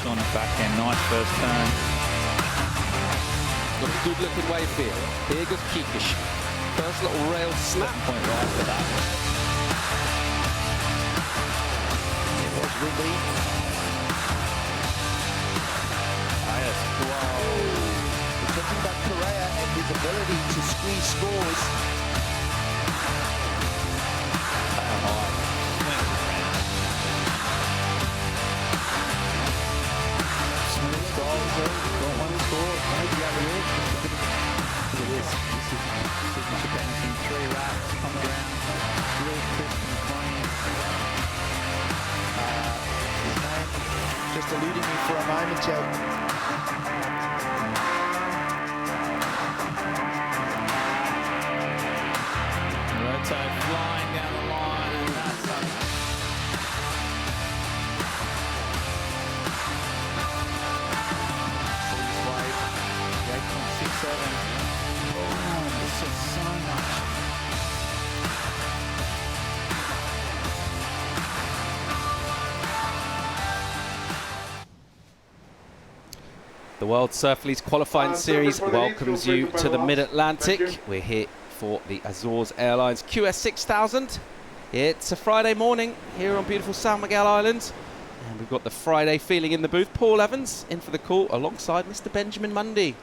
on his backhand. Nice first turn. Got a good looking wave here. Here goes Kikish. First little rail snap point right for that. It was Ridley. Yes. Wow. We're talking about Correa and his ability to squeeze scores. Smooth goals, got one score, maybe over here. Look at this. This is signature dancing. 3 wraps, come around. Real crisp and clean. His name just eluding me for a moment, Joe. Roto flying down the line, and that's up. This wave, the 8.67. Oh, this is so much. The World Surf League's qualifying series welcomes you to the Mid-Atlantic. We're here for the Azores Airlines QS 6000. It's a Friday morning here on beautiful San Miguel Island. And we've got the Friday feeling in the booth. Paul Evans in for the call alongside Mr. Benjamin Mundy.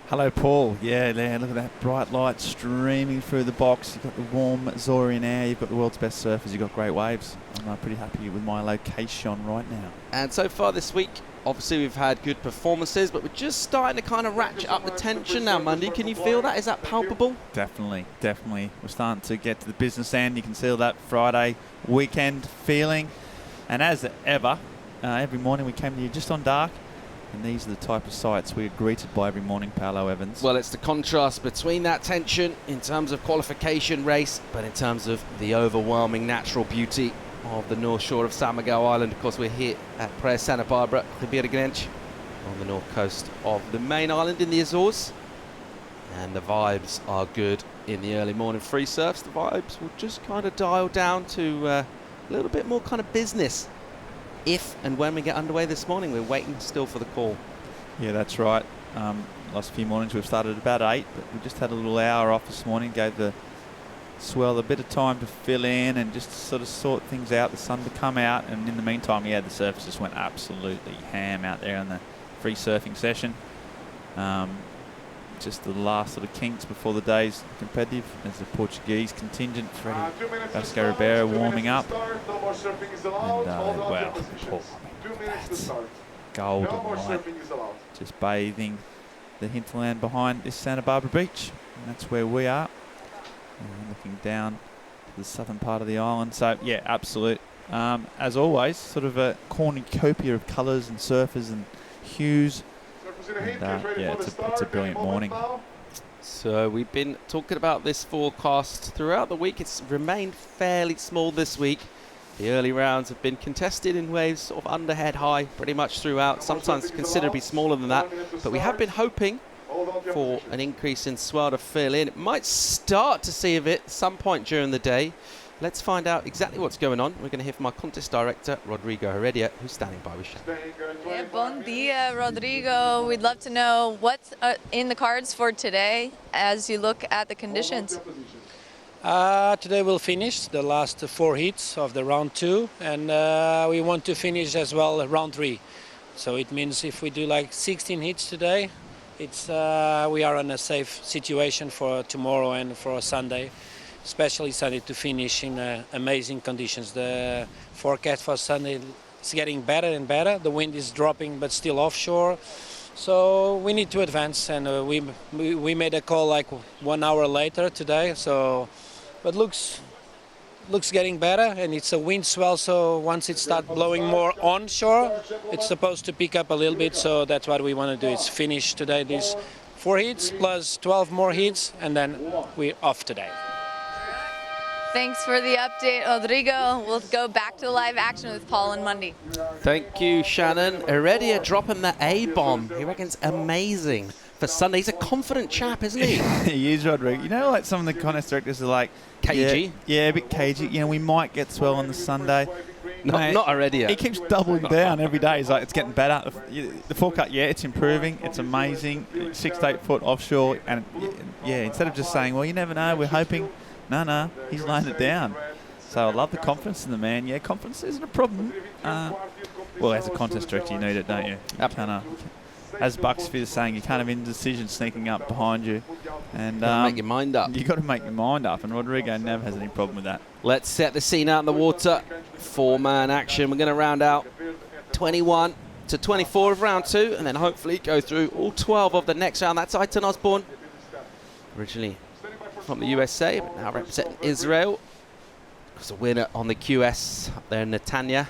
Hello, Paul. Yeah, look at that bright light streaming through the box. You've got the warm Azorian air. You've got the world's best surfers. You've got great waves. I'm pretty happy with my location right now. And so far this week, obviously we've had good performances, but we're just starting to kind of ratchet up the tension now, Mundy. Can you feel that? Is that palpable? Definitely. We're starting to get to the business end. You can feel that Friday weekend feeling. And as ever, every morning we came to you just on dark. And these are the type of sights we're greeted by every morning, Paolo Evans. Well, it's the contrast between that tension in terms of qualification race, but in terms of the overwhelming natural beauty of the north shore of San Miguel Island. Of course, we're here at Praia Santa Barbara, Ribeira Grande, on the north coast of the main island in the Azores. And the vibes are good in the early morning free surfs. The vibes will just kind of dial down to a little bit more kind of business. If and when we get underway this morning, we're waiting still for the call. Yeah, that's right. Last few mornings we've started at about 8, but we just had a little hour off this morning, gave the swell a bit of time to fill in and just sort of sort things out, the sun to come out, and in the meantime, yeah, the surfers just went absolutely ham out there in the free surfing session. Just the last sort of kinks before the day's competitive as the Portuguese contingent, Vasco Ribeiro warming up. And wow, that's golden light just bathing the hinterland behind this Santa Barbara beach. And that's where we are. And looking down to the southern part of the island. So yeah, absolute. As always, sort of a cornucopia of colours and surfers and hues. And, yeah, it's a brilliant morning. So we've been talking about this forecast throughout the week. It's remained fairly small this week. The early rounds have been contested in waves sort of under head high pretty much throughout, sometimes considerably smaller than that. But we have been hoping for an increase in swell to fill in. It might start to see of it at some point during the day. Let's find out exactly what's going on. We're going to hear from our contest director, Rodrigo Heredia, who's standing by with Shannon. Yeah, bon dia, Rodrigo. We'd love to know what's in the cards for today as you look at the conditions. Today we'll finish the last 4 heats of the round 2, and we want to finish as well round 3. So it means if we do like 16 hits today, it's we are in a safe situation for tomorrow and for Sunday. Especially Sunday to finish in amazing conditions. The forecast for Sunday is getting better and better. The wind is dropping but still offshore. So we need to advance, and we made a call like 1 hour later today. So, but looks getting better, and it's a wind swell. So once it starts blowing more onshore, it's supposed to pick up a little bit. So that's what we want to do. Is finish today these 4 heats plus 12 more heats, and then we're off today. Thanks for the update, Rodrigo. We'll go back to live action with Paul and Mundy. Thank you, Shannon. Heredia dropping the A-bomb. He reckons amazing for Sunday. He's a confident chap, isn't he? He is, Rodrigo. You know, like some of the contest directors are like... Cagey. Yeah, a bit cagey. You know, we might get swell on the Sunday. Not already. He keeps doubling down every day. He's like, it's getting better. The forecast, yeah, it's improving. It's amazing. 6 to 8 foot offshore. And yeah, instead of just saying, well, you never know, we're hoping. No, he's laying it down. So I love the confidence in the man. Yeah, confidence isn't a problem. Well, as a contest director, you need it, don't you? Yep. As Bucks is saying, you can't have indecision sneaking up behind you. And make your mind up. You've got to make your mind up, and Rodrigo never has any problem with that. Let's set the scene out in the water. 4-man action. We're going to round out 21 to 24 of round 2, and then hopefully go through all 12 of the next round. That's Ayten Osbourne, originally from the USA, but now representing Israel. Was a winner on the QS up there in Netanya.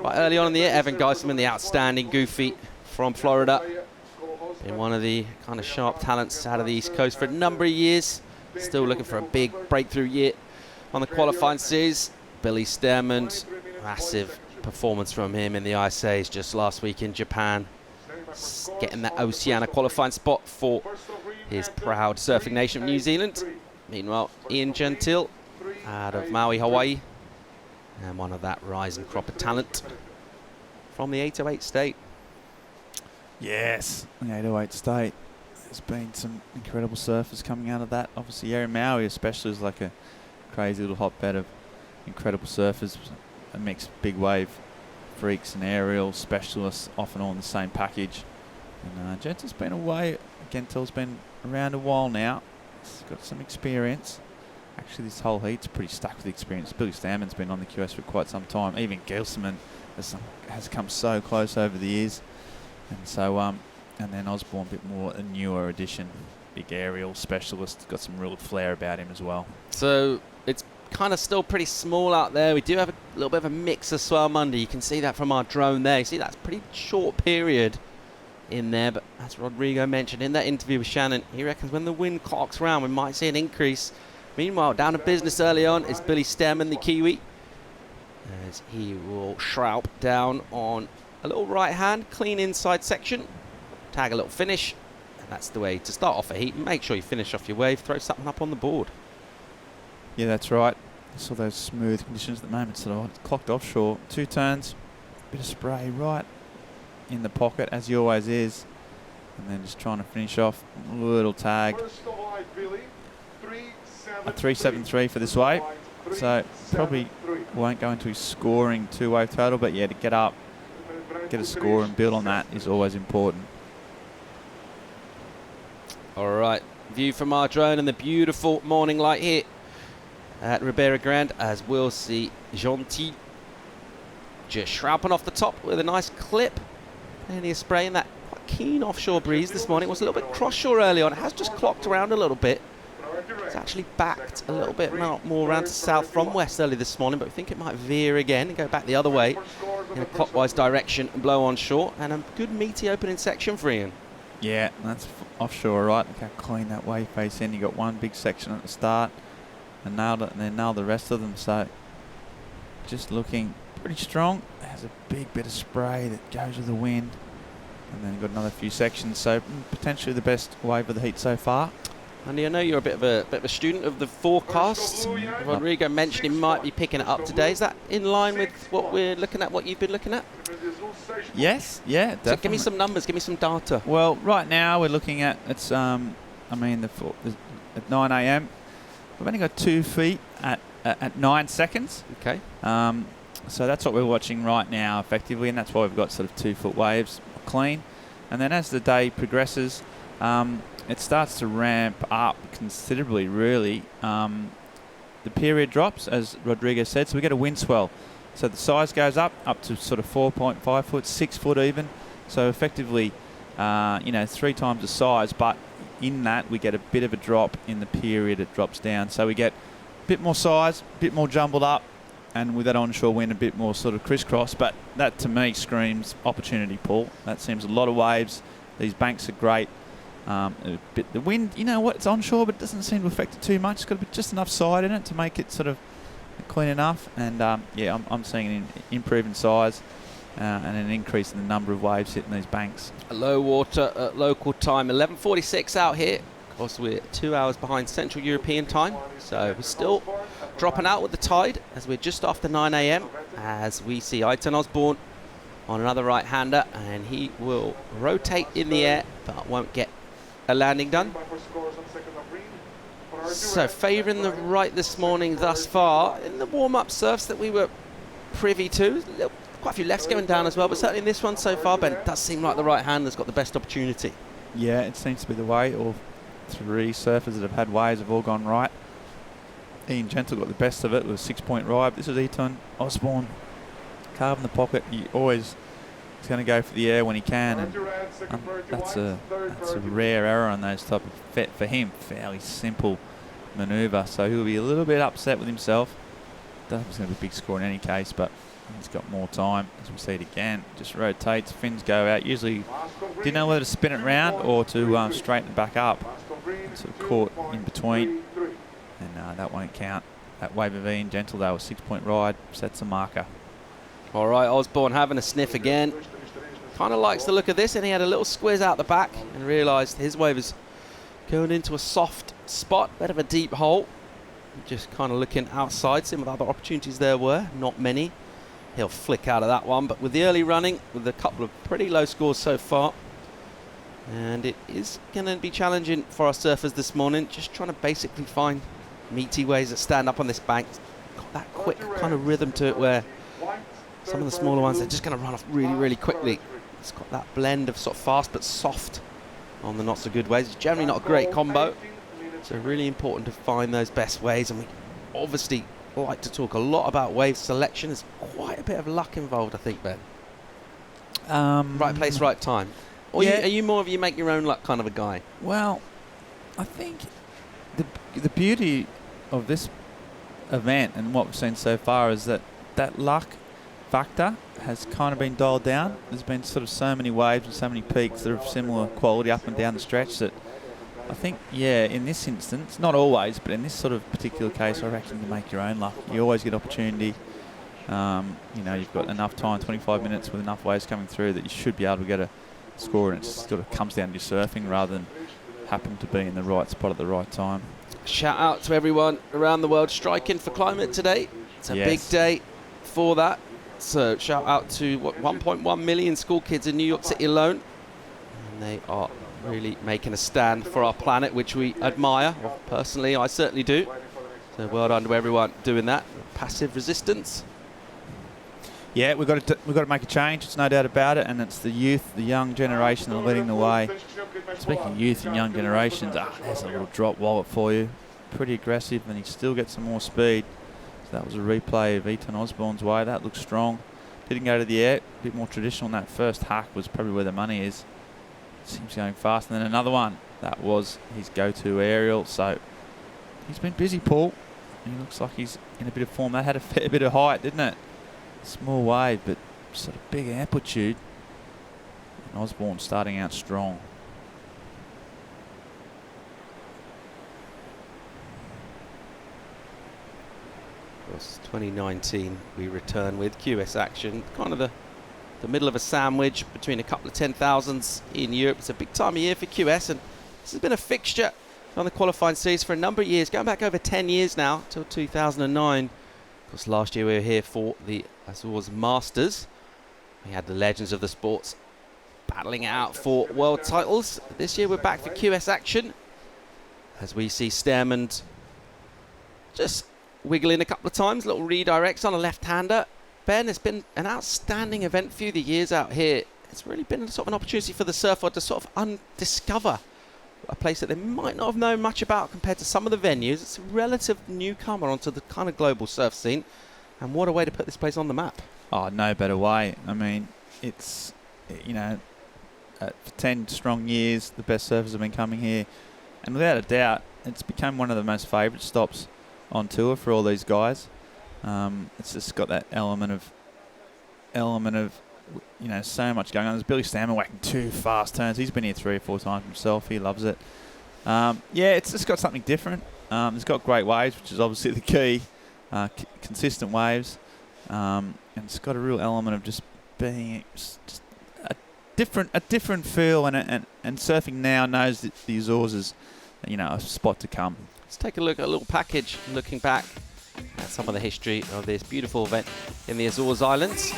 Quite early on in the year, Evan Geisman, the outstanding goofy from Florida, been one of the kind of sharp talents out of the East Coast for a number of years. Still looking for a big breakthrough year on the qualifying series. Billy Stermond, massive performance from him in the ISAs just last week in Japan, getting that Oceania qualifying spot for his proud surfing nation of New Zealand. Meanwhile, Ian Gentile out of Maui, Hawaii, and one of that rising crop of talent from the 808 state. Yes, the 808 state. There's been some incredible surfers coming out of that. Obviously, Area Maui especially is like a crazy little hotbed of incredible surfers. A mixed big wave freaks and aerial specialists, often all in the same package. And Gentile's been away. Gentile's been around a while now. He's got some experience. Actually, this whole heat's pretty stacked with experience. Billy Stammen's been on the QS for quite some time. Even Gelsman has come so close over the years. And so, and then Osborne, a bit more a newer addition. Big aerial specialist. Got some real flair about him as well. So, it's kind of still pretty small out there. We do have a little bit of a mix of swell Monday. You can see that from our drone there. You see that's a pretty short period in there. But as Rodrigo mentioned in that interview with Shannon, he reckons when the wind clocks round, we might see an increase. Meanwhile, down to business early on is Billy Sterman, the Kiwi, as he will shroud down on a little right hand, clean inside section, tag a little finish, and that's the way to start off a heat. Make sure you finish off your wave, throw something up on the board. Yeah, that's right. I saw those smooth conditions at the moment, so I clocked offshore, 2 turns, bit of spray right in the pocket, as he always is, and then just trying to finish off, a little tag. A 373 for this wave, so probably won't go into his scoring 2-wave total, but yeah, to get up, get a score and build on that is always important. All right, view from our drone and the beautiful morning light here at Ribeira Grande, as we'll see Gentil just shrouding off the top with a nice clip. Plenty of spray in that quite keen offshore breeze this morning. It was a little bit cross-shore early on. It has just clocked around a little bit. It's actually backed a little bit more around to south from west early this morning, but we think it might veer again and go back the other way in a clockwise direction and blow on shore. And a good meaty opening section for Ian. Yeah, that's offshore, right? Look how clean that wave face in. You got one big section at the start and nailed it, and then nailed the rest of them. So just looking pretty strong. It has a big bit of spray that goes with the wind, and then you've got another few sections. So potentially the best wave of the heat so far. Andy, I know you're a bit of a student of the forecasts. Rodrigo mentioned he might be picking it up today. Is that in line with what we're looking at, what you've been looking at? Yes, yeah, definitely. So give me some numbers, give me some data. Well, right now we're looking at, it's, at 9 a.m. We've only got 2 feet at 9 seconds. Okay. So that's what we're watching right now, effectively, and that's why we've got sort of 2 foot waves, clean. And then as the day progresses, it starts to ramp up considerably, really. The period drops, as Rodrigo said, so we get a wind swell. So the size goes up to sort of 4.5 foot, 6 foot even. So effectively, 3 times the size, but in that we get a bit of a drop in the period it drops down. So we get a bit more size, a bit more jumbled up, and with that onshore wind a bit more sort of crisscross. But that to me screams opportunity, Paul. That seems a lot of waves. These banks are great. The wind, you know what, it's onshore, but it doesn't seem to affect it too much. It's got just enough side in it to make it sort of clean enough. And I'm seeing an improve in size and an increase in the number of waves hitting these banks. Low water at local time, 11:46 out here. Of course, we're 2 hours behind Central European time, so we're still dropping out with the tide as we're just after 9 a.m. as we see Ayten Osbourne on another right-hander, and he will rotate in the air but won't get a landing done. So favouring the right this morning thus far. In the warm-up surfs that we were privy to, quite a few lefts going down as well, but certainly in this one so far, Ben, it does seem like the right-hander's got the best opportunity. Yeah, it seems to be the way. All 3 surfers that have had waves have all gone right. Ian Gentle got the best of it with a 6-point ride. This is Ayten Osbourne. Carve in the pocket. He always is going to go for the air when he can. And that's a rare error on those type of, for him, fairly simple manoeuvre. So he'll be a little bit upset with himself. That's going to be a big score in any case, but he's got more time. As we see it again, just rotates, fins go out. Usually didn't know whether to spin it round or to straighten it back up. It's sort of caught in between, and that won't count. That wave of Ian Gentle though, a 6-point ride, sets a marker. All right, Osbourne having a sniff again. Kind of likes the look of this, and he had a little squiz out the back and realised his wave is going into a soft spot, bit of a deep hole. Just kind of looking outside, seeing what other opportunities there were. Not many. He'll flick out of that one, but with the early running, with a couple of pretty low scores so far, and it is going to be challenging for our surfers this morning, just trying to basically find meaty waves that stand up on this bank. Got that quick kind of rhythm to it where some of the smaller ones, they're just going to run off really, really quickly. It's got that blend of sort of fast but soft on the not so good waves. It's generally not a great combo, so really important to find those best waves, and we obviously like to talk a lot about wave selection. There's quite a bit of luck involved, I think, Ben. Right place, right time. Or yeah. Are you more of you make your own luck kind of a guy? Well, I think the beauty of this event and what we've seen so far is that luck factor has kind of been dialed down. There's been sort of so many waves and so many peaks that are of similar quality up and down the stretch that I think, yeah, in this instance, not always, but in this sort of particular case, I reckon you make your own luck. You always get opportunity. You know, you've got enough time, 25 minutes with enough waves coming through that you should be able to get a score, and it sort of comes down to your surfing rather than happen to be in the right spot at the right time. Shout out to everyone around the world striking for climate today. It's a big day for that. So shout out to 1.1 million school kids in New York City alone. And they are really making a stand for our planet, which we admire. Well, personally, I certainly do. So well done to everyone doing that. Passive resistance. Yeah, we've got to make a change. It's no doubt about it, and it's the youth, the young generation that are leading the way. Speaking of youth and young generations, there's a little drop wallet for you. Pretty aggressive, and he still gets some more speed. So that was a replay of Ayten Osbourne's way. That looks strong. Didn't go to the air. A bit more traditional. That first hack was probably where the money is. Seems going fast. And then another one. That was his go-to aerial. So he's been busy, Paul. He looks like he's in a bit of form. That had a fair bit of height, didn't it? Small wave, but sort of big amplitude. And Osbourne starting out strong. Of course, 2019 we return with QS action, kind of the middle of a sandwich between a couple of 10,000s in Europe. It's a big time of year for QS, and this has been a fixture on the qualifying series for a number of years, going back over 10 years now, till 2009. Of course, last year we were here for the Azores Masters. We had the legends of the sports battling it out for world titles. This year we're back for QS action, as we see Stearman just wiggling a couple of times, little redirects on a left-hander. Ben, it's been an outstanding event for you the years out here. It's really been sort of an opportunity for the surfer to sort of undiscover a place that they might not have known much about compared to some of the venues. It's a relative newcomer onto the kind of global surf scene, and what a way to put this place on the map. Oh, no better way. I mean, it's, you know, for 10 strong years, the best surfers have been coming here, and without a doubt, it's become one of the most favourite stops on tour for all these guys. It's just got that element of, you know, so much going on. There's Billy Stammer whacking 2 fast turns. He's been here 3 or 4 times himself. He loves it. Yeah, it's just got something different. It's got great waves, which is obviously the key. Consistent waves. And it's got a real element of just being just a different feel. And surfing now knows that the Azores is, you know, a spot to come. Let's take a look at a little package looking back some of the history of this beautiful event in the Azores Islands.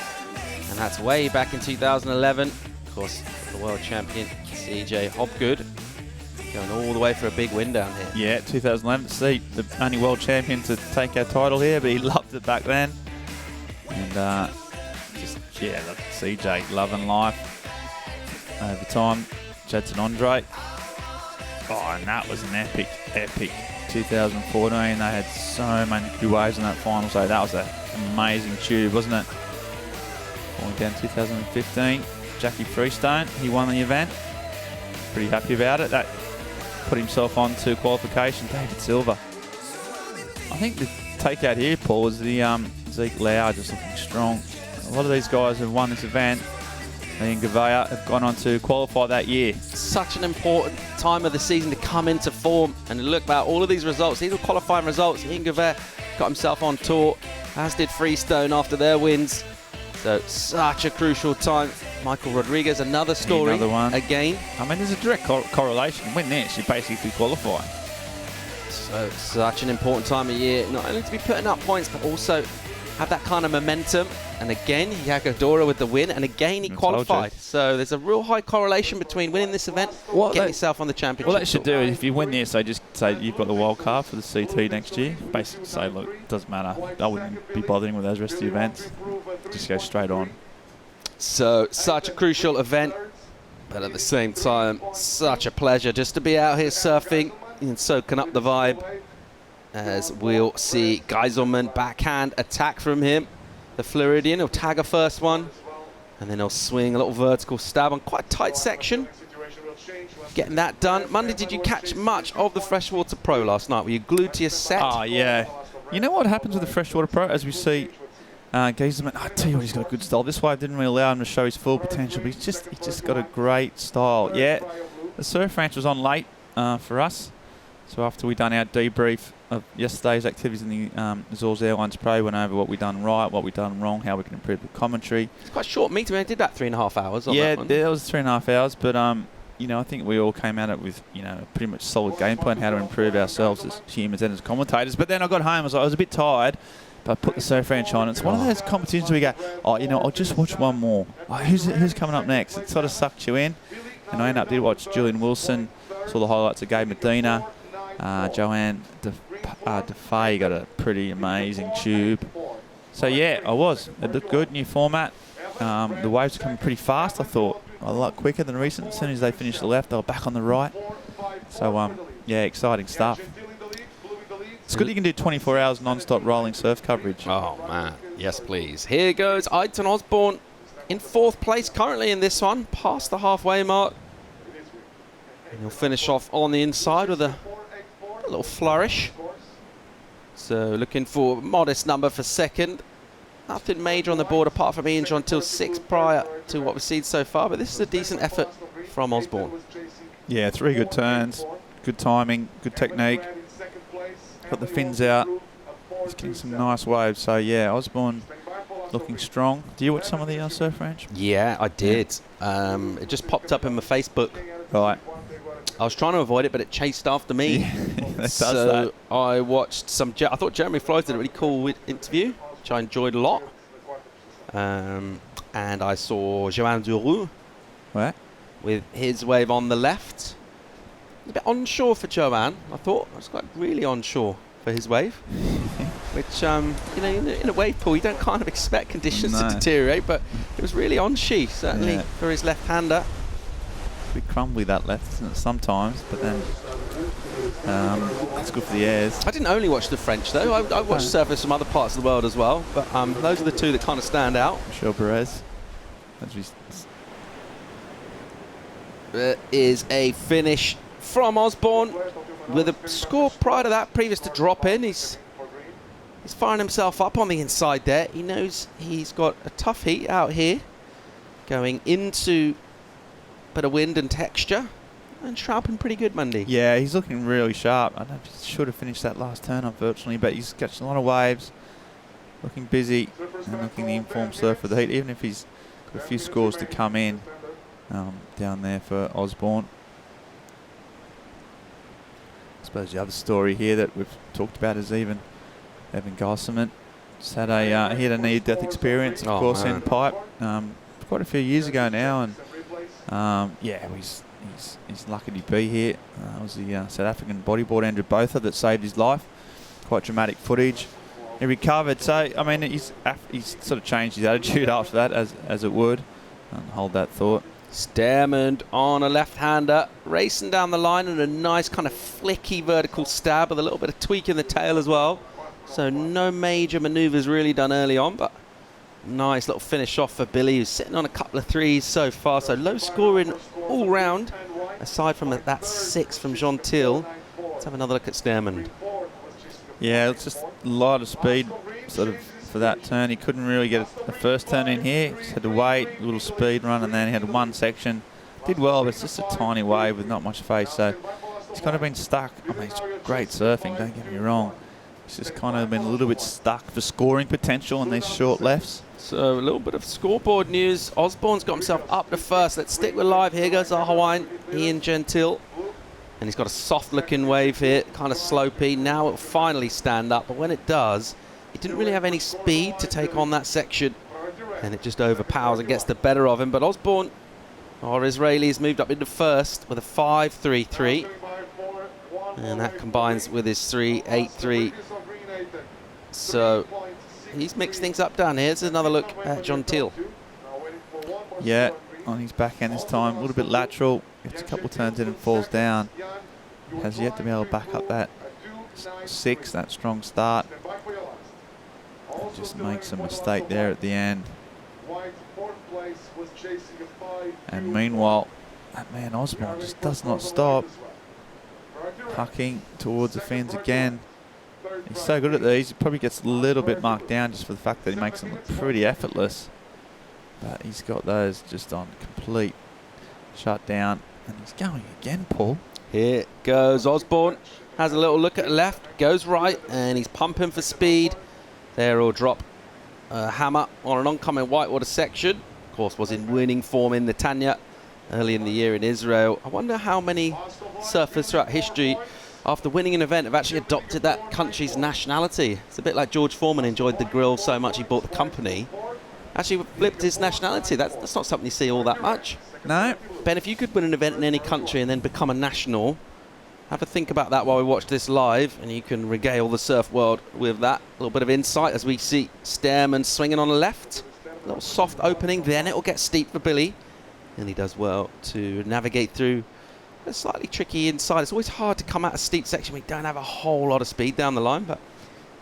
And that's way back in 2011. Of course, the world champion, CJ Hobgood, going all the way for a big win down here. Yeah, 2011 to see the only world champion to take our title here, but he loved it back then. And look, CJ loving life over time. Jadson Andre. Oh, and that was an epic 2014. They had so many good waves in that final, so that was an amazing tube, wasn't it? Going down 2015, Jackie Freestone, he won the event. Pretty happy about it. That put himself on to qualification. David Silver. I think the takeout here, Paul, is the Zeke Lau just looking strong. A lot of these guys have won this event. And Gouveia have gone on to qualify that year. Such an important time of the season to come into form and look about all of these results. These are qualifying results. Gouveia got himself on tour, as did Freestone after their wins. So such a crucial time. Michael Rodriguez, another story. Another one. Again. I mean, there's a direct correlation. Win this, you basically qualify. So such an important time of year, not only to be putting up points, but also have that kind of momentum. And again, Yagadora with the win, and again he qualified. So there's a real high correlation between winning this event and getting yourself on the championship. What they should do is, if you win this, they just say you've got the wild card for the CT next year. Basically say, look, it doesn't matter. I wouldn't be bothering with those rest of the events. Just go straight on. So such a crucial event, but at the same time, such a pleasure just to be out here surfing and soaking up the vibe. As we'll see Geiselman backhand attack from him. The Floridian, he'll tag a first one, and then he'll swing a little vertical stab on quite a tight section. Getting that done. Monday, did you catch much of the Freshwater Pro last night? Were you glued to your set? Oh, yeah. You know what happens with the Freshwater Pro? As we see, Geiselman, I tell you what, he's got a good style. This wave didn't really allow him to show his full potential, but he's just got a great style. Yeah, the surf ranch was on late for us. So after we done our debrief of yesterday's activities in the Azores Airlines Pro, went over what we done right, what we done wrong, how we can improve the commentary. It's quite a short meeting. I did about 3.5 hours on yeah, that one. Yeah, that was 3.5 hours, but I think we all came at it with, pretty much solid game plan, how to improve ourselves as humans and as commentators. But then I got home, I was a bit tired, but I put the surf ranch on. It's one of those competitions where we go, I'll just watch one more. Who's coming up next? It sort of sucked you in. And I ended up did watch Julian Wilson, saw the highlights of Gabe Medina, Joanne DeFay got a pretty amazing tube. So yeah, I was. It looked good, new format. The waves were coming pretty fast, I thought. A lot quicker than recent. As soon as they finished the left, they were back on the right. So yeah, exciting stuff. It's good you can do 24 hours non-stop rolling surf coverage. Oh man, yes please. Here goes Ayten Osbourne in 4th place currently in this one, past the halfway mark. And he'll finish off on the inside with a little flourish. So looking for a modest number for second. Nothing major on the board apart from Ian John till 6 prior to what we've seen so far, but this is a decent effort from Osbourne. Yeah, 3 good turns, good timing, good technique. Got the fins out. He's getting some nice waves. So yeah, Osbourne looking strong. Do you watch some of the surf ranch? Yeah, I did. It just popped up in my Facebook. Right. I was trying to avoid it, but it chased after me. So I watched some. I thought Jeremy Floyd did a really cool interview, which I enjoyed a lot. And I saw Joanne Duroux with his wave on the left. A bit onshore for Joanne, I thought. I was quite really onshore for his wave. Which, in a wave pool, you don't kind of expect conditions to deteriorate, but it was really on-she, certainly for his left-hander. A bit crumbly that left, isn't it, sometimes, but then it's good for the airs. I didn't only watch the French, though. I watched surfers from other parts of the world as well, but those are the two that kind of stand out. Michelle Perez. There is a finish from Osbourne with a score prior to that, previous to drop in. He's firing himself up on the inside there. He knows he's got a tough heat out here going into bit of wind and texture, and sharpened pretty good Monday. Yeah, he's looking really sharp. I know he should have finished that last turn, unfortunately, but he's catching a lot of waves, looking busy, and looking the informed surfer of the heat, even if he's got a few scores to come in down there for Osbourne. I suppose the other story here that we've talked about is even Evan Gossaman. Just had he had a near-death experience, of course, in pipe quite a few years ago now, and yeah, he's lucky to be here. It was the South African bodyboard Andrew Botha that saved his life. Quite dramatic footage. He recovered, so I mean he's sort of changed his attitude after that, as it would. Hold that thought. Stearman on a left-hander, racing down the line, and a nice kind of flicky vertical stab with a little bit of tweak in the tail as well. So no major manoeuvres really done early on, but nice little finish off for Billy, who's sitting on a couple of threes so far. So low scoring all round, aside from that 6 from Gentile. Let's have another look at Stearman. Yeah, it's just a lot of speed sort of for that turn. He couldn't really get a first turn in here. Just had to wait, a little speed run, and then he had one section. Did well, but it's just a tiny wave with not much face. So he's kind of been stuck. I mean, it's great surfing, don't get me wrong. He's just kind of been a little bit stuck for scoring potential on these short lefts. So a little bit of scoreboard news. Osbourne's got himself up to first. Let's stick with live. Here goes our Hawaiian, Ian Gentile. And he's got a soft-looking wave here, kind of slopey. Now it'll finally stand up, but when it does, he didn't really have any speed to take on that section, and it just overpowers and gets the better of him. But Osbourne, our Israeli, has moved up into first with a 5.33, and that combines with his 3.83. So he's mixed things up down here. Here's another look at Gentile. Yeah, on his backhand this time, a little bit lateral. Gets a couple turns in and falls down. Has yet to be able to back up that 6, that strong start. Just makes a mistake there at the end. And meanwhile, that man Osbourne just does not stop. Pucking towards the fins again. He's so good at these, he probably gets a little bit marked down just for the fact that he makes them look pretty effortless. But he's got those just on complete shutdown. And he's going again, Paul. Here goes Osbourne. Has a little look at the left, goes right, and he's pumping for speed. There will drop a hammer on an oncoming whitewater section. Of course, was in winning form in the Tanya early in the year in Israel. I wonder how many surfers throughout history, after winning an event, have actually adopted that country's nationality. It's a bit like George Foreman enjoyed the grill so much he bought the company. Actually flipped his nationality. That's not something you see all that much. No. Ben, if you could win an event in any country and then become a national, have a think about that while we watch this live, and you can regale the surf world with that. A little bit of insight as we see Stearman swinging on the left. A little soft opening, then it'll get steep for Billy. And he does well to navigate through a slightly tricky inside. It's always hard to come out a steep section when you don't have a whole lot of speed down the line, but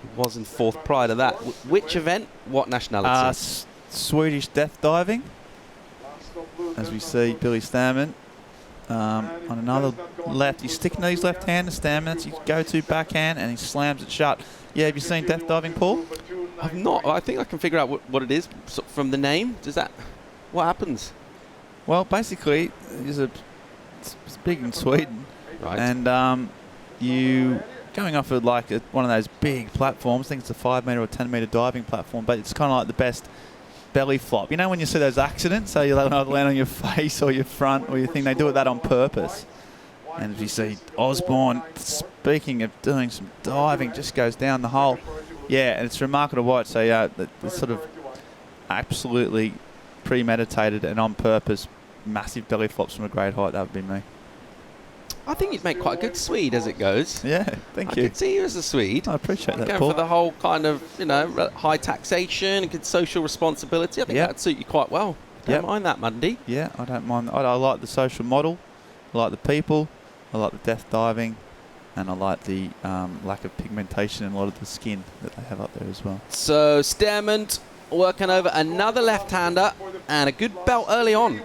he was in fourth prior to that. Which event? What nationality? Swedish death diving. As we see Billy Stearman on another left. He's sticking to his left hand, Stearman. That's his go-to backhand, and he slams it shut. Yeah, have you seen death diving, Paul? I've not. I think I can figure out what it is from the name. What happens? Well, basically, it's big in Sweden. Right. And you going off of like one of those big platforms. I think it's a 5 metre or 10 metre diving platform, but it's kind of like the best belly flop. You know when you see those accidents, so you either land on your face or your front or your thing, they do that on purpose. And as you see Osbourne, speaking of doing some diving, just goes down the hole. Yeah, and it's remarkable to watch. So yeah, the sort of absolutely premeditated and on purpose massive belly flops from a great height. That would be me. I think you'd make quite a good Swede as it goes. Yeah, thank you. I could see you as a Swede. I appreciate that, Going Paul. for the whole kind of, high taxation and good social responsibility. I think that'd suit you quite well. Don't mind that, Mundy. Yeah, I don't mind. I like the social model. I like the people. I like the death diving. And I like the lack of pigmentation in a lot of the skin that they have up there as well. So Stearman working over another left-hander and a good belt early on.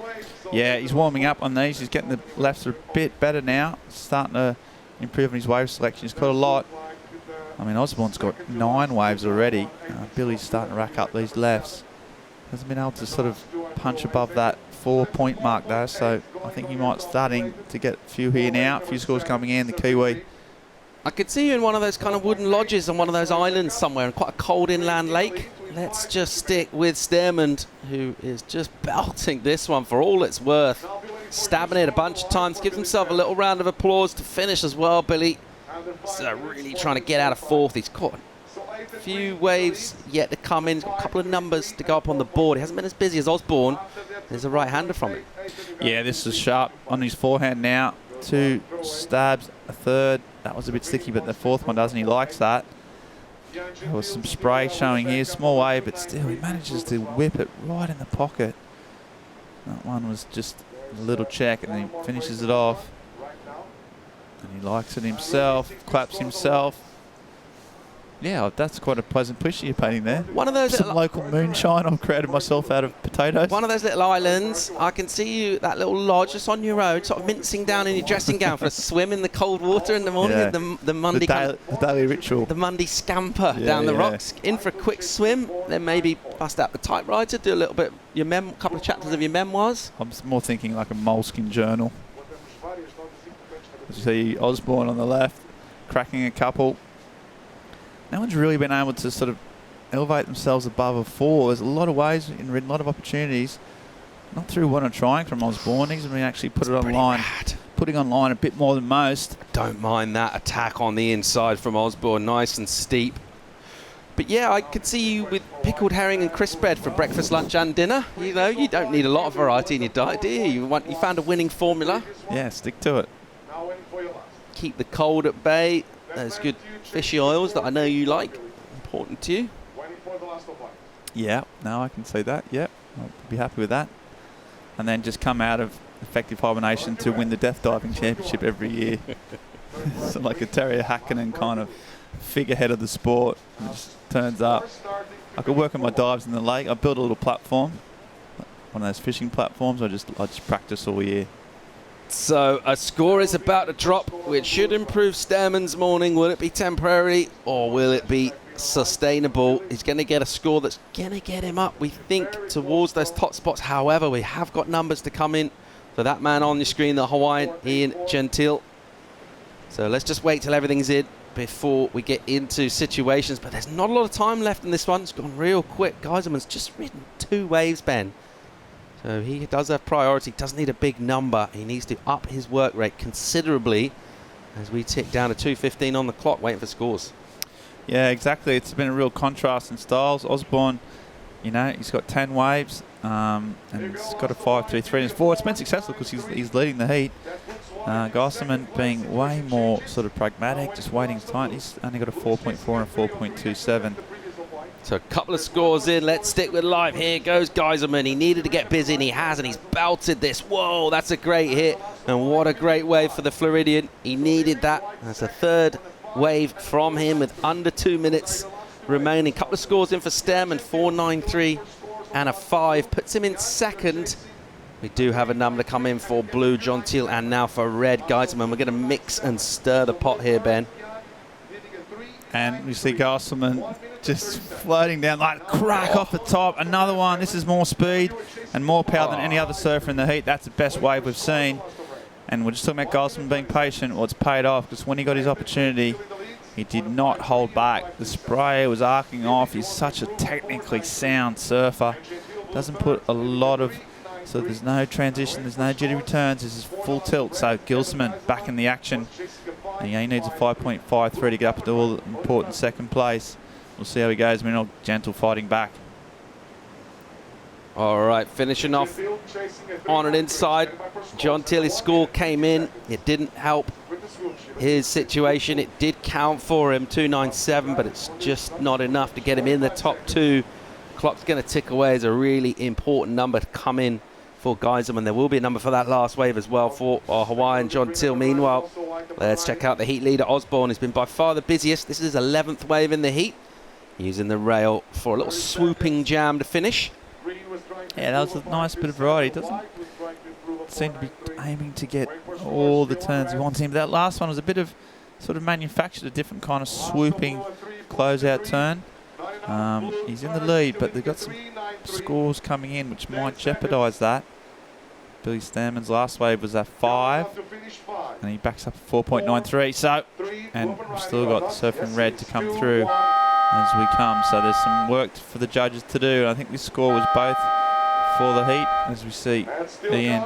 Yeah, he's warming up on these. He's getting the lefts a bit better now. Starting to improve on his wave selection. He's got a lot. I mean, Osbourne's got 9 waves already. Billy's starting to rack up these lefts. Hasn't been able to sort of punch above that 4-point mark though, so I think he might starting to get a few here now. A few scores coming in, the Kiwi. I could see you in one of those kind of wooden lodges on one of those islands somewhere in quite a cold inland lake. Let's just stick with Stearman, who is just belting this one for all it's worth. Stabbing it a bunch of times, gives himself a little round of applause to finish as well, Billy. So really trying to get out of fourth. He's caught few waves yet to come in. He's got a couple of numbers to go up on the board. He hasn't been as busy as Osbourne. There's a right-hander from him. Yeah, this is sharp on his forehand now. 2 stabs, a third. That was a bit sticky, but the fourth one doesn't. He likes that. There was some spray showing here. Small wave, but still he manages to whip it right in the pocket. That one was just a little check, and then he finishes it off. And he likes it himself, claps himself. Yeah, that's quite a pleasant picture you're painting there. One of those some local moonshine. I've created myself out of potatoes. One of those little islands. I can see you, that little lodge just on your road, sort of mincing down in your dressing gown for a swim in the cold water in the morning. Yeah. The Monday the daily ritual. The Monday scamper down the rocks, in for a quick swim, then maybe bust out the typewriter, do a little bit, couple of chapters of your memoirs. I'm more thinking like a moleskin journal. As you see Osbourne on the left, cracking a couple. No one's really been able to sort of elevate themselves above a 4. There's a lot of ways in red, a lot of opportunities. Not through what I'm trying from Osbourne. He's been actually putting online a bit more than most. Don't mind that attack on the inside from Osbourne, nice and steep. But yeah, I could see you with pickled herring and crisp bread for breakfast, lunch and dinner. You know, you don't need a lot of variety in your diet, do you? You found a winning formula. Yeah, stick to it. Keep the cold at bay. There's good fishy oils that I know you like. Important to you. Yeah, no, I can see that. Yeah, I'll be happy with that. And then just come out of effective hibernation to win the Death Diving Championship every year. So like a Terrier Hakkinen kind of figurehead of the sport. And it just turns up. I could work on my dives in the lake. I built a little platform, one of those fishing platforms. I just practice all year. So a score is about to drop, which should improve Stearman's morning. Will it be temporary or will it be sustainable? He's going to get a score that's going to get him up, we think, towards those top spots. However, we have got numbers to come in for that man on the screen, the Hawaiian Ian Gentile. So let's just wait till everything's in before we get into situations. But there's not a lot of time left in this one. It's gone real quick. Geiserman's just ridden 2 waves, Ben. So he does have priority, doesn't need a big number. He needs to up his work rate considerably as we tick down to 2:15 on the clock, waiting for scores. Yeah, exactly. It's been a real contrast in styles. Osbourne, you know, he's got 10 waves and he's got a 5.33 in his 4. It's been successful because he's leading the heat. Geiserman being way more sort of pragmatic, just waiting his time. He's only got a 4.4 and a 4.27. So a couple of scores in. Let's stick with live. Here goes Geiserman. He needed to get busy, and he has, and he's belted this. Whoa, that's a great hit. And what a great wave for the Floridian. He needed that. That's a 3rd wave from him with under 2 minutes remaining. Couple of scores in for Stearman, 4.93 and a 5. Puts him in 2nd. We do have a number to come in for blue, Gentile, and now for red, Geiserman. We're going to mix and stir the pot here, Ben. And we see Geiserman just floating down, like crack off the top. Another one. This is more speed and more power than any other surfer in the heat. That's the best wave we've seen. And we're just talking about Geiserman being patient. Well, it's paid off because when he got his opportunity, he did not hold back. The spray was arcing off. He's such a technically sound surfer. Doesn't put a lot of... So there's no transition, there's no jitty returns. This is full tilt. So Geiserman back in the action. And he needs a 5.53 to get up to all important 2nd place. We'll see how he goes. Miguel Gentle fighting back. All right, finishing off on an inside. Gentile's score came in. It didn't help his situation. It did count for him, 2.97, but it's just not enough to get him in the top 2. Clock's going to tick away as a really important number to come in for Geiserman. There will be a number for that last wave as well for our Hawaiian Gentile. Meanwhile, let's check out the heat leader. Osbourne has been by far the busiest. This is his 11th wave in the heat. Using the rail for a little swooping jam to finish. Yeah, that was a nice bit of variety. Doesn't seem to be aiming to get all the turns he wants him. That last one was a bit of sort of manufactured, a different kind of swooping closeout turn. He's in the lead, but they've got some scores coming in which might jeopardise that. Billy Stearman's last wave was at 5, and he backs up at 4.93. So, and we've still got surfing red to come through as we come. So there's some work for the judges to do. And I think this score was both for the heat, as we see Ian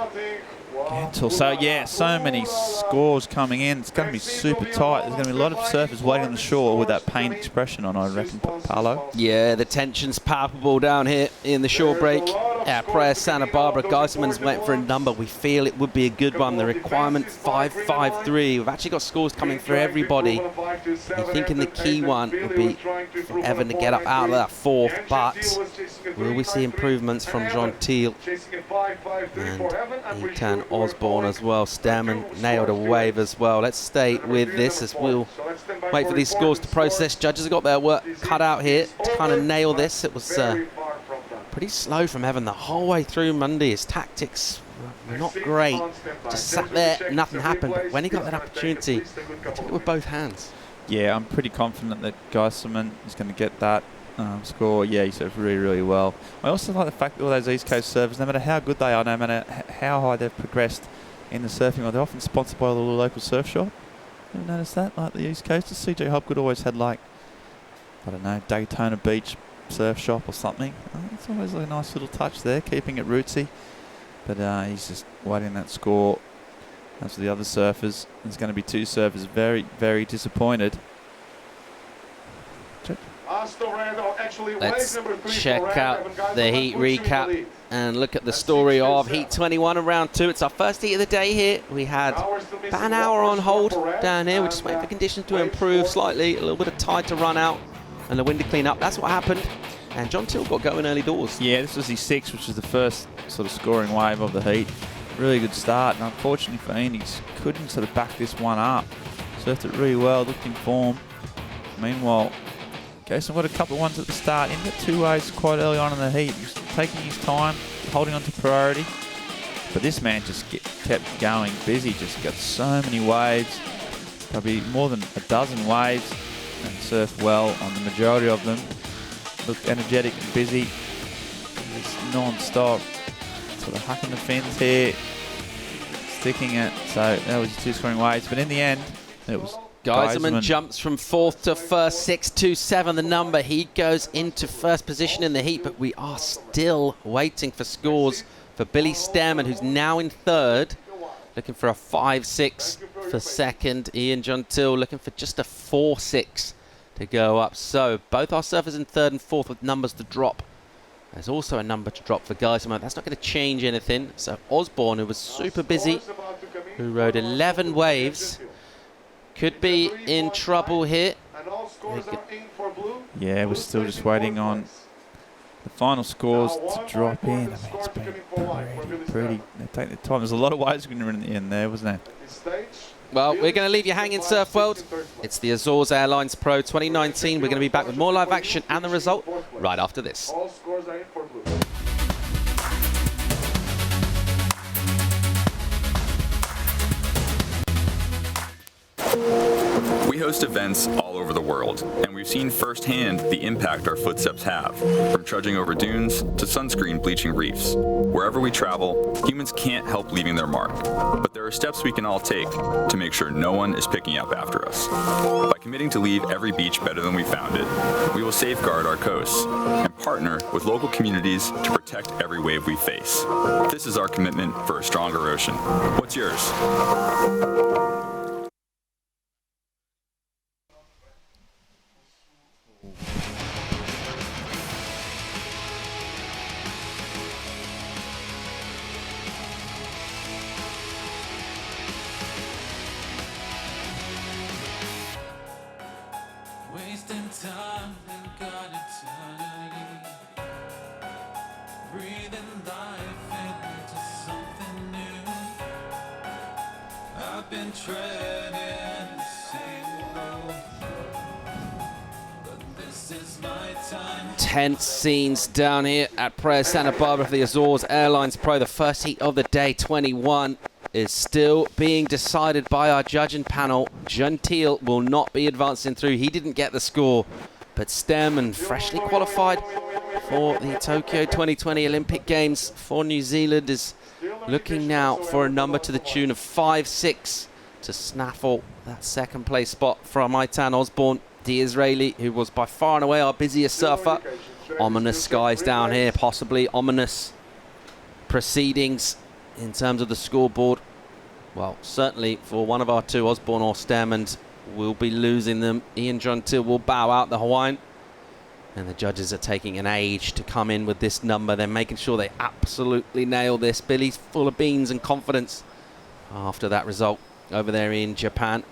Gentle. So, yeah, so many scores coming in. It's going to be super tight. There's going to be a lot of surfers waiting on the shore with that pain expression on, I reckon, Paolo. Yeah, the tension's palpable down here in the shore break at Praia Santa Barbara. Geiselman's waiting for a number. We feel it would be a good one. The requirement 5.53. We've actually got scores coming for everybody. You're thinking the key one would be for Evan to get up out of that fourth, but will we see improvements from John Teal and Ayten Osbourne as well? Stammen nailed a wave as well. Let's stay with this as we'll wait for these scores to process. Judges have got their work cut out here to kind of nail this. It was pretty slow from Evan the whole way through Monday. His tactics were not great. Just sat there, nothing happened. But when he got that opportunity, he took it with both hands. Yeah, I'm pretty confident that Geiselman is going to get that score. Yeah, he served really, really well. I also like the fact that all those East Coast servers, no matter how good they are, no matter how high they've progressed in the surfing world, they're often sponsored by a little local surf shop. You ever noticed that? Like the East Coast, CJ Hopgood always had, like, I don't know, Daytona Beach surf shop or something. It's always a nice little touch there, keeping it rootsy. But he's just waiting that score. As for the other surfers, there's going to be two surfers very, very disappointed. Let's check out the heat recap and look at the story of Heat 21 and round 2. It's our first heat of the day here. We had about an hour on hold down here. We're just waiting for conditions to improve slightly. A little bit of tide to run out and the wind to clean up. That's what happened. And John Till got going early doors. Yeah, this was his 6, which was the first sort of scoring wave of the heat. Really good start, and unfortunately for Ian, he couldn't sort of back this one up. Surfed it really well, looked in form. Meanwhile, Jason got a couple of ones at the start. In the 2 waves quite early on in the heat. He was taking his time, holding on to priority. But this man just kept going busy, just got so many waves. Probably more than a dozen waves, and surfed well on the majority of them. Looked energetic and busy. Just non-stop. Sort of hucking the fins here, sticking it. So that was 2 scoring waves. But in the end, it was Geiselman jumps from 4th to 1st, 6.27 the number. He goes into 1st position in the heat, but we are still waiting for scores for Billy Stammen, who's now in 3rd, looking for a 5.6 for 2nd. Ian John Till looking for just a 4.6 to go up. So both our surfers in 3rd and 4th with numbers to drop. There's also a number to drop for Geiselman. That's not going to change anything. So Osbourne, who was super busy, who rode 11 waves, could be in trouble here. Yeah, we're still just waiting on the final scores to drop in. I mean, it's been pretty. They take their time. There's a lot of waves going in the end there, wasn't there? Well, we're going to leave you hanging, Surf World. It's the Azores Airlines Pro 2019. We're going to be back with more live action and the result right after this. We host events all over the world, and we've seen firsthand the impact our footsteps have, from trudging over dunes to sunscreen bleaching reefs. Wherever we travel, humans can't help leaving their mark, but there are steps we can all take to make sure no one is picking up after us. By committing to leave every beach better than we found it, we will safeguard our coasts and partner with local communities to protect every wave we face. This is our commitment for a stronger ocean. What's yours? Wasting time and got eternity. Breathing life into something new. I've been treading the same road, but this is my time. Tense scenes down here at Praia Santa Barbara for the Azores Airlines Pro. The first heat of the day, 21, is still being decided by our judging panel. John Teal will not be advancing through. He didn't get the score, but Stammen, freshly qualified for the Tokyo 2020 Olympic Games for New Zealand, is looking now for a number to the tune of 5.6 to snaffle that 2nd place spot from Ayten Osbourne, the Israeli, who was by far and away our busiest surfer. Ominous skies down here, possibly ominous proceedings in terms of the scoreboard. Well, certainly for one of our two, Osbourne or Stearman, we'll be losing them. Ian Gentile will bow out, the Hawaiian. And the judges are taking an age to come in with this number. They're making sure they absolutely nail this. Billy's full of beans and confidence after that result over there in Japan.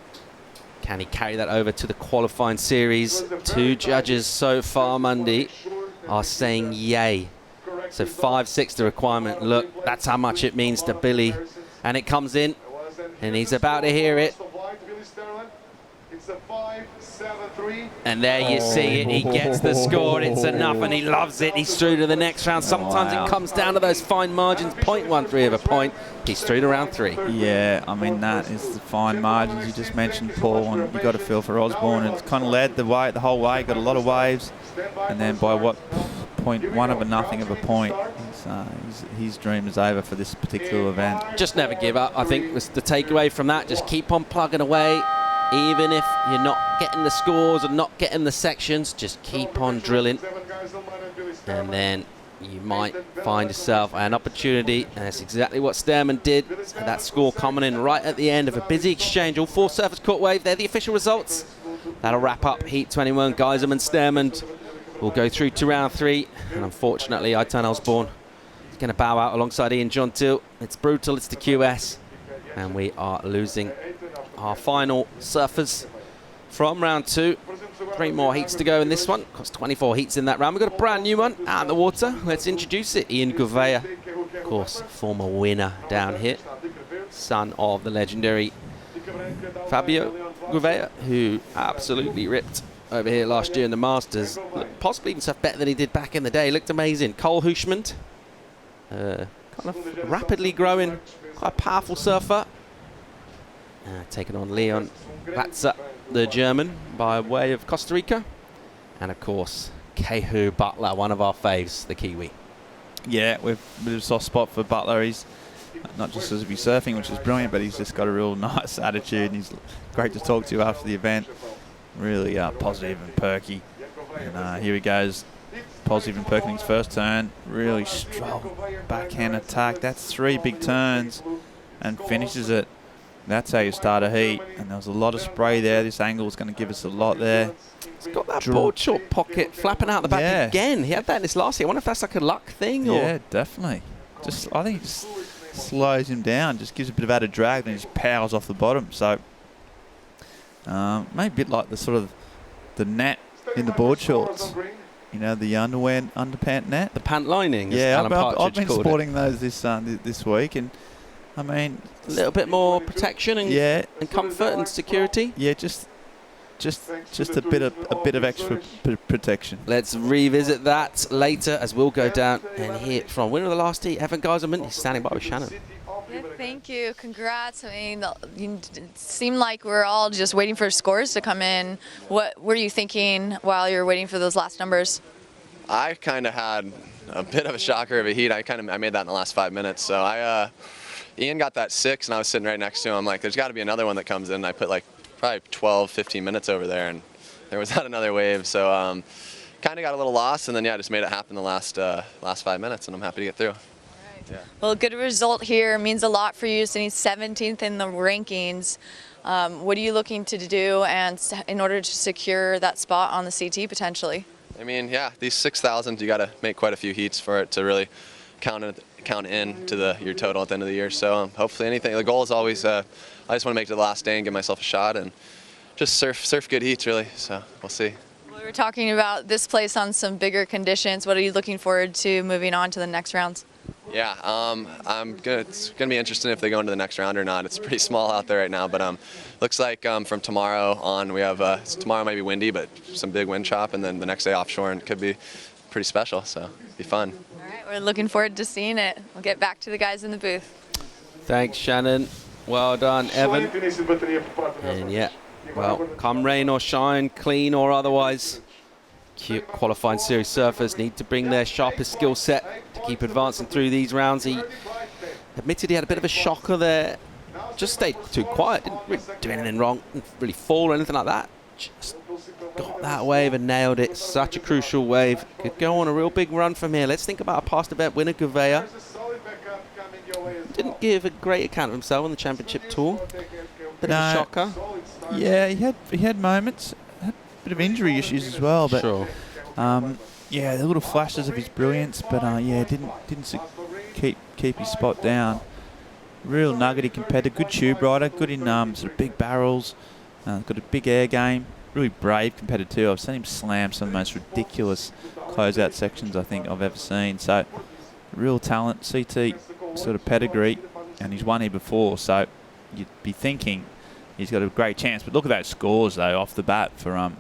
Can he carry that over to the qualifying series? Two judges so far, Monday, are saying yay. So 5-6 the requirement. Look, that's how much it means to Billy. And it comes in, and he's about to hear it. And there you see it. He gets the score. It's enough, and he loves it. He's through to the next round. Sometimes it comes down to those fine margins. 0.13 of a point. He's through to round 3. Yeah, I mean, that is the fine margins you just mentioned, Paul, and you got to feel for Osbourne. It's kind of led the way the whole way. Got a lot of waves, and then by what 0.1 of a nothing of a point, his dream is over for this particular event. Just never give up. I think was the takeaway from that. Just keep on plugging away. Even if you're not getting the scores and not getting the sections, just keep on drilling. And then you might find yourself an opportunity. And that's exactly what Stearman did. And that score coming in right at the end of a busy exchange. All 4 surface court wave. They're the official results. That'll wrap up Heat 21. Geiserman, Stearman will go through to round 3. And unfortunately, Ayten Osbourne is going to bow out alongside Ian Gentile. It's brutal. It's the QS. And we are losing our final surfers from round 2. 3 more heats to go in this one. Cost 24 heats in that round. We've got a brand new one out of the water. Let's introduce it. Ian Gouveia, of course, former winner down here. Son of the legendary Fabio Gouveia, who absolutely ripped over here last year in the Masters. Possibly even stuff better than he did back in the day. Looked amazing. Cole Hushman, kind of rapidly growing, quite a powerful surfer. Taking on Leon Vatsa, the German, by way of Costa Rica. And of course, Kehu Butler, one of our faves, the Kiwi. Yeah, we've a bit of a soft spot for Butler. He's not just as be surfing, which is brilliant, but he's just got a real nice attitude, and he's great to talk to after the event. Really positive and perky. And here he goes, positive and perky in his first turn. Really strong backhand attack. That's 3 big turns and finishes it. That's how you start a heat. And there was a lot of spray there. This angle is going to give us a lot there. He's got that board short pocket flapping out the back again. He had that in his last year. I wonder if that's like a luck thing. Yeah, definitely. I think it just slows him down, just gives a bit of added drag, and he just powers off the bottom. So maybe a bit like the sort of the net in the board shorts. You know, the underpant net. The pant lining. Yeah, I've been sporting those this week, and I mean, a little bit more protection and comfort and security. Yeah, just a bit of extra protection. Let's revisit that later as we'll go down and hear from winner of the last heat, Evan Geiserman. He's standing by with Shannon. Yeah, thank you. Congrats. I mean, it seemed like we're all just waiting for scores to come in. What were you thinking while you were waiting for those last numbers? I kind of had a bit of a shocker of a heat. I made that in the last 5 minutes. So Ian got that 6, and I was sitting right next to him. I'm like, there's got to be another one that comes in. I put like probably 12, 15 minutes over there, and there was not another wave. So kind of got a little lost, and then just made it happen the last 5 minutes, and I'm happy to get through. All right. Yeah. Well, good result here means a lot for you, sitting 17th in the rankings. What are you looking to do, and in order to secure that spot on the CT potentially? I mean, yeah, these 6,000, you got to make quite a few heats for it to really count in to your total at the end of the year. So hopefully anything. The goal is always I just want to make it to the last day and give myself a shot and just surf good heats really. So we'll see. We were talking about this place on some bigger conditions. What are you looking forward to moving on to the next rounds? Yeah, it's gonna be interesting if they go into the next round or not. It's pretty small out there right now, but looks like from tomorrow on we have tomorrow might be windy, but some big wind chop, and then the next day offshore, and it could be pretty special. So it'll be fun. All right, we're looking forward to seeing it. We'll get back to the guys in the booth. Thanks, Shannon. Well done, Evan. And yeah, well, come rain or shine, clean or otherwise, qualifying series surfers need to bring their sharpest skill set to keep advancing through these rounds. He admitted he had a bit of a shocker there. Just stayed too quiet, didn't really do anything wrong, didn't really fall or anything like that. Just got that wave and nailed it. Such a crucial wave. Could go on a real big run from here. Let's think about a past event winner, Gouveia. didn't give a great account of himself on the championship tour. Bit of a shocker. Yeah, he had moments. Had a bit of injury issues as well, but Sure. yeah, the little flashes of his brilliance, but yeah, didn't keep his spot down. Real nuggety competitor, good tube rider, good in sort of big barrels, got a big air game. Really brave competitor too. I've seen him slam some of the most ridiculous closeout sections I think I've ever seen. So real talent, CT sort of pedigree, and he's won here before, so you'd be thinking he's got a great chance. But look at those scores though off the bat for our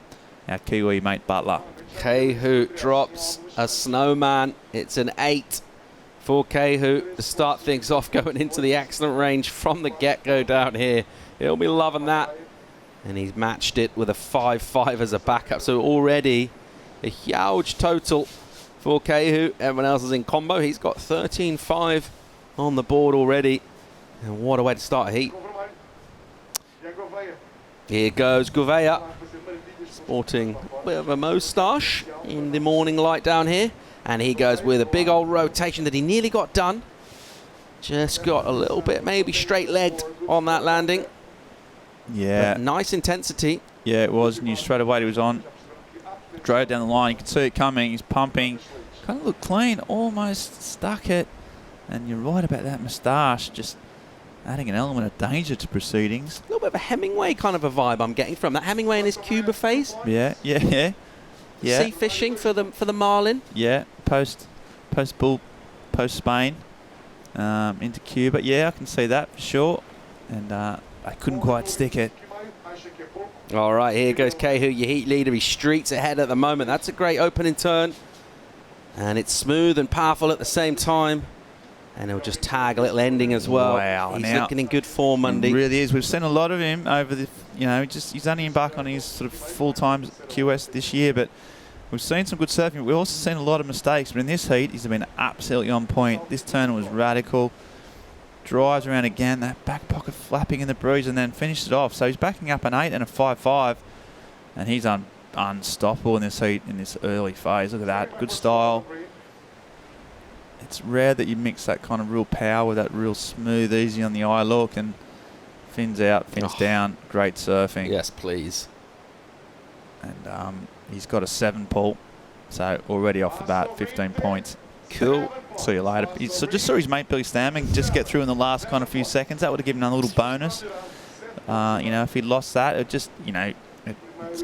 Kiwi mate Butler. Kehu drops a snowman. It's an 8 for Kehu to start things off going into the excellent range from the get-go down here. He'll be loving that. And he's matched it with a 5-5 as a backup. So already a huge total for Kehu. Everyone else is in combo. He's got 13-5 on the board already. And what a way to start a heat. Here goes Gouveia, sporting a bit of a moustache in the morning light down here. And he goes with a big old rotation that he nearly got done. Just got a little bit maybe straight-legged on that landing. Yeah. But nice intensity. Yeah, it was. Knew straight away he was on. Drove down the line. You could see it coming. He's pumping. Kind of looked clean. Almost stuck it. And you're right about that moustache. Just adding an element of danger to proceedings. A little bit of a Hemingway kind of a vibe I'm getting from that. Hemingway in his Cuba phase. Yeah. Sea fishing for the marlin. Yeah. Post Spain. Into Cuba. Yeah, I can see that for sure. And I couldn't quite stick it. All right, here goes Kehu, your heat leader. He streets ahead at the moment. That's a great opening turn. And it's smooth and powerful at the same time. And he'll just tag a little ending as well. Wow. He's looking in good form, Monday. He really is. We've seen a lot of him over the, he's only embarked on his sort of full-time QS this year, but we've seen some good surfing. We've also seen a lot of mistakes, but in this heat, he's been absolutely on point. This turn was radical. Drives around again, that back pocket flapping in the breeze, and then finished it off. So he's backing up an 8 and a 5-5, and he's unstoppable in this heat, in this early phase. Look at that, good style. It's rare that you mix that kind of real power with that real smooth, easy on the eye look, and fins out, fins down, great surfing. Yes, please. And he's got a 7 pull, so already off the bat, 15 points. Cool. See you later. So just saw his mate Billy Stamming just get through in the last kind of few seconds. That would have given him a little bonus. If he'd lost that, it just, it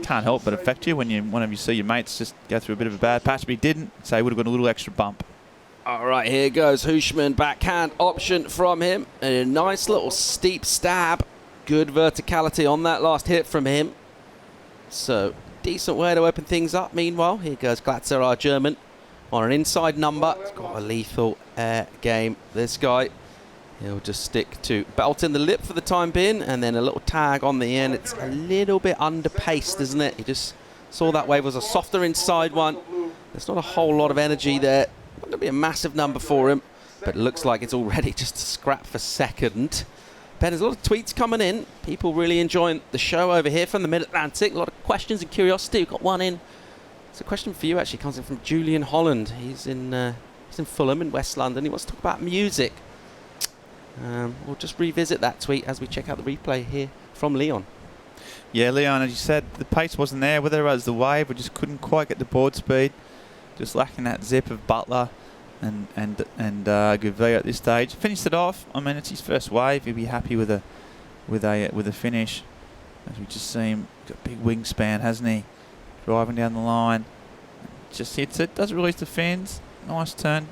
can't help but affect you whenever you see your mates just go through a bit of a bad patch. But he didn't, so he would have got a little extra bump. All right, here goes Hushman. Backhand option from him. And a nice little steep stab. Good verticality on that last hit from him. So, decent way to open things up. Meanwhile, here goes Glatzer, our German, on an inside number. He's got a lethal air game. This guy, he'll just stick to belt in the lip for the time being, and then a little tag on the end. It's a little bit under-paced, isn't it? He just saw that wave was a softer inside one. There's not a whole lot of energy there. Not going to be a massive number for him, but it looks like it's already just a scrap for second. Ben, there's a lot of tweets coming in. People really enjoying the show over here from the Mid-Atlantic. A lot of questions and curiosity. We've got one in. It's a question for you, actually. Comes in from Julian Holland. He's in Fulham in West London. He wants to talk about music. We'll just revisit that tweet as we check out the replay here from Leon. Yeah, Leon, as you said, the pace wasn't there. Whether it was the wave, we just couldn't quite get the board speed. Just lacking that zip of Butler and Gouveia at this stage. Finished it off. I mean, it's his first wave. He'll be happy with a finish. As we just see him, got a big wingspan, hasn't he? Driving down the line, just hits it. Does release the fins. Nice turn,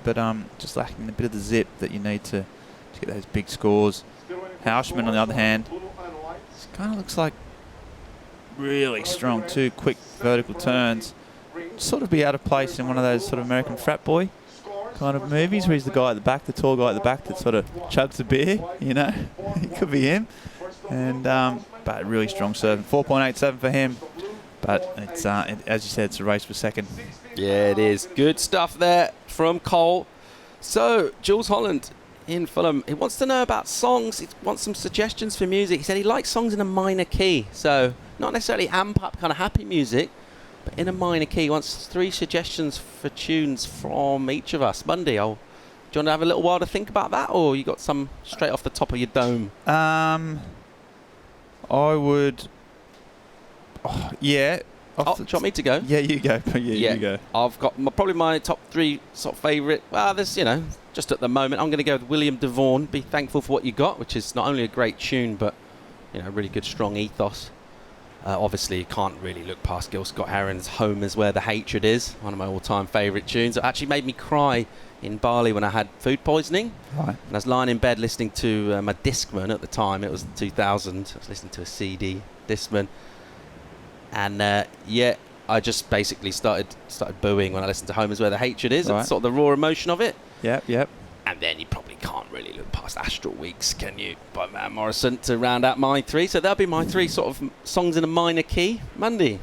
but just lacking a bit of the zip that you need to get those big scores. Houshman, on the other hand, kind of looks like really strong too. Quick vertical turns. Sort of be out of place in one of those sort of American frat boy kind of movies where he's the guy at the back, the tall guy at the back that sort of chugs a beer, It could be him. And but really strong serving. 4.87 for him. But it's as you said, it's a race for second. Yeah, it is. Good stuff there from Cole. So, Jules Holland in Fulham. He wants to know about songs. He wants some suggestions for music. He said he likes songs in a minor key. So, not necessarily amp up kind of happy music, but in a minor key. He wants 3 suggestions for tunes from each of us. Monday, I'll Do you want to have a little while to think about that, or you got some straight off the top of your dome? I would. Oh, yeah. Do you want me to go? Yeah, you go. You go. I've got probably my top 3 sort of favourite. Well, there's, just at the moment, I'm going to go with William DeVaughn. Be Thankful for What You Got, which is not only a great tune, but, really good, strong ethos. Obviously, you can't really look past Gil Scott-Heron's Home Is Where the Hatred Is, one of my all-time favourite tunes. It actually made me cry in Bali when I had food poisoning. Right. And I was lying in bed listening to my Discman at the time. It was 2000. I was listening to a CD Discman. And I just basically started booing when I listened to Home Is Where the Hatred Is. Right. And sort of the raw emotion of it. Yep. And then you probably can't really look past Astral Weeks, can you, by Van Morrison, to round out my 3. So that'll be my 3 sort of songs in a minor key. Monday.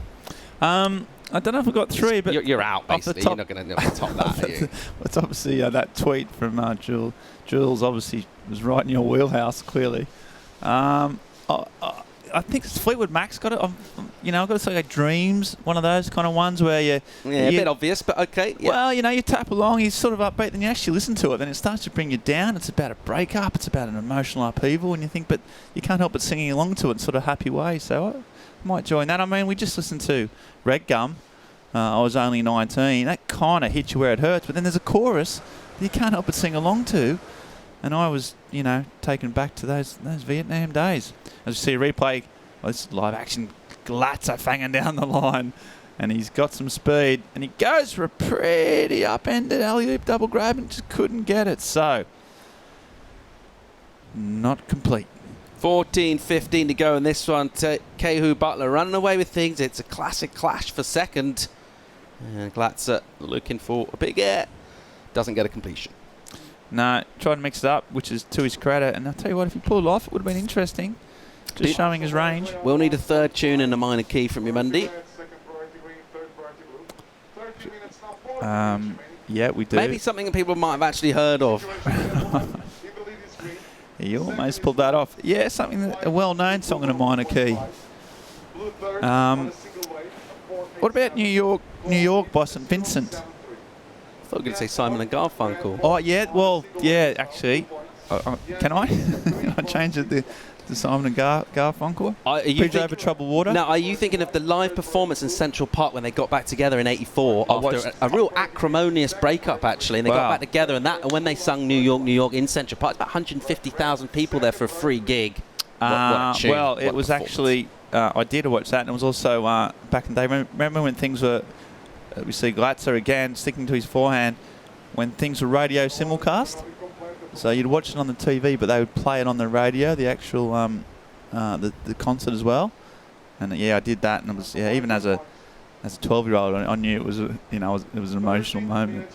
I don't know if I've got 3, but you're out, basically. You're not going to top that, are you? It's obviously that tweet from Jules obviously was right in your wheelhouse, clearly. I think Fleetwood Mac's got it. I've got to say, like Dreams, one of those kind of ones where you... Yeah, a bit obvious, but okay. Yeah. Well, you tap along, he's sort of upbeat, then you actually listen to it, then it starts to bring you down. It's about a breakup, it's about an emotional upheaval, and you think, but you can't help but singing along to it in sort of happy way. So I might join that. I mean, we just listened to Red Gum. I Was Only 19. That kind of hits you where it hurts, but then there's a chorus that you can't help but sing along to. And I was, taken back to those Vietnam days. As you see a replay, this live action, Glatzer fanging down the line, and he's got some speed, and he goes for a pretty upended alley-oop double grab and just couldn't get it. So, not complete. 14:15 to go in this one. Kehu Butler running away with things. It's a classic clash for second. And Glatzer looking for a big air. Doesn't get a completion. No, tried to mix it up, which is to his credit. And I'll tell you what, if he pulled it off, it would have been interesting. Just showing his range. We'll need a 3rd tune in a minor key from you, Monday. Yeah, we do. Maybe something that people might have actually heard of. He almost pulled that off. Yeah, a well-known song in a minor key. What about New York by St. Vincent? I thought you were going to say Simon and Garfunkel. Oh, yeah. Well, yeah, actually. Can I? Can I change it to Simon and Garfunkel? Bridge Over Troubled Water? Now, are you thinking of the live performance in Central Park when they got back together in '84 after a real acrimonious breakup, actually, and they got back together, and when they sung New York, New York in Central Park, about 150,000 people there for a free gig. Well, it was actually... I did watch that, and it was also back in the day. Remember when things were... we see Glatzer again sticking to his forehand when things were radio simulcast. So you'd watch it on the TV, but they would play it on the radio, the actual the concert as well. And I did that, and it was even as a 12-year-old, I knew it was it was an emotional moment.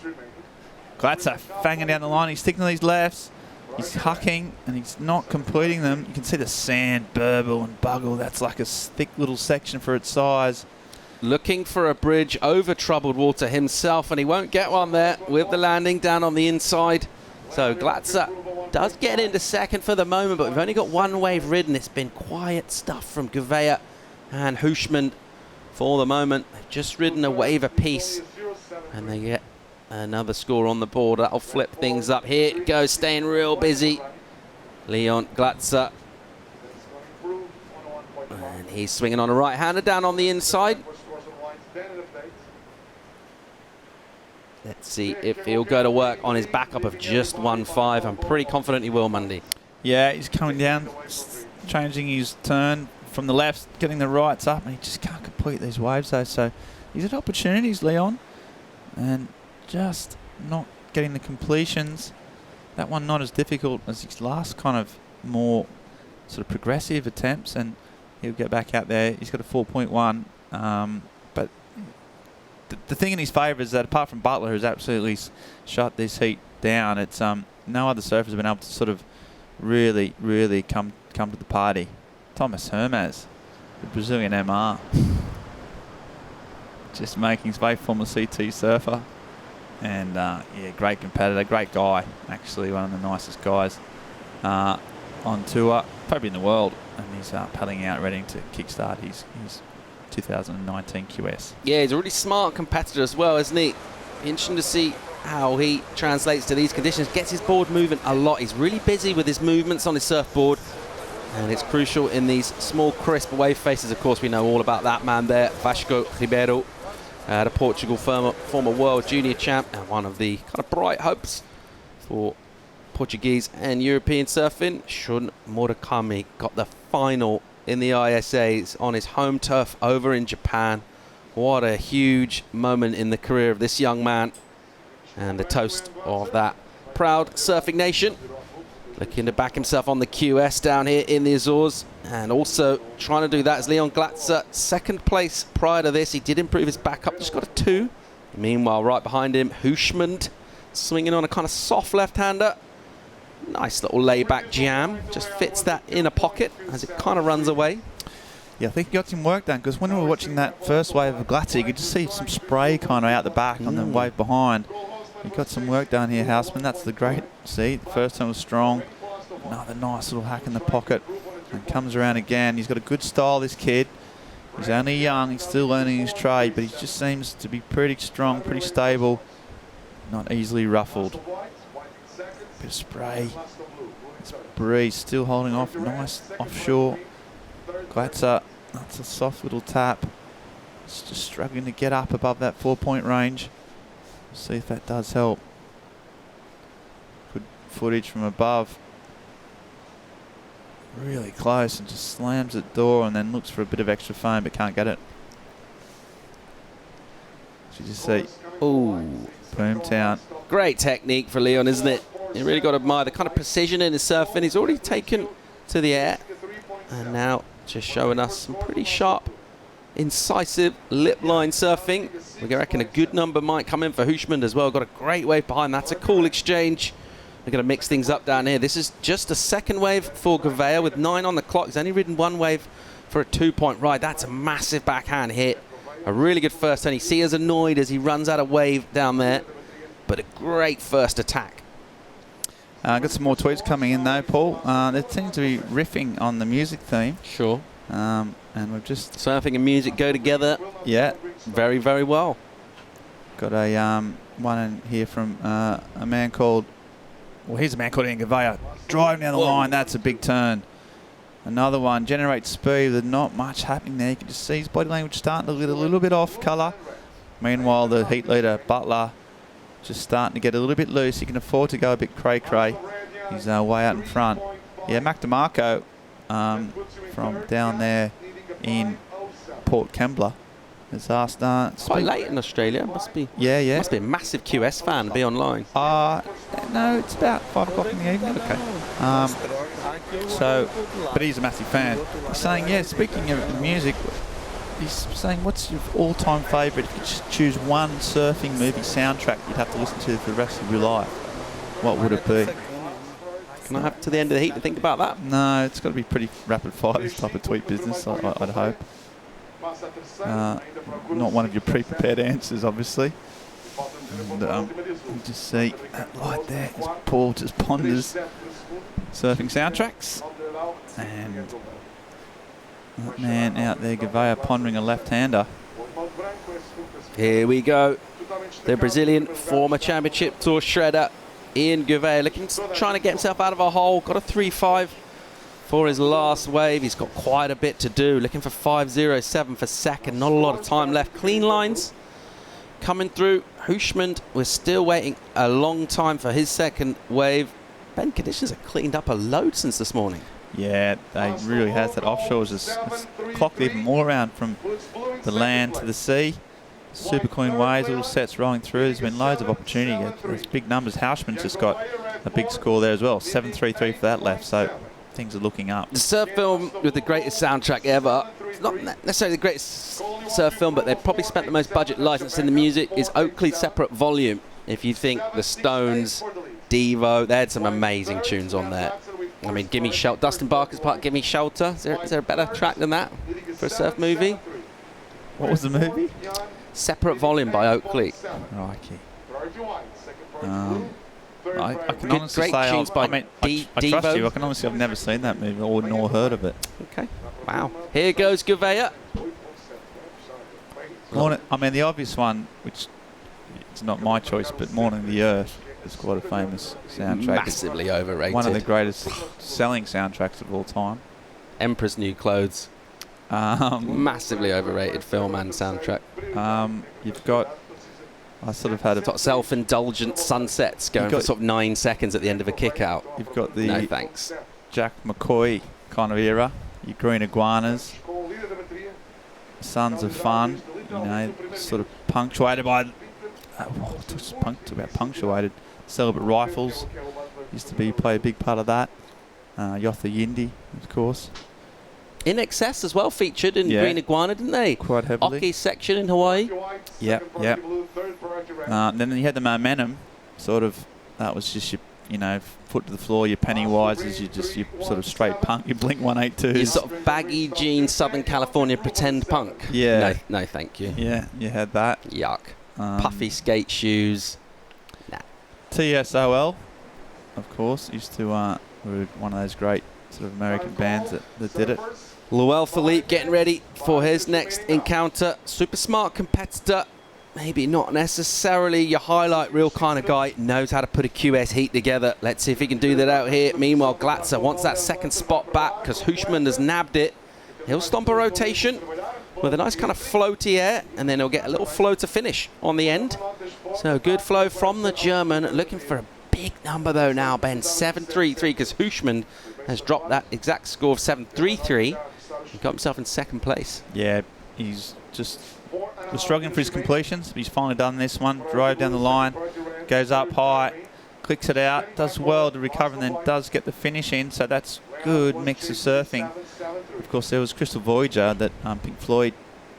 Glatzer fanging down the line, he's sticking to these lefts, he's hucking, and he's not completing them. You can see the sand, burble, and buggle. That's like a thick little section for its size. Looking for a bridge over troubled water himself, and he won't get one there with the landing down on the inside. So Glatzer does get into second for the moment, but we've only got one wave ridden. It's been quiet stuff from Gouveia and Hushman for the moment. They've just ridden a wave apiece, and they get another score on the board. That'll flip things up. Here it goes, staying real busy. Leon Glatzer. And he's swinging on a right-hander down on the inside. Let's see if he'll go to work on his backup of just 1-5. I'm pretty confident he will, Monday. Yeah, he's coming down, changing his turn from the left, getting the rights up, and he just can't complete these waves, though. So he's had opportunities, Leon, and just not getting the completions. That one not as difficult as his last kind of more sort of progressive attempts, and he'll get back out there. He's got a 4.1, but the thing in his favour is that apart from Butler, who's absolutely shut this heat down, it's no other surfer has been able to sort of really come to the party. Thomas Hermes, the Brazilian MR, just making his way, former CT surfer, and great competitor, great guy, actually one of the nicest guys on tour, probably in the world, and he's paddling out, ready to kickstart his 2019 QS. Yeah, he's a really smart competitor as well, isn't he? Interesting to see how he translates to these conditions. Gets his board moving a lot. He's really busy with his movements on his surfboard. And it's crucial in these small, crisp wave faces. Of course, we know all about that man there, Vasco Ribeiro, the Portugal former world junior champ, and one of the kind of bright hopes for Portuguese and European surfing. Shun Murakami got the final in the ISAs on his home turf over in Japan. What a huge moment in the career of this young man, and the toast of that proud surfing nation. Looking to back himself on the QS down here in the Azores, and also trying to do that is Leon Glatzer. Second place prior to this. He did improve his backup, just got a 2. Meanwhile, right behind him, Hushmand swinging on a kind of soft left-hander. Nice little layback jam. Just fits that inner pocket as it kind of runs away. Yeah, I think he got some work done, because when we were watching that first wave of Glatzer, you could just see some spray kind of out the back on the wave behind. He got some work done here, Houseman. That's the great. See, the first time was strong. Another nice little hack in the pocket. And comes around again. He's got a good style, this kid. He's only young. He's still learning his trade, but he just seems to be pretty strong, pretty stable. Not easily ruffled. Bit of spray. This breeze still holding off. Nice offshore. Glatzer. That's a soft little tap. It's just struggling to get up above that 4-point range. See if that does help. Good footage from above. Really close, and just slams the door and then looks for a bit of extra foam but can't get it. So you just see, ooh, Boomtown. Great technique for Leon, isn't it? You really got to admire the kind of precision in his surfing. He's already taken to the air, and now just showing us some pretty sharp, incisive lip line surfing. We reckon a good number might come in for Hushmand as well. Got a great wave behind. That's a cool exchange. We're going to mix things up down here. This is just a second wave for Gouveia with 9 on the clock. He's only ridden 1 wave for a 2-point ride. That's a massive backhand hit. A really good first turn. You see as annoyed as he runs out of wave down there, but a great first attack. Got some more tweets coming in though, Paul. They seem to be riffing on the music theme. Sure. And we've just... Surfing and music go together. Yeah. Very, very well. Got a one in here from a man called... Well, here's a man called Gouveia. Driving down the line, that's a big turn. Another one, generate speed. There's not much happening there. You can just see his body language starting to get a little bit off colour. Meanwhile, the heat leader, Butler, just starting to get a little bit loose. He can afford to go a bit cray-cray. He's way out in front. Yeah, Mac DeMarco from down there in Port Kembla has asked... quite late in Australia. Must be. Yeah. Must be a massive QS fan to be online. No, it's about 5 o'clock in the evening. Okay. But he's a massive fan. He's saying, yeah, speaking of music, he's saying, what's your all-time favourite? If you could just choose one surfing movie soundtrack you'd have to listen to for the rest of your life, what would it be? Can I have to the end of the heat to think about that? No, it's got to be pretty rapid fire, this type of tweet business, I'd hope. Not one of your pre-prepared answers, obviously. And you just see that light there as Paul just ponders surfing soundtracks. And that man out there, Gouveia, pondering a left-hander. Here we go. The Brazilian former championship tour shredder, Ayten Gouveia, trying to get himself out of a hole. Got a 3.5 for his last wave. He's got quite a bit to do. Looking for 5.07 for second. Not a lot of time left. Clean lines coming through. Hushmand, we're still waiting a long time for his second wave. Ben, conditions have cleaned up a load since this morning. Yeah, they really has. That offshore has clocked even more around from the land to the sea. Super clean waves, little sets rolling through. There's been loads of opportunity. There's big numbers. Hausman's just got a big score there as well. 7.33 for that left, so things are looking up. The surf film with the greatest soundtrack ever. It's not necessarily the greatest surf film, but they've probably spent the most budget licensing the music, is Oakley Separate Volume. If you think the Stones, Devo, they had some amazing tunes on there. I mean, Gimme Shelter, Dustin Barker's part, Gimme Shelter. Is there a better track than that for a surf movie? What was the movie? Separate Volume by Oakley. Crikey. I can honestly say, tunes by I trust you. I can honestly, I've never seen that movie or nor heard of it. Okay. Wow. Here goes Gouveia. I mean, the obvious one, which It's not my choice, but Morning of the Earth is quite a famous soundtrack. Massively overrated. One of the greatest selling soundtracks of all time. Emperor's New Clothes. Massively overrated film and soundtrack. You've got... I sort of had a... Sort of self-indulgent sunsets going for sort of 9 seconds at the end of a kick-out. You've got the... No thanks. Jack McCoy kind of era. Your Green Iguanas. Sons of Fun. You know, sort of punctuated by... talk about punctuated. Celibate Rifles used to play a big part of that. Yotha Yindi, of course. In Excess as well featured in Green Iguana, didn't they? Quite heavily. Oki's section in Hawaii. Yep. Then you had the Momentum, sort of. That was just your, you know, foot to the floor. Your Pennywises, your sort of straight punk. Your Blink 182s. Your sort of baggy jeans, Southern California pretend punk. Yeah. No, thank you. Yeah, you had that. Yuck. Puffy skate shoes. Nah. TSOL, of course, used to were one of those great sort of American bands that did it. L Philippe getting ready for his next encounter. Super smart competitor. Maybe not necessarily your highlight reel kind of guy. Knows how to put a QS heat together. Let's see if he can do that out here. Meanwhile, Glatzer wants that second spot back because Hushman has nabbed it. He'll stomp a rotation with a nice kind of floaty air, and then he'll get a little flow to finish on the end. So good flow from the German. Looking for a big number though now, Ben. 7.33 because Hushman has dropped that exact score of 7.33. He got himself in second place. Yeah, he's just was struggling for his completions, but he's finally done this one. Drive down the line, goes up high, clicks it out, does well to recover, and then does get the finish in. So that's good mix of surfing. Of course, there was Crystal Voyager that Pink Floyd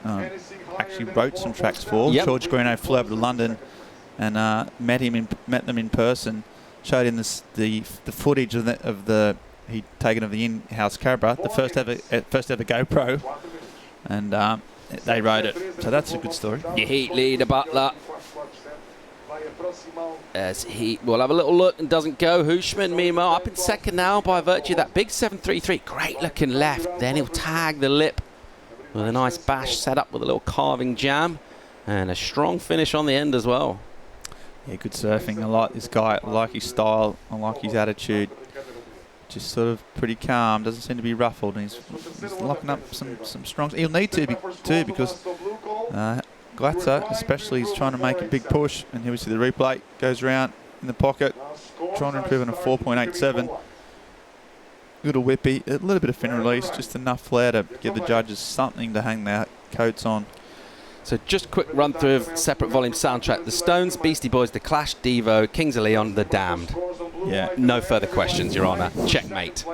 actually wrote some tracks for. Yep. George Greeno flew over to London and met them in person. Showed him the footage of the he'd taken of the in-house camera, the first ever GoPro, and they wrote it. So that's a good story. Your heat leader, Butler. As he will have a little look and doesn't go. Hushman, meanwhile, up in second now by virtue of that big 7.33. Great looking left. Then he'll tag the lip with a nice bash set up with a little carving jam and a strong finish on the end as well. Yeah, good surfing. I like this guy. I like his style. I like his attitude. Just sort of pretty calm. Doesn't seem to be ruffled. And he's locking up some strong. He'll need to too because Glatzer especially is trying to make a big push. And here we see the replay. Goes around in the pocket. Trying to improve on a 4.87. Little whippy. A little bit of fin release. Just enough flare to give the judges something to hang their coats on. So just a quick run through of separate volume soundtrack. The Stones, Beastie Boys, The Clash, Devo, Kings of Leon, The Damned. Yeah. No further questions, Your Honour. Checkmate.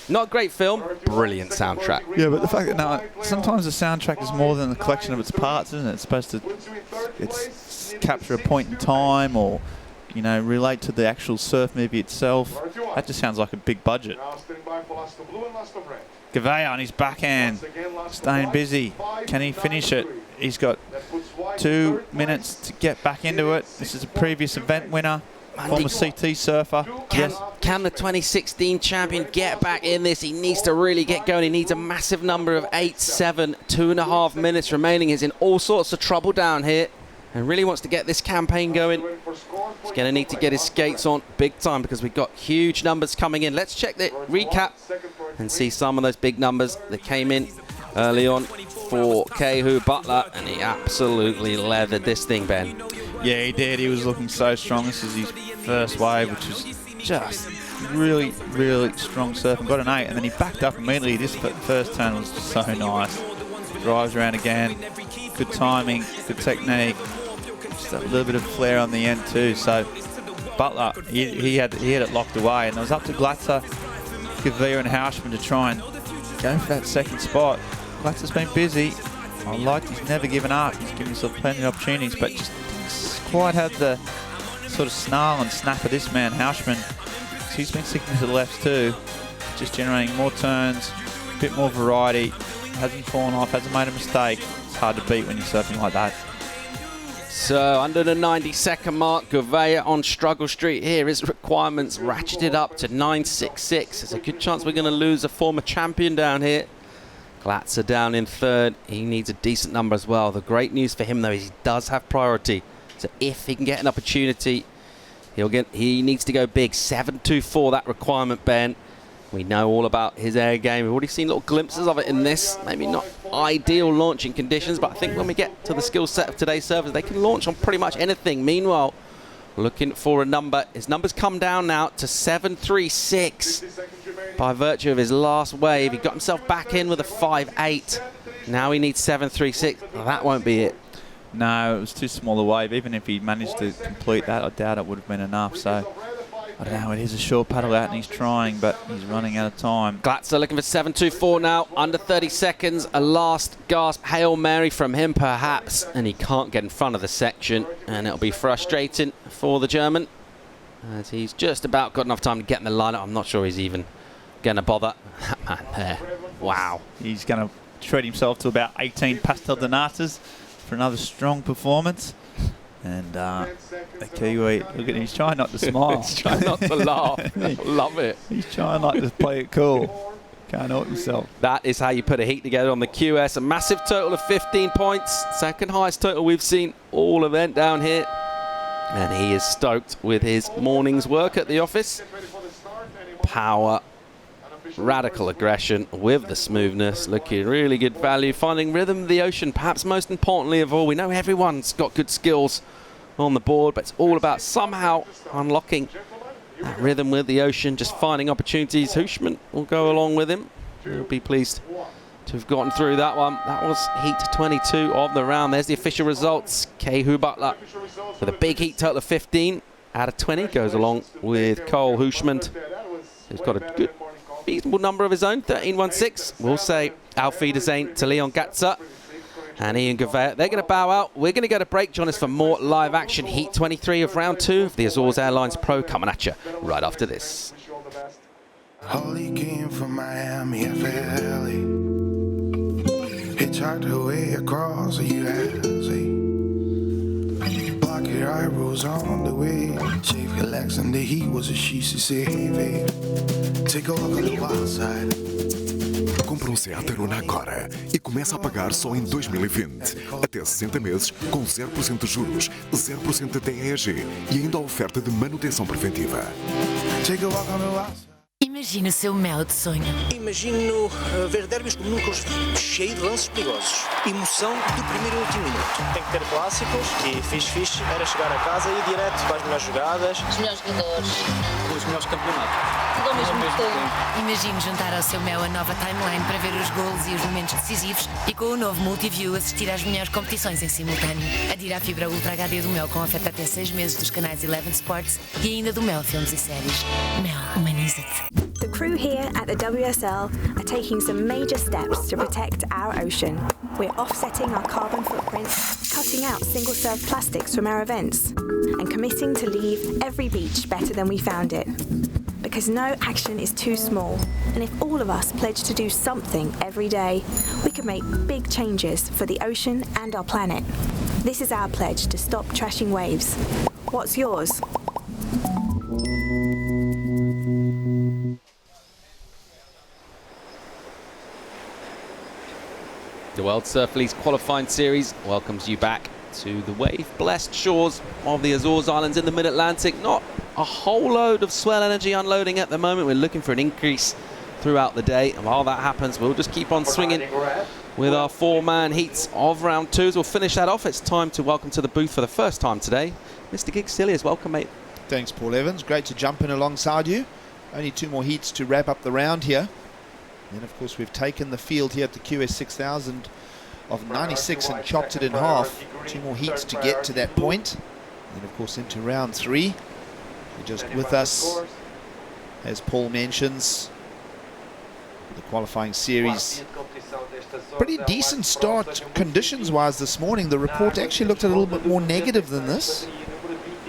Not a great film, brilliant soundtrack. Yeah, but the fact that sometimes the soundtrack is more than a collection of its parts, isn't it? It's supposed to capture a point in time or, you know, relate to the actual surf movie itself. That just sounds like a big budget. Gouveia on his backhand, staying busy. Can he finish it? He's got 2 minutes to get back into it. This is a previous event winner, former CT surfer. Can the 2016 champion get back in this? He needs to really get going. He needs a massive number of 8-7, 2.5 minutes remaining. He's in all sorts of trouble down here and really wants to get this campaign going. He's going to need to get his skates on big time because we've got huge numbers coming in. Let's check the recap and see some of those big numbers that came in early on for Kehu Butler, and he absolutely leathered this thing, Ben. Yeah, he did. He was looking so strong. This is his first wave, which was just really, really strong surf, and got an 8, and then he backed up immediately. This first turn was just so nice. Drives around again. Good timing, good technique. Just a little bit of flair on the end too. So Butler, he had it locked away, and it was up to Glatzer, Gouveia and Hausman to try and go for that second spot. Glatzer's been busy. I like he's never given up. He's given himself plenty of opportunities, but just didn't quite have the sort of snarl and snap of this man, Hausman. So he's been sticking to the lefts too, just generating more turns, a bit more variety. Hasn't fallen off, hasn't made a mistake. It's hard to beat when you're surfing like that. So under the 90-second mark, Gouveia on Struggle Street here. His requirements ratcheted up to 9.66. There's a good chance we're going to lose a former champion down here. Glatzer down in third. He needs a decent number as well. The great news for him, though, is he does have priority. So if he can get an opportunity, he needs to go big. 7.24, that requirement, Ben. We know all about his air game. We've already seen little glimpses of it in this. Maybe not ideal launching conditions, but I think when we get to the skill set of today's servers, they can launch on pretty much anything. Meanwhile, looking for a number. His number's come down now to 7.36 by virtue of his last wave. He got himself back in with a 5.8. Now he needs 7.36. Well, that won't be it. No, it was too small a wave. Even if he managed to complete that, I doubt it would have been enough. So, I don't know, it is a short paddle out and he's trying, but he's running out of time. Glatzer looking for 7.24 now, under 30 seconds. A last gasp Hail Mary from him, perhaps. And he can't get in front of the section, and it'll be frustrating for the German, as he's just about got enough time to get in the lineup. I'm not sure he's even going to bother. That man there, wow. He's going to treat himself to about 18 pastel donatas for another strong performance. And the Kiwi, look at him, he's trying not to smile. He's trying not to laugh. Love it. He's trying not to play it cool. Can't help himself. That is how you put a heat together on the QS. A massive total of 15 points. Second highest total we've seen all event down here. And he is stoked with his morning's work at the office. Power. Radical aggression with the smoothness, looking really good value, finding rhythm of the ocean, perhaps most importantly of all. We know everyone's got good skills on the board, but it's all about somehow unlocking that rhythm with the ocean, just finding opportunities. Hushman will go along with him. We'll be pleased to have gotten through that one. That was heat 22 of the round. There's the official results. Kehu Butler with a big heat total of 15 out of 20 goes along with Cole Hushman, who's got a good reasonable number of his own, 13.16. We'll say Auf Wiedersehen to Leon Gatzer and Ian Gouveia. They're going to bow out. We're going to go to break. Join us for more live action. Heat 23 of round 2 of the Azores Airlines Pro coming at you right after this. Holly came from Miami, FLA. Hitchhiked her way across the USA. Block your eyebrows on the way. Shave your legs and the heat was a she say, hey, babe. Take a look on the wild side. Compra Seat Arona agora e começa a pagar só em 2020. Até 60 meses com 0% de juros, 0% de EEG e ainda a oferta de manutenção preventiva. Take a walk on the wild side. Imagina o seu mel de sonho. Imagino ver derbys como nunca os vi, cheio de lances perigosos. Emoção do primeiro e último minuto. Tem que ter clássicos e fixe era chegar a casa e ir direto para as melhores jogadas. Os melhores jogadores. Os melhores campeonatos. Tudo ao mesmo tempo. Imagine juntar ao seu mel a nova timeline para ver os golos e os momentos decisivos e com o novo Multiview assistir às melhores competições em simultâneo. Adira a fibra Ultra HD do Mel com oferta até 6 meses dos canais 11 Sports e ainda do Mel Filmes e Séries. Mel, humaniza-te. The crew here at the WSL are taking some major steps to protect our ocean. We're offsetting our carbon footprint, cutting out single-serve plastics from our events, and committing to leave every beach better than we found it. Because no action is too small, and if all of us pledge to do something every day, we can make big changes for the ocean and our planet. This is our pledge to stop trashing waves. What's yours? The World Surf League's qualifying series welcomes you back to the wave-blessed shores of the Azores Islands in the mid-Atlantic. Not a whole load of swell energy unloading at the moment. We're looking for an increase throughout the day, and while that happens, we'll just keep on swinging with our 4-man heats of round 2. As we'll finish that off, it's time to welcome to the booth for the first time today, Mr. Gigsilius. Welcome, mate. Thanks, Paul Evans. Great to jump in alongside you. Only 2 more heats to wrap up the round here. And of course we've taken the field here at the QS 6000 of 96 and chopped it in half. 2 more heats to get to that point. And of course into round 3. You're just with us, as Paul mentions, the qualifying series. Pretty decent start conditions-wise this morning. The report actually looked a little bit more negative than this.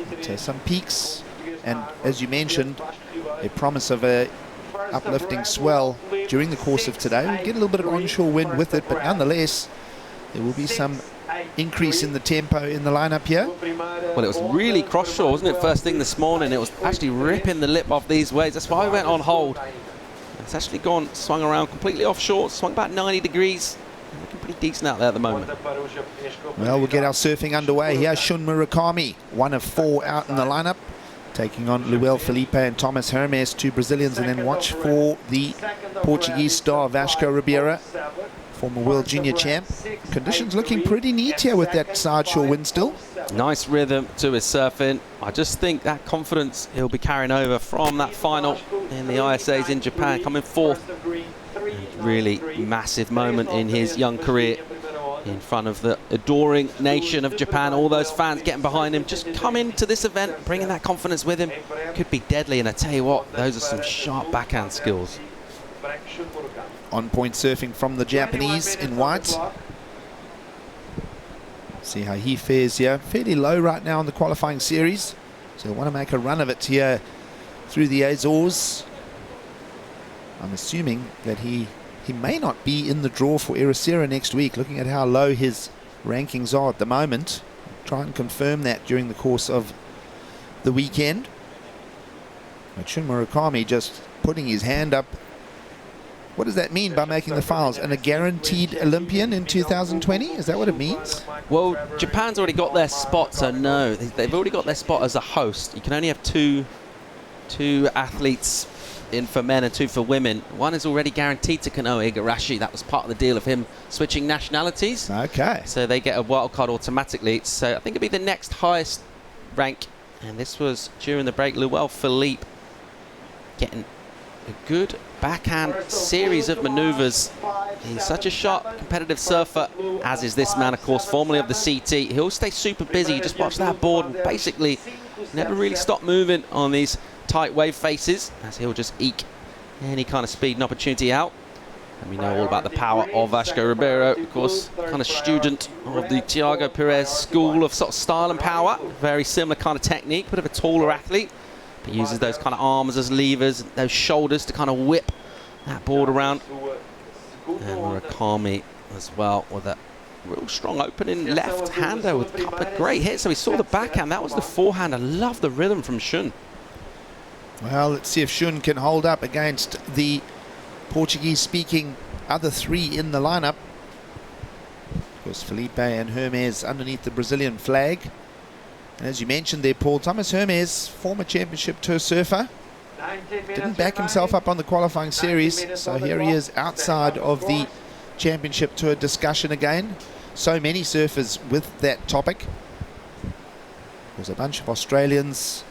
But, some peaks, and as you mentioned, a promise of a uplifting swell during the course of today. We'll get a little bit of onshore wind with it, but nonetheless there will be some increase in the tempo in the lineup here. Well, it was really cross-shore, wasn't it, first thing this morning? It was actually ripping the lip off these waves. That's why we went on hold. It's actually swung around completely offshore, swung about 90 degrees. Looking pretty pretty decent out there at the moment. Well, we'll get our surfing underway here. Shun Murakami, 1 of 4 out in the lineup, taking on L Philippe and Thomas Hermes, 2 Brazilians, and then watch for the Portuguese star Vasco Ribeiro, former world junior champ. Conditions looking pretty neat here with that side shore wind still. Nice rhythm to his surfing. I just think that confidence he'll be carrying over from that final in the ISAs in Japan, coming fourth. Really massive moment in his young career in front of the adoring nation of Japan. All those fans getting behind him. Just come into this event, bringing that confidence with him. Could be deadly, and I tell you what, those are some sharp backhand skills. On-point surfing from the Japanese in white. See how he fares here. Fairly low right now in the qualifying series, so they want to make a run of it here through the Azores. I'm assuming that he may not be in the draw for Ericeira next week, looking at how low his rankings are at the moment. I'll try and confirm that during the course of the weekend. But Shun Murakami just putting his hand up. What does that mean by making the finals? And a guaranteed Olympian in 2020? Is that what it means? Well, Japan's already got their spot, so no. They've already got their spot as a host. You can only have two athletes in for men and 2 for women. One is already guaranteed to Kanoa Igarashi. That was part of the deal of him switching nationalities. Okay. So they get a wild card automatically. So I think it'll be the next highest rank. And this was during the break. L Philippe getting a good backhand series of maneuvers. He's such a sharp competitive surfer, as is this man, of course, formerly of the CT. He'll stay super busy. You just watch that board and basically never really stop moving on these tight wave faces, as he'll just eke any kind of speed and opportunity out. And we know all about the power of Vasco Ribeiro, of course, kind of student of the Thiago Pires school of sort of style and power. Very similar kind of technique, bit of a taller athlete. He uses those kind of arms as levers, those shoulders to kind of whip that board around. And Murakami as well with a real strong opening left-hander with a couple of great hits. So we saw the backhand, that was the forehand. I love the rhythm from Shun. Well, let's see if Shun can hold up against the Portuguese-speaking other 3 in the lineup. Of course, Felipe and Hermes underneath the Brazilian flag. And as you mentioned there, Paul, Thomas Hermes, former championship tour surfer, didn't back himself up on the qualifying series, so here he is outside of the championship tour discussion again. So many surfers with that topic. There's a bunch of Australians,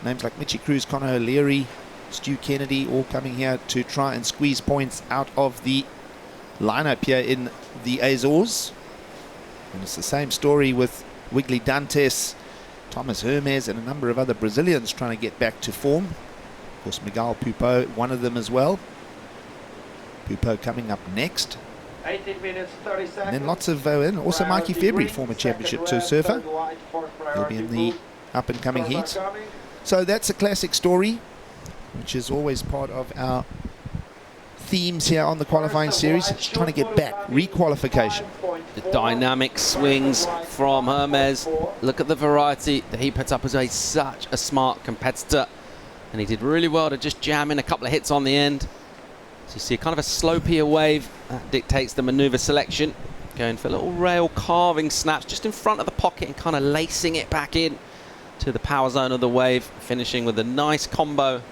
names like Mitchy Cruz, Conor O'Leary, Stu Kennedy, all coming here to try and squeeze points out of the lineup here in the Azores. And it's the same story with Wiggly Dantes, Thomas Hermes, and a number of other Brazilians trying to get back to form. Of course, Miguel Pupo, one of them as well. Pupo coming up next. 18 minutes, 30 seconds. And then lots of, and also Marquis Febri, former championship tour surfer. He'll be in the up-and-coming heats. So that's a classic story, which is always part of our themes here on the qualifying series. It's trying to get back, requalification. The dynamic swings from Hermes. Look at the variety that he puts up as such a smart competitor. And he did really well to just jam in a couple of hits on the end. So you see kind of a slopier wave that dictates the maneuver selection. Going for little rail carving snaps just in front of the pocket and kind of lacing it back in to the power zone of the wave, finishing with a nice combo.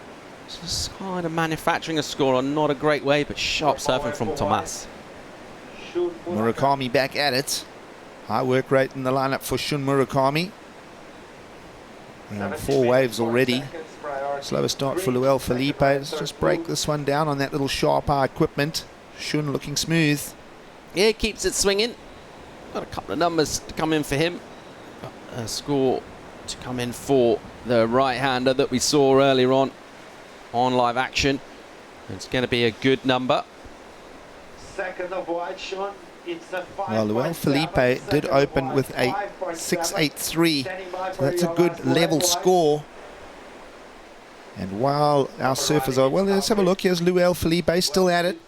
Just kind of manufacturing a score on not a great wave, but sharp surfing from Tomas. Murakami back at it. High work rate in the lineup for Shun Murakami. And 4 waves already. Slower start for L Philippe. Let's just break this one down on that little sharp eye equipment. Shun looking smooth. Yeah, keeps it swinging. Got a couple of numbers to come in for him. Got a score to come in for the right-hander that we saw earlier on live action. It's going to be a good number. Second of white, Shun. Well, L Philippe did open with a 6.83, so that's a good level score. And while our surfers are, well, let's have a look. Here's L Philippe still at it.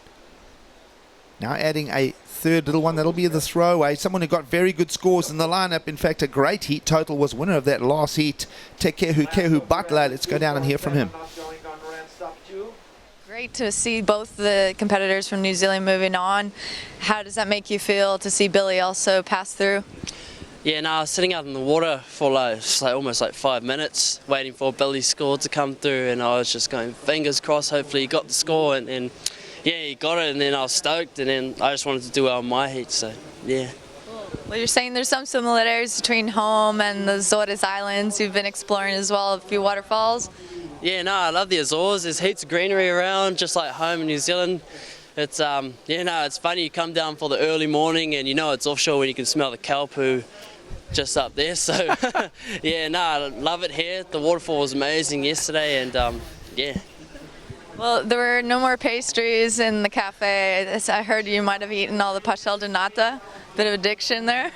Now adding a third little one, that'll be the throwaway. Someone who got very good scores in the lineup. In fact, a great heat total, was winner of that last heat, Kehu Butler. Let's go down and hear from him. Great to see both the competitors from New Zealand moving on. How does that make you feel to see Billy also pass through? Yeah, no, I was sitting out in the water for almost 5 minutes waiting for Billy's score to come through, and I was just going fingers crossed, hopefully he got the score, and yeah, he got it, and then I was stoked, and then I just wanted to do well on my heat, so yeah. Well, you're saying there's some similarities between home and the Azores Islands. You've been exploring as well, a few waterfalls. Yeah, no, I love the Azores. There's heaps of greenery around, just like home in New Zealand. It's it's funny, you come down for the early morning and you know it's offshore when you can smell the cow poo just up there. So yeah, no, I love it here. The waterfall was amazing yesterday, and yeah. Well, there were no more pastries in the cafe. I heard you might have eaten all the pastel de nata. Bit of addiction there.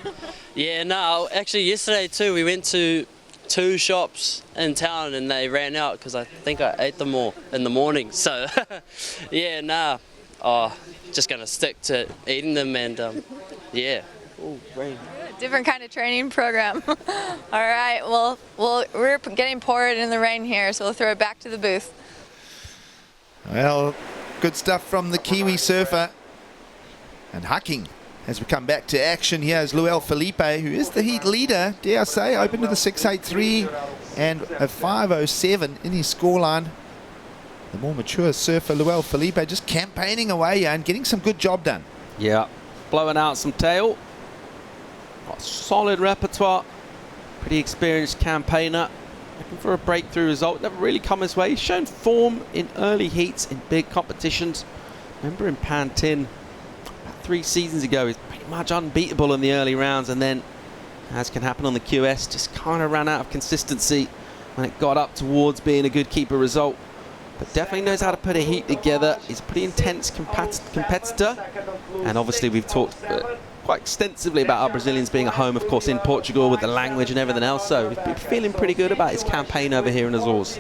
Yeah, no, actually yesterday too, we went to 2 shops in town and they ran out because I think I ate them all in the morning. So yeah, nah, just gonna stick to eating them, and yeah. Ooh, rain. Different kind of training program. All right, well, we're getting poured in the rain here, so we'll throw it back to the booth. Well, good stuff from the Kiwi surfer. And hucking as we come back to action here is L Philippe, who is the heat leader, dare I say, open to the 6.83 and a 5.07 in his scoreline. The more mature surfer, L Philippe, just campaigning away and getting some good job done. Yeah, blowing out some tail. Got solid repertoire. Pretty experienced campaigner. Looking for a breakthrough result. Never really come his way. He's shown form in early heats in big competitions. Remember in Pantin 3 seasons ago, he's pretty much unbeatable in the early rounds, and then, as can happen on the QS, just kind of ran out of consistency when it got up towards being a good keeper result. But definitely knows how to put a heat together. He's a pretty intense competitor, and obviously we've talked quite extensively about our Brazilians being at home, of course, in Portugal with the language and everything else, so he's been feeling pretty good about his campaign over here in Azores.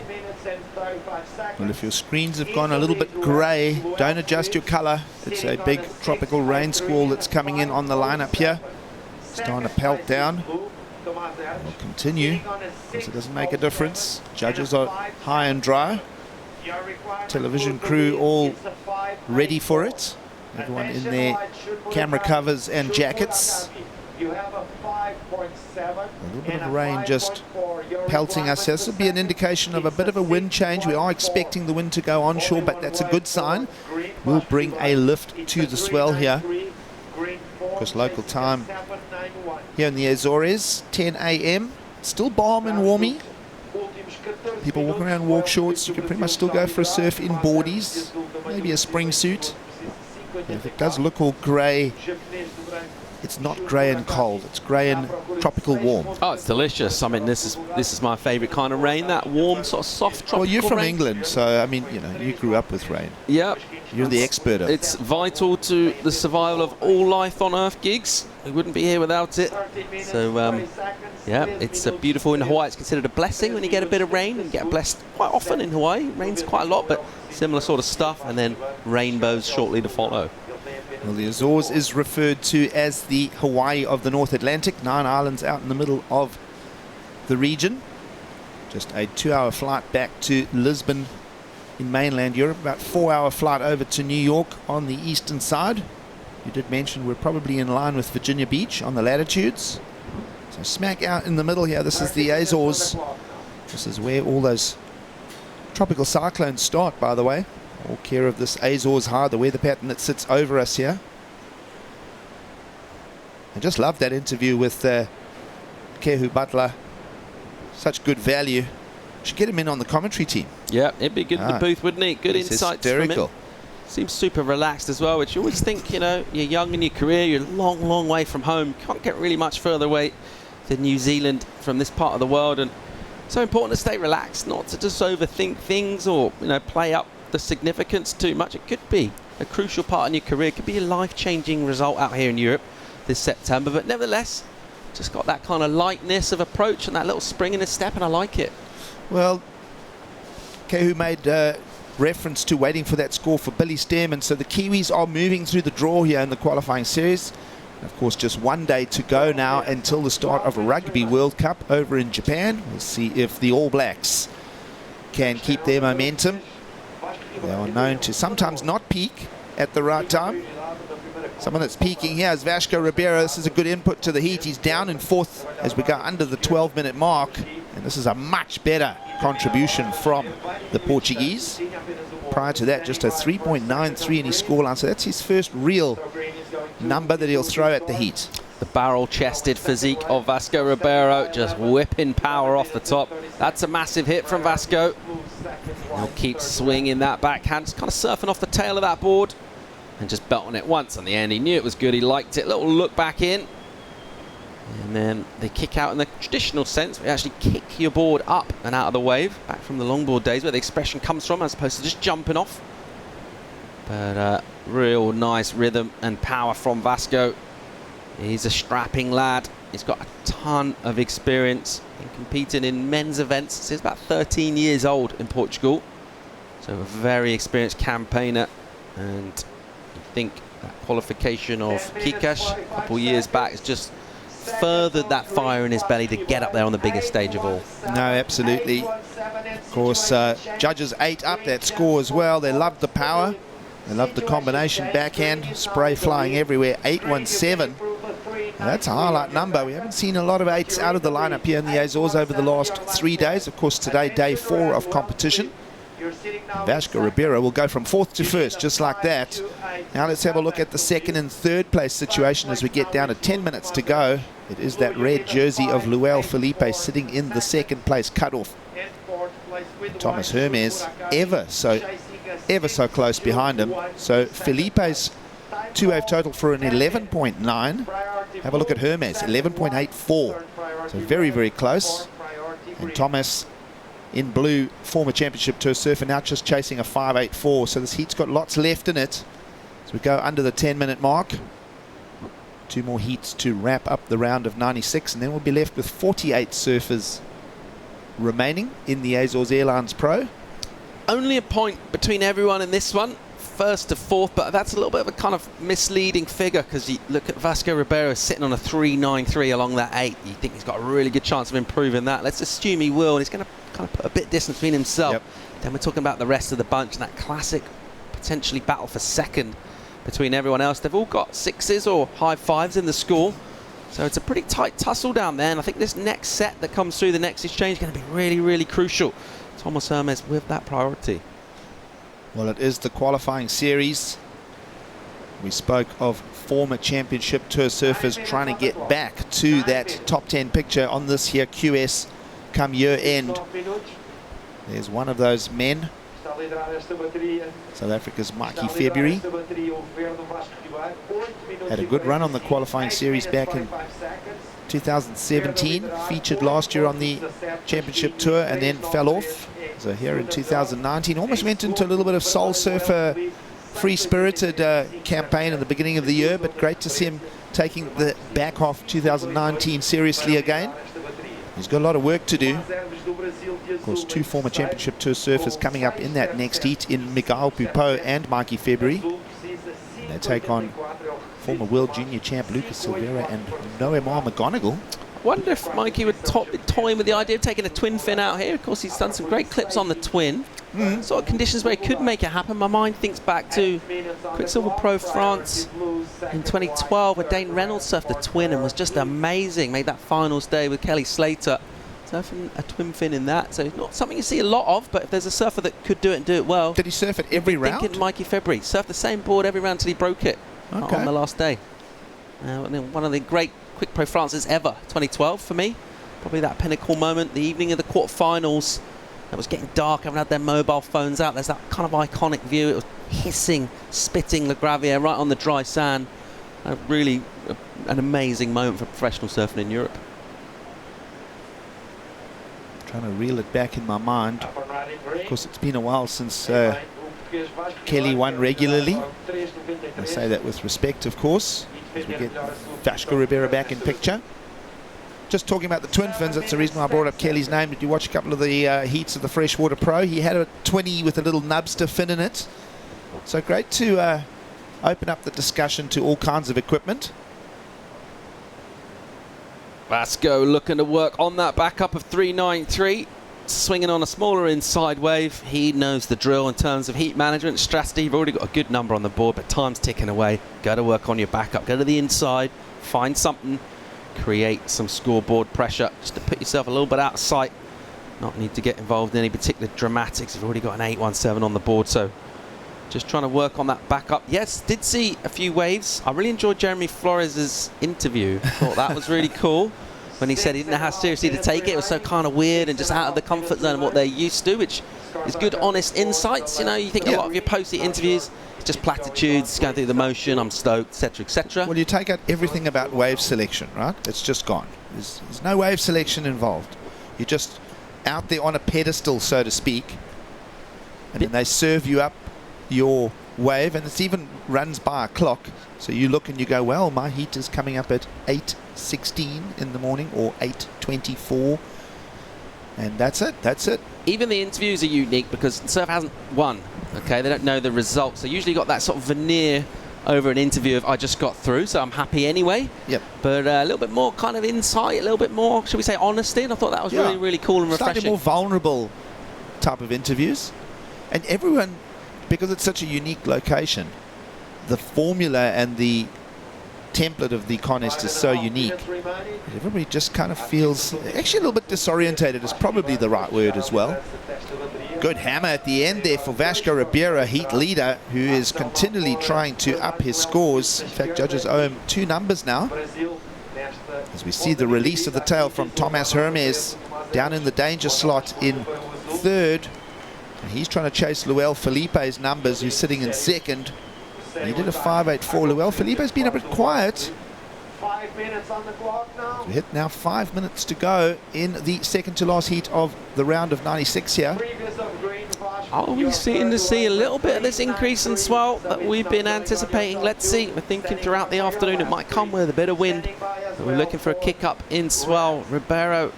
Well, if your screens have gone a little bit grey, don't adjust your colour. It's a big tropical rain squall that's coming in on the lineup here. Starting to pelt down. We'll continue, because it doesn't make a difference. Judges are high and dry. Television crew all ready for it. Everyone in their camera covers and jackets. A little bit of rain just pelting us. This will be an indication of a bit of a wind change. We are expecting the wind to go onshore, but that's a good sign. We'll bring a lift to the swell here. Because local time here in the Azores, 10 a.m. Still balm and warmy. People walking around walk shorts. You can pretty much still go for a surf in boardies, maybe a spring suit. If it does look all grey, it's not grey and cold. It's grey and tropical warm. Oh, it's delicious. I mean, this is my favourite kind of rain. That warm, sort of soft tropical Well, you're from rain. England, so I mean, you know, you grew up with rain. Yep. You're the expert of it. It's vital to the survival of all life on Earth gigs. We wouldn't be here without it. So, yeah, it's beautiful in Hawaii. It's considered a blessing when you get a bit of rain, and you get blessed quite often in Hawaii. It rains quite a lot, but similar sort of stuff, and then rainbows shortly to follow. Well, the Azores is referred to as the Hawaii of the North Atlantic. 9 islands out in the middle of the region. Just a 2-hour flight back to Lisbon in mainland Europe. About 4-hour flight over to New York on the eastern side. You did mention we're probably in line with Virginia Beach on the latitudes. So smack out in the middle here. This is the Azores. This is where all those tropical cyclones start, by the way. All care of this Azores high, the weather pattern that sits over us here. I just love that interview with Kehu Butler. Such good value. Should get him in on the commentary team. Yeah, it'd be good in the booth, wouldn't he? Good insights from him. Seems super relaxed as well, which you always think, you know, you're young in your career, you're a long, long way from home. Can't get really much further away than New Zealand from this part of the world. And so important to stay relaxed, not to just overthink things or, you know, play up the significance too much. It could be a crucial part in your career. It could be a life-changing result out here in Europe this September, but nevertheless just got that kind of lightness of approach and that little spring in his step, and I like it. Well, Kehu made reference to waiting for that score for Billy Stearman, so the Kiwis are moving through the draw here in the qualifying series. Of course, just 1 day to go now until the start of a Rugby World Cup over in Japan. We'll see if the All Blacks can keep their momentum. They are known to sometimes not peak at the right time. Someone that's peaking here is Vasco Ribeiro. This is a good input to the heat. He's down in 4th as we go under the 12-minute mark. And this is a much better contribution from the Portuguese. Prior to that, just a 3.93 in his scoreline. So that's his first real number that he'll throw at the heat. The barrel-chested physique of Vasco Ribeiro, just whipping power off the top. That's a massive hit from Vasco. He'll keep swinging that backhand, just kind of surfing off the tail of that board and just belting it once on the end. He knew it was good, he liked it. Little look back in. And then they kick out in the traditional sense. We actually kick your board up and out of the wave, back from the longboard days where the expression comes from, as opposed to just jumping off. But real nice rhythm and power from Vasco. He's a strapping lad. He's got a ton of experience in competing in men's events since he's about 13 years old in Portugal. So a very experienced campaigner. And I think that qualification of Kikash a couple years back has just furthered that fire in his belly to get up there on the biggest stage of all. No, absolutely. Of course, judges ate up that score as well. They loved the power. They loved the combination backhand, spray flying everywhere. 817. That's a highlight number. We haven't seen a lot of 8s out of the lineup here in the Azores over the last 3 days. Of course, today, day 4 of competition. And Vasco Ribeiro will go from 4th to 1st, just like that. Now let's have a look at the 2nd and 3rd place situation as we get down to 10 minutes to go. It is that red jersey of L Philippe sitting in the 2nd place cutoff. And Thomas Hermes ever so close behind him. So Felipe's 2-wave total for an 11.9. Have a look at Hermes, 11.84. So very, very close. And Thomas in blue, former championship tour surfer, now just chasing a 5.84. So this heat's got lots left in it. As we go under the 10-minute mark. 2 more heats to wrap up the round of 96, and then we'll be left with 48 surfers remaining in the Azores Airlines Pro. Only a point between everyone in this one, 1st to 4th, but that's a little bit of a kind of misleading figure because you look at Vasco Ribeiro sitting on a 3.93 along that 8. You think he's got a really good chance of improving that. Let's assume he will, and he's going to kind of put a bit of distance between himself. Yep. Then we're talking about the rest of the bunch and that classic potentially battle for 2nd between everyone else. They've all got 6s or high 5s in the score. So it's a pretty tight tussle down there, and I think this next set that comes through, the next exchange, is going to be really, really crucial. Thomas Hermes with that priority. Well, it is the qualifying series. We spoke of former championship tour surfers trying to get back to that top 10 picture on this here QS come year end. There's one of those men. South Africa's Marquis Febri had a good run on the qualifying series back in 2017, featured last year on the championship tour and then fell off. So here in 2019, almost went into a little bit of soul surfer, free-spirited campaign at the beginning of the year, but great to see him taking the back half 2019 seriously again. He's got a lot of work to do. Of course, 2 former championship tour surfers coming up in that next heat in Miguel, Pupo and Marquis Febri. They take on former world junior champ Lucas Silveira and Mcgonagall. I wonder if Mikey would toy with the idea of taking a twin fin out here. Of course, he's done some great clips on the twin. Sort of conditions where he could make it happen. My mind thinks back to Quicksilver Pro France in 2012 where Dane Reynolds surfed the twin and was just amazing. Made that finals day with Kelly Slater. Surfing a twin fin in that. So not something you see a lot of, but if there's a surfer that could do it and do it well. Did he surf it every round? Thinking Mikey Febri. Surfed the same board every round till he broke it on the last day. One of the great Quick Pro France's ever, 2012 for me. Probably that pinnacle moment, the evening of the quarterfinals. It was getting dark, everyone had their mobile phones out. There's that kind of iconic view. It was hissing, spitting Le Gravier right on the dry sand. Really an amazing moment for professional surfing in Europe. Trying to reel it back in my mind. Of course, it's been a while since Kelly won regularly. I say that with respect, of course, as we get Vasco Ribeiro back in picture. Just talking about the twin fins, that's the reason why I brought up Kelly's name. Did you watch a couple of the heats of the Freshwater Pro? He had a 20 with a little nubster fin in it. So great to open up the discussion to all kinds of equipment. Vasco looking to work on that backup of 3.93. swinging on a smaller inside wave. He knows the drill in terms of heat management strategy. You've already got a good number on the board, but time's ticking away. Go to work on your backup. Go to the inside, find something, create some scoreboard pressure just to put yourself a little bit out of sight. Not need to get involved in any particular dramatics. You've already got an 817 on the board, so just trying to work on that backup. Yes, did see a few waves. I really enjoyed Jeremy Flores' interview. Thought that was really cool. When he said he didn't know how seriously to take it. It was so kind of weird and just out of the comfort zone of what they're used to, which is good, honest insights. You know, you think a lot of your post-it interviews, it's just platitudes, going through the motion, I'm stoked, etc., etc. Well, you take out everything about wave selection, right? It's just gone. There's no wave selection involved. You're just out there on a pedestal, so to speak, and then they serve you up your wave, and it even runs by a clock. So you look and you go, well, my heat is coming up at 8:16 in the morning or 8:24, and that's it. Even the interviews are unique because surf hasn't won. Okay, they don't know the results. They usually got that sort of veneer over an interview of I just got through, so I'm happy anyway. Yep. But a little bit more kind of insight, a little bit more, should we say, honesty. And I thought that was really, really cool and refreshing. Slightly more vulnerable type of interviews, and everyone, because it's such a unique location, the formula and the template of the contest is so unique. Everybody just kind of feels actually a little bit disorientated is probably the right word as well. Good hammer at the end there for Vasco Ribeiro, heat leader, who is continually trying to up his scores. In fact, judges owe him 2 numbers now. As we see the release of the tail from Thomas Hermes down in the danger slot in 3rd. And he's trying to chase L Philippe's numbers, who's sitting in 2nd. He did a 5.84. L Philippe's been a bit quiet. 5 minutes on the clock now. We hit now 5 minutes to go in the second to last heat of the round of 96 here. Are we starting to see a little bit of this increase in swell that we've been anticipating? Let's see. We're thinking throughout the afternoon it might come with a bit of wind. But we're looking for a kick up in swell. Ribeiro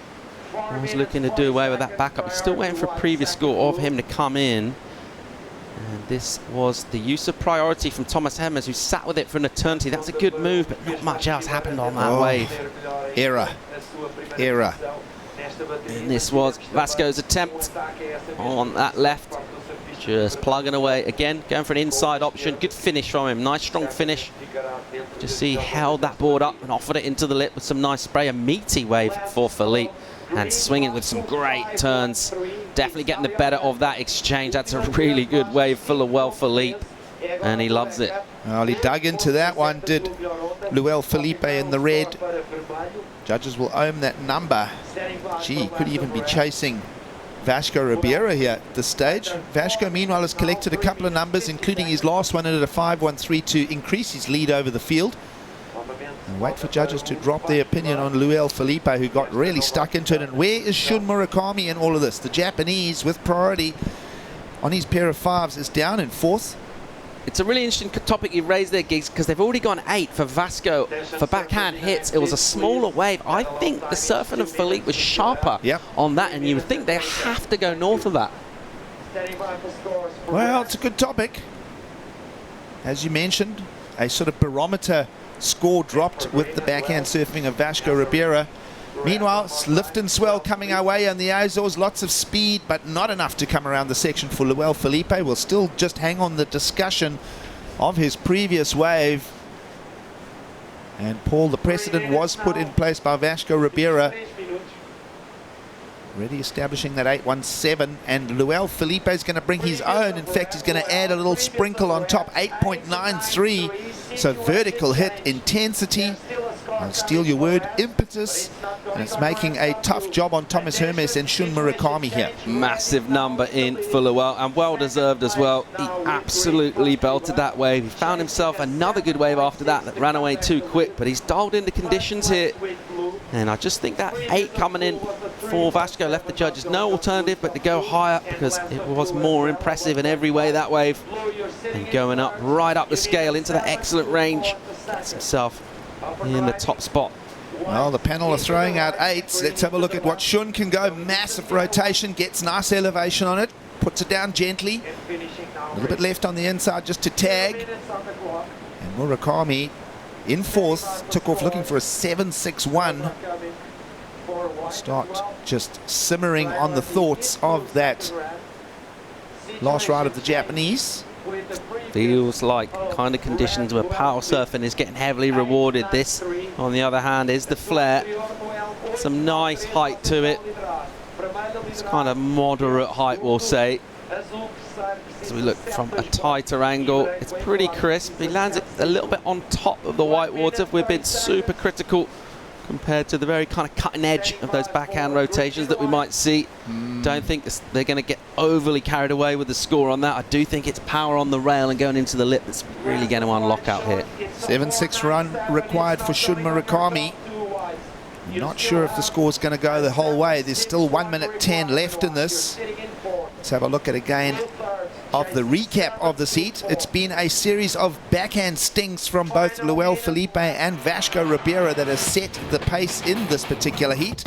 was looking to do away with that backup. He's still waiting for a previous score of him to come in. And this was the use of priority from Thomas Hermes, who sat with it for an eternity. That's a good move, but not much else happened on that wave. Error. And this was Vasco's attempt on that left. Just plugging away again, going for an inside option. Good finish from him. Nice strong finish. Just see, held that board up and offered it into the lip with some nice spray. A meaty wave for Philippe. And swinging with some great turns. Definitely getting the better of that exchange. That's a really good wave for L Philippe. And he loves it. Well, he dug into that one, did L Philippe in the red. Judges will owe him that number. Gee, could even be chasing Vasco Ribeiro here at this stage. Vasco, meanwhile, has collected a couple of numbers, including his last one at a 5.13 to increase his lead over the field. And wait for judges to drop their opinion on L Philippe, who got really stuck into it. And where is Shun Murakami in all of this? The Japanese, with priority on his pair of 5s, is down in 4th. It's a really interesting topic you raised there, Gigs, because they've already gone 8 for Vasco for backhand hits. It was a smaller wave. I think the surfing of Philippe was sharper on that, and you would think they have to go north of that. Well, it's a good topic. As you mentioned, a sort of barometer score dropped with the backhand surfing of Vasco Ribeiro. Meanwhile, lift and swell coming our way on the Azores. Lots of speed, but not enough to come around the section for L Philippe. We'll still just hang on the discussion of his previous wave. And Paul, the precedent was put in place by Vasco Ribeiro, already establishing that 8.17, and L Philippe is going to bring his own. In fact, he's going to add a little sprinkle on top, 8.93. So vertical hit, intensity, I'll steal your word, impetus, and it's making a tough job on Thomas Hermes and Shun Murakami here. Massive number in for Lowell, and well deserved as well. He absolutely belted that wave. He found himself another good wave after that ran away too quick, but he's dialed in the conditions here. And I just think that 8 coming in for Vasco left the judges no alternative but to go higher, because it was more impressive in every way, that wave. And going up, right up the scale into that excellent range, gets himself in the top spot. Well, the panel are throwing out 8s. Let's have a look at what Shun can go. Massive rotation, gets nice elevation on it, puts it down gently. A little bit left on the inside just to tag. And Murakami in 4th, took off looking for a 7.61. start just simmering on the thoughts of that last ride of the Japanese. Feels like kind of conditions where power surfing is getting heavily rewarded. This, on the other hand, is the flare. Some nice height to it. It's kind of moderate height, we'll say. As we look from a tighter angle, it's pretty crisp. He lands it a little bit on top of the white water. We've been super critical compared to the very kind of cutting edge of those backhand rotations that we might see. Don't think they're going to get overly carried away with the score on that. I do think it's power on the rail and going into the lip that's really going to unlock out here. 7-6 run required for Shun Murakami. Not sure if the score's going to go the whole way. There's still 1 minute 10 left in this. Let's have a look at again of the recap of this heat. It's been a series of backhand stings from both L Philippe and Vasco Ribeiro that has set the pace in this particular heat.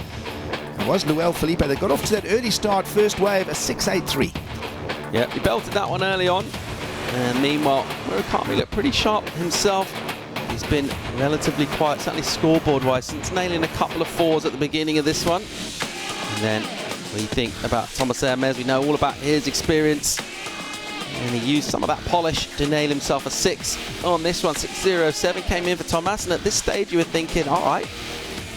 It was L Philippe. They got off to that early start, first wave, a 6.83. Yeah, he belted that one early on. And meanwhile, Murakami looked pretty sharp himself. He's been relatively quiet, certainly scoreboard-wise, since nailing a couple of fours at the beginning of this one. And then we think about Thomas Hermes. We know all about his experience. And he used some of that polish to nail himself a 6 on this one. 6.07 came in for Thomas, and at this stage you were thinking, all right.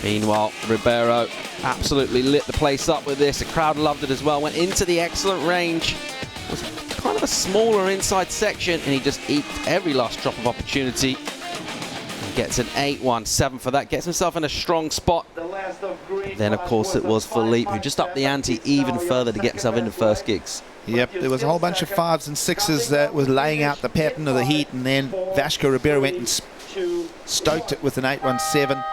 Meanwhile, Ribeiro absolutely lit the place up with this. The crowd loved it as well. Went into the excellent range. It was kind of a smaller inside section, and he just eked every last drop of opportunity. He gets an 8.17 for that. Gets himself in a strong spot. Then, of course, it was Philippe who just upped the ante even further to get himself into first gigs. Yep, there was a whole bunch of 5s and 6s that was laying out the pattern of the heat, and then Vasco Ribeiro went and stoked it with an 8.17.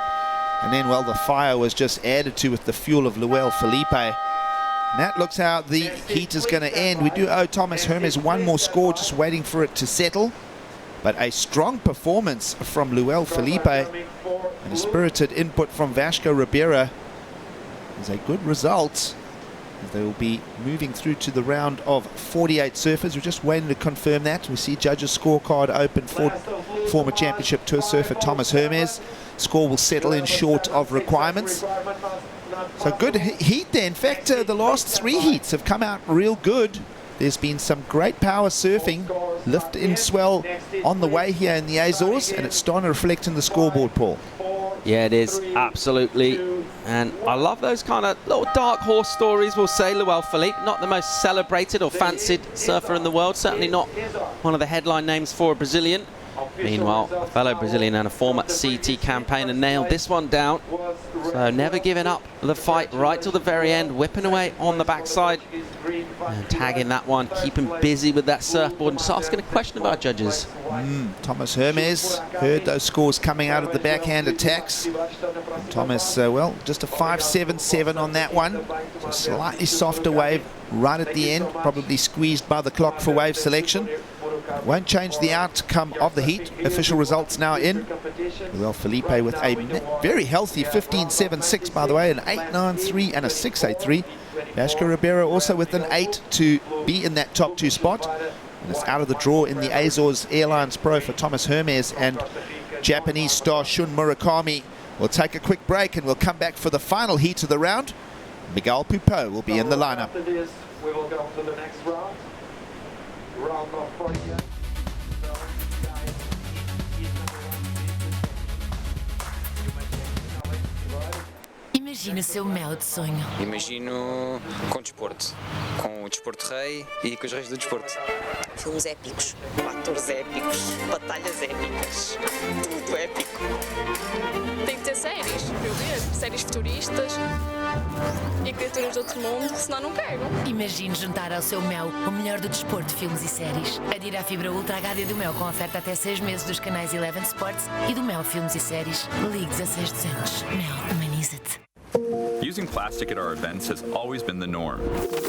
And then, well, the fire was just added to with the fuel of L Philippe. And that looks how the heat is going to end. We do owe Thomas Hermes one more score, just waiting for it to settle. But a strong performance from L Philippe and a spirited input from Vasco Ribeiro is a good result. They will be moving through to the round of 48 surfers. We're just waiting to confirm that. We see judges' scorecard open for former championship tour surfer Thomas Hermes. Score will settle in short of requirements. So good heat there. In fact, the last 3 heats have come out real good. There's been some great power surfing, lift in swell on the way here in the Azores, and it's starting to reflect in the scoreboard, Paul. Yeah, it is, absolutely. And I love those kind of little dark horse stories, we'll say. L Philippe, not the most celebrated or fancied surfer in the world, certainly not one of the headline names for a Brazilian. Meanwhile, a fellow Brazilian and a former CT campaigner nailed this one down. So never giving up the fight right till the very end, whipping away on the backside and tagging that one, keeping busy with that surfboard and just asking a question about judges. Thomas Hermes heard those scores coming out of the backhand attacks. And Thomas, well, just a 5.77 on that one. So slightly softer wave right at the end, probably squeezed by the clock for wave selection. It won't change the outcome of the heat. Official results now in. L Philippe with a very healthy 15.76, by the way, an 8.93 and a 6.83. Vasco Ribeiro also with an 8 to be in that top 2 spot. And it's out of the draw in the Azores Airlines Pro for Thomas Hermes and Japanese star Shun Murakami. We'll take a quick break and we'll come back for the final heat of the round. Miguel Pupo will be in the lineup. After this, we will go to the next round. Round of 40. Imagina o seu mel de sonho. Imagino com desporto. Com o desporto rei e com os reis do desporto. Filmes épicos, atores épicos, batalhas épicas, tudo épico. Tem que ter séries para eu ver, séries futuristas e criaturas de outro mundo, senão não quero. Imagine juntar ao seu mel o melhor do desporto, filmes e séries. Adira a fibra Ultra HD do Mel com oferta até 6 meses dos canais 11 Sports e do Mel Filmes e Séries. Ligue 16200. Mel, humaniza-te. Using plastic at our events has always been the norm.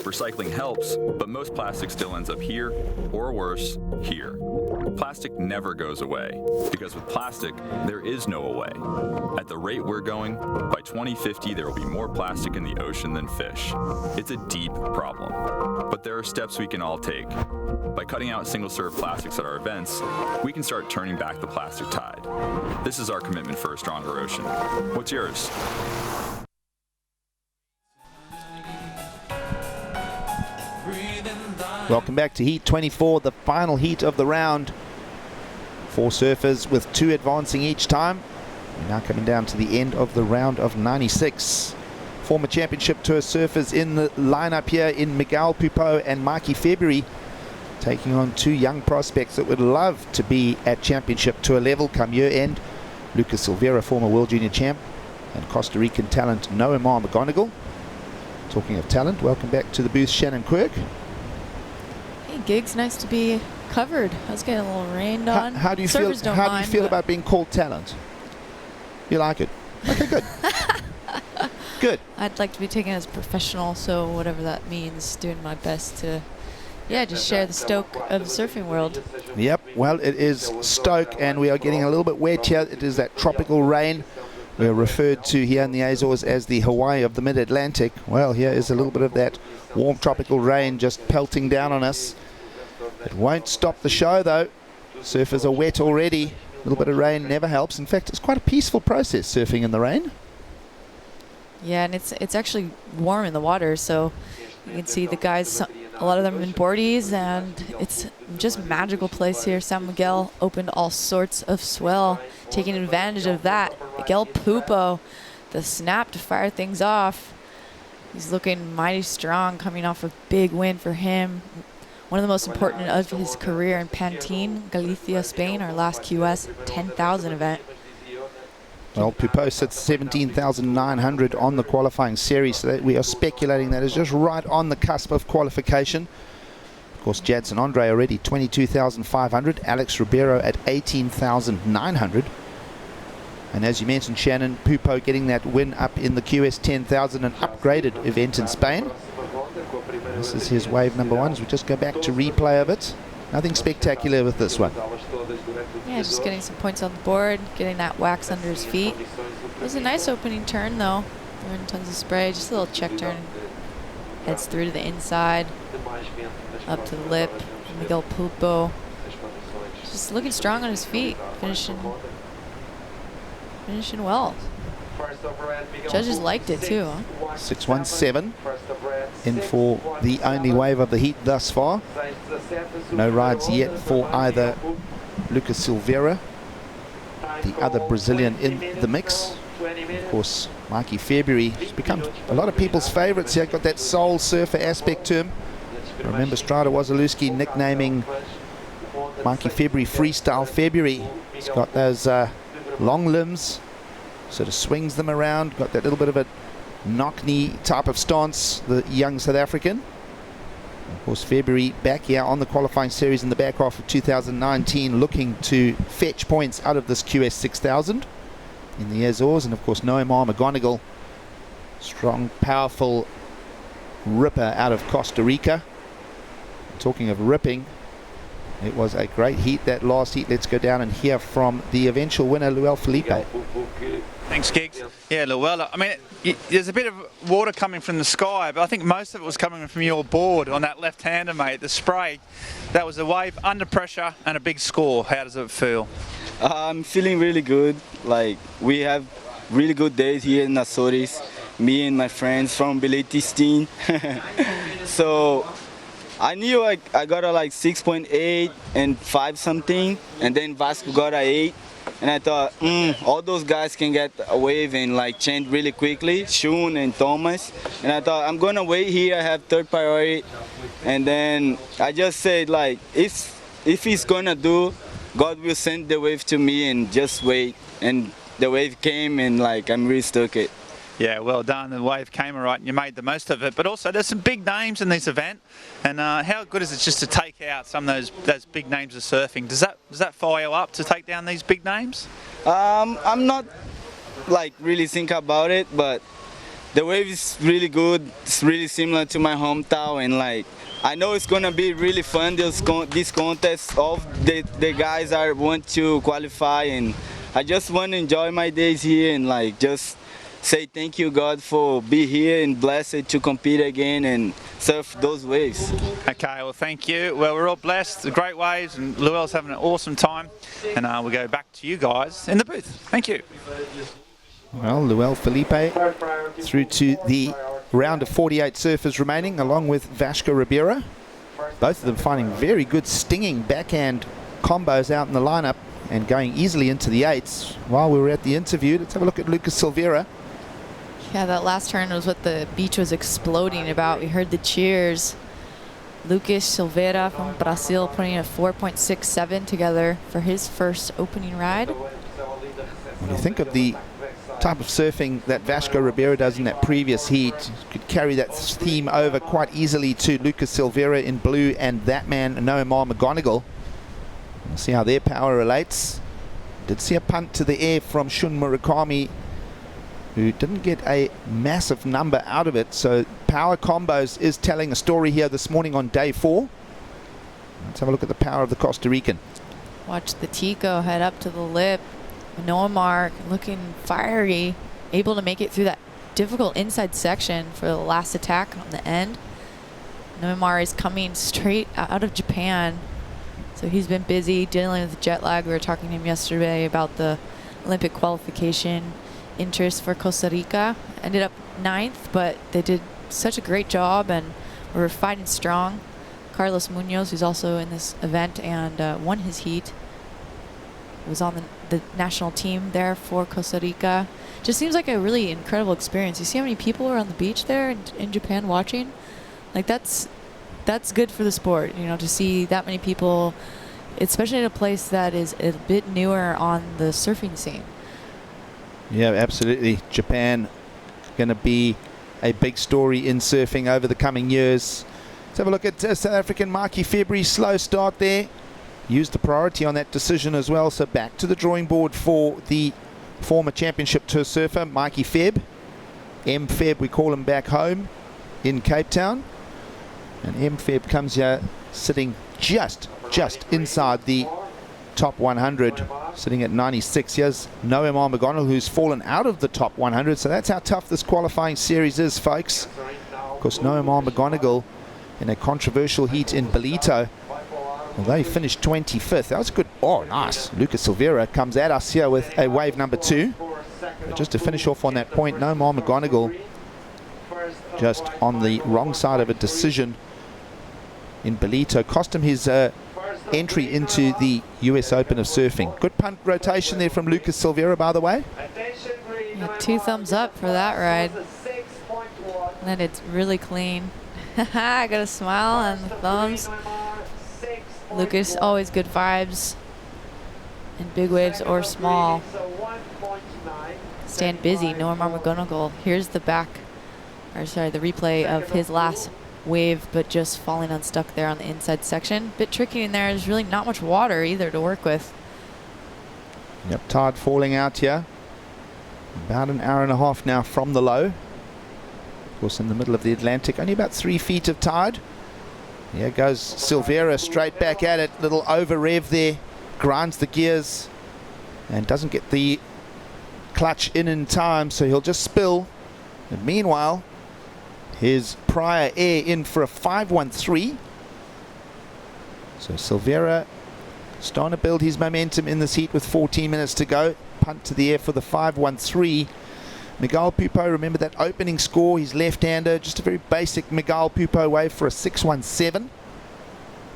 Recycling helps, but most plastic still ends up here, or worse, here. Plastic never goes away, because with plastic, there is no away. At the rate we're going, by 2050 there will be more plastic in the ocean than fish. It's a deep problem, but there are steps we can all take. By cutting out single-serve plastics at our events, we can start turning back the plastic tide. This is our commitment for a stronger ocean. What's yours? Welcome back to Heat 24, the final heat of the round. 4 surfers with 2 advancing each time. We're now coming down to the end of the round of 96. Former Championship Tour surfers in the lineup here in Miguel, Pupo and Marquis Febri, taking on 2 young prospects that would love to be at Championship Tour level come year end. Lucas Silveira, former World Junior Champ, and Costa Rican talent Noah Mcgonagall. Talking of talent, welcome back to the booth, Shannon Quirk. Hey, Gigs, nice to be covered. I was getting a little rained on. How do you Surfers feel? don't How do you mind, feel but- about being called talent? You like it? Okay, good. Good. I'd like to be taken as professional, so whatever that means, doing my best to, yeah, just share the stoke of the surfing world. Yep, well, it is Stoke, and we are getting a little bit wet here. It is that tropical rain. We're referred to here in the Azores as the Hawaii of the mid-Atlantic. Well, here is a little bit of that warm tropical rain just pelting down on us. It won't stop the show, though. Surfers are wet already. A little bit of rain never helps. In fact, it's quite a peaceful process, surfing in the rain. Yeah, and it's actually warm in the water, so you can see the guys, a lot of them in boardies, and it's just magical place here. San Miguel opened all sorts of swell, taking advantage of that. Miguel Pupo, the snap to fire things off. He's looking mighty strong, coming off a big win for him. One of the most important of his career in Pantin, Galicia, Spain, our last QS 10,000 event. Well, Pupo sits 17,900 on the qualifying series, so that we are speculating that is just right on the cusp of qualification. Of course, Jadson Andre already 22,500, Alex Ribeiro at 18,900. And as you mentioned, Shannon, Pupo getting that win up in the QS 10,000, an upgraded event in Spain. This is his wave number 1 as we just go back to replay of it. Nothing spectacular with this one. Yeah, just getting some points on the board, getting that wax under his feet. It was a nice opening turn, though. There were tons of spray, just a little check turn. Heads through to the inside, up to the lip. Miguel Pupo, just looking strong on his feet, finishing well. Judges liked it too, huh? 617 in for the only wave of the heat thus far. No rides yet for either Lucas Silveira, the other Brazilian in the mix. Of course, Marquis Febri has become a lot of people's favourites here. Got that soul surfer aspect to him. Remember Strada Wasilewski nicknaming Marquis Febri Freestyle February. He's got those long limbs, sort of swings them around, got that little bit of a knock knee type of stance, the young South African. Of course, February back here on the qualifying series in the back half of 2019, looking to fetch points out of this QS 6000 in the Azores. And of course, Noah Mcgonagall, strong, powerful ripper out of Costa Rica. Talking of ripping, it was a great heat, that last heat. Let's go down and hear from the eventual winner, L Philippe. Thanks, Gigs. Yeah, Luella. I mean, there's a bit of water coming from the sky, but I think most of it was coming from your board on that left-hander, mate. The spray, that was a wave under pressure and a big score. How does it feel? I'm feeling really good. Like, we have really good days here in Azores. Me and my friends from Beleitistin. So I knew I got a like 6.8 and 5 something, and then Vasco got a 8. And I thought, all those guys can get a wave and like change really quickly, Shun and Thomas. And I thought, I'm gonna wait here, I have third priority. And then I just said, like, if he's gonna do, God will send the wave to me, and just wait. And the wave came, and like, I'm really stuck it. Yeah, well done. The wave came all right and you made the most of it. But also there's some big names in this event. And how good is it just to take out some of those big names of surfing? Does that fire you up to take down these big names? I'm not like really think about it, but the wave is really good. It's really similar to my hometown, and like I know it's gonna be really fun. This contest, all the guys want to qualify, and I just want to enjoy my days here and like just say thank you, God, for being here and blessed to compete again and surf those waves. Okay, well, thank you. Well, we're all blessed. The great waves, and Luel's having an awesome time. And we'll go back to you guys in the booth. Thank you. Well, L Philippe through to the round of 48 surfers remaining, along with Vasco Ribeiro. Both of them finding very good stinging backhand combos out in the lineup and going easily into the eights. While we were at the interview, let's have a look at Lucas Silveira. Yeah, that last turn was what the beach was exploding about. We heard the cheers. Lucas Silveira from Brazil putting a 4.67 together for his first opening ride. When you think of the type of surfing that Vasco Ribeiro does in that previous heat, you could carry that theme over quite easily to Lucas Silveira in blue and that man, Mcgonagall. We'll see how their power relates. Did see a punt to the air from Shun Murakami, who didn't get a massive number out of it. So power combos is telling a story here this morning on day 4. Let's have a look at the power of the Costa Rican. Watch the Tico head up to the lip. Noah Mark looking fiery, able to make it through that difficult inside section for the last attack on the end. Noah Mark is coming straight out of Japan, so he's been busy dealing with jet lag. We were talking to him yesterday about the Olympic qualification interest for Costa Rica. Ended up 9th, but they did such a great job and were fighting strong. Carlos Munoz, who's also in this event and won his heat, was on the national team there for Costa Rica. Just seems like a really incredible experience. You see how many people are on the beach there in Japan watching? Like that's good for the sport, you know, to see that many people, especially in a place that is a bit newer on the surfing scene. Yeah, absolutely. Japan going to be a big story in surfing over the coming years. Let's have a look at South African Marquis Febri. Slow start there. Used the priority on that decision as well. So back to the drawing board for the former championship tour surfer, Marquis Feb. M Feb, we call him back home in Cape Town. And M Feb comes here sitting just inside the top 100, sitting at 96. Here's Noah Mcgonagall, who's fallen out of the top 100. So that's how tough this qualifying series is, folks. Of course, Noah Mcgonagall in a controversial heat in Belito, although he finished 25th. That was good. Oh, nice. Lucas Silveira comes at us here with a wave number 2. But just to finish off on that point, Noah Mcgonagall just on the wrong side of a decision in Belito. Cost him his entry into the US Open of Surfing. Good punt rotation there from Lucas Silveira, by the way. Yeah, 2 thumbs up for that ride. And it's really clean. I got a smile and the thumbs. Lucas, always good vibes in big waves or small. Stand busy, Noah Mcgonagall. Here's the the replay of his last wave, but just falling unstuck there on the inside section. Bit tricky in there. There's really not much water either to work with. Yep, tide falling out here. About an hour and a half now from the low. Of course, in the middle of the Atlantic, only about 3 feet of tide. Here goes Silveira straight back at it. Little over rev there. Grinds the gears and doesn't get the clutch in time, so he'll just spill. And meanwhile, his prior air in for a 5.13. So Silveira starting to build his momentum in this heat with 14 minutes to go. Punt to the air for the 5.13. Miguel Pupo, remember that opening score, he's left-hander, just a very basic Miguel Pupo wave for a 6.17.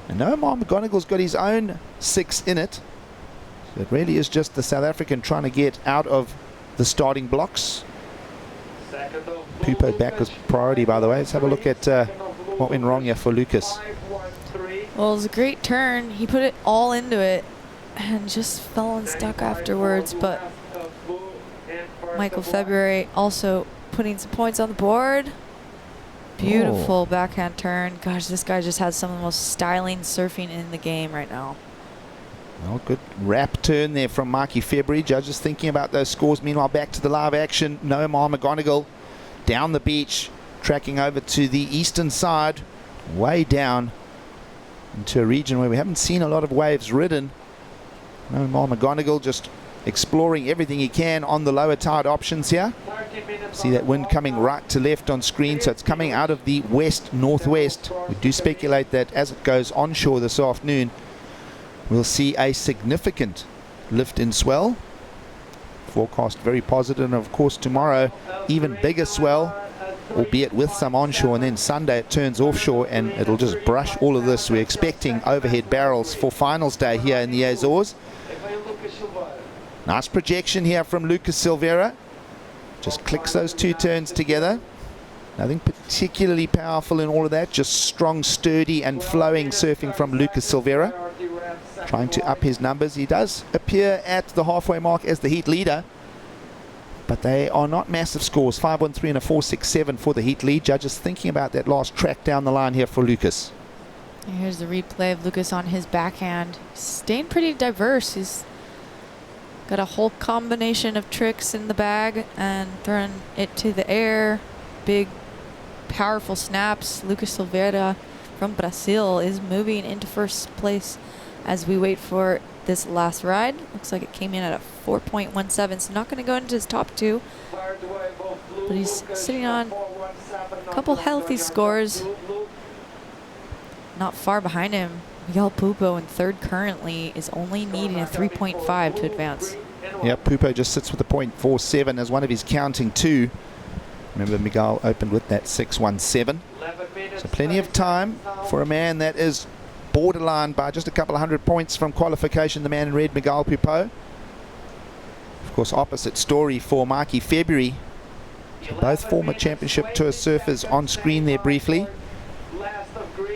And Noah Mcgonagall's got his own 6 in it. So it really is just the South African trying to get out of the starting blocks. Pupo back was priority, by the way. Let's have a look at what went wrong here for Lucas. Well, it was a great turn. He put it all into it and just fell unstuck afterwards, but Michael Febri also putting some points on the board. Beautiful backhand turn. Gosh, this guy just has some of the most styling surfing in the game right now. Well, good wrap turn there from Marquis Febri. Judges thinking about those scores. Meanwhile, back to the live action. Noah Mcgonagall down the beach, tracking over to the eastern side, way down into a region where we haven't seen a lot of waves ridden. Noah Mcgonagall just exploring everything he can on the lower tide options here. See that wind coming right to left on screen, so it's coming out of the west-northwest. We do speculate that as it goes onshore this afternoon, we'll see a significant lift in swell. Forecast very positive, and of course tomorrow even bigger swell albeit with some onshore, and then Sunday it turns offshore and it'll just brush all of this. We're expecting overhead barrels for finals day here in the Azores. Nice projection here from Lucas Silveira. Just clicks those two turns together. Nothing particularly powerful in all of that, just strong, sturdy and flowing surfing from Lucas Silveira. Trying to up his numbers. He does appear at the halfway mark as the heat leader, but they are not massive scores. 5.13 and a 4.67 for the heat lead. Judges thinking about that last track down the line here for Lucas. And here's the replay of Lucas on his backhand. Staying pretty diverse. He's got a whole combination of tricks in the bag and throwing it to the air. Big, powerful snaps. Lucas Silveira from Brazil is moving into first place as we wait for this last ride. Looks like it came in at a 4.17, so not going to go into his top two. But he's sitting on a couple healthy scores. Not far behind him, Miguel Pupo in third currently is only needing a 3.5 to advance. Yeah, Pupo just sits with a 0.47 as one of his counting two. Remember, Miguel opened with that 6.17. So plenty of time for a man that is borderline by just a couple of 100 points from qualification, the man in red, Miguel Pupo. Of course, opposite story for Marquis Febri. So both former championship tour surfers on screen there briefly.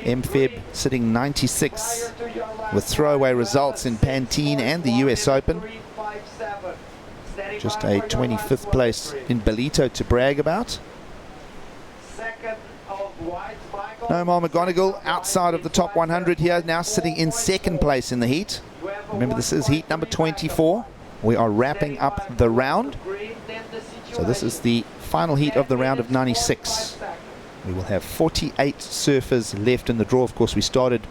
Feb sitting 96 with throwaway results in Pantene and the US Open. Just a 25th place in Belito to brag about. Mcgonagall outside of the top 100 here, now sitting in second place in the heat. Remember, this is heat number 24. We are wrapping up the round. So this is the final heat of the round of 96. We will have 48 surfers left in the draw. Of course, we started,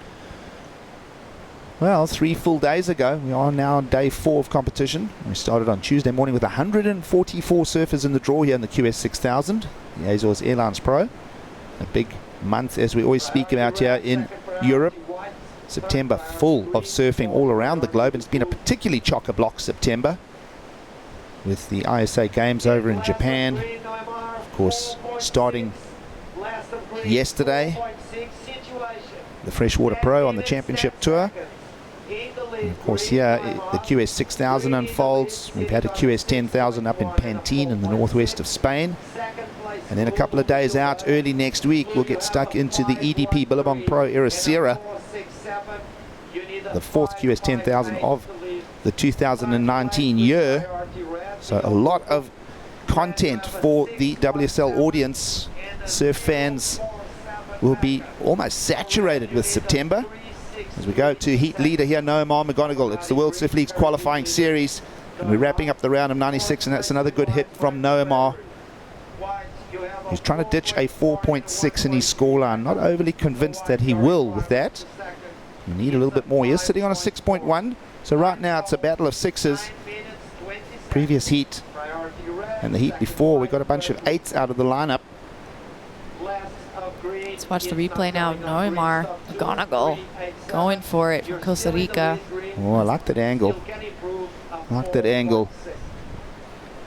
well, 3 full days ago. We are now on day 4 of competition. We started on Tuesday morning with 144 surfers in the draw here in the QS 6000, the Azores Airlines Pro. A big month, as we always speak about here in Europe. September full of surfing all around the globe, and it's been a particularly chock-a-block September with the ISA Games over in Japan. Of course, starting yesterday, the Freshwater Pro on the Championship Tour. And of course here the QS 6000 unfolds. We've had a QS 10,000 up in Pantene in the northwest of Spain. And then a couple of days out, early next week, we'll get stuck into the EDP Billabong Pro Ericeira, the 4th QS 10,000 of the 2019 year. So a lot of content for the WSL audience. Surf fans will be almost saturated with September. As we go to heat leader here, Mcgonagall. It's the World Surf League's qualifying series, and we're wrapping up the round of 96, and that's another good hit from Noamar. He's trying to ditch a 4.6 in his scoreline. Not overly convinced that he will with that. We need a little bit more. He is sitting on a 6.1. So right now it's a battle of sixes. Previous heat and the heat before, we got a bunch of 8s out of the lineup. Let's watch the replay now. Noamar Mcgonagall going for it from Costa Rica. Oh, I like that angle. Like that angle.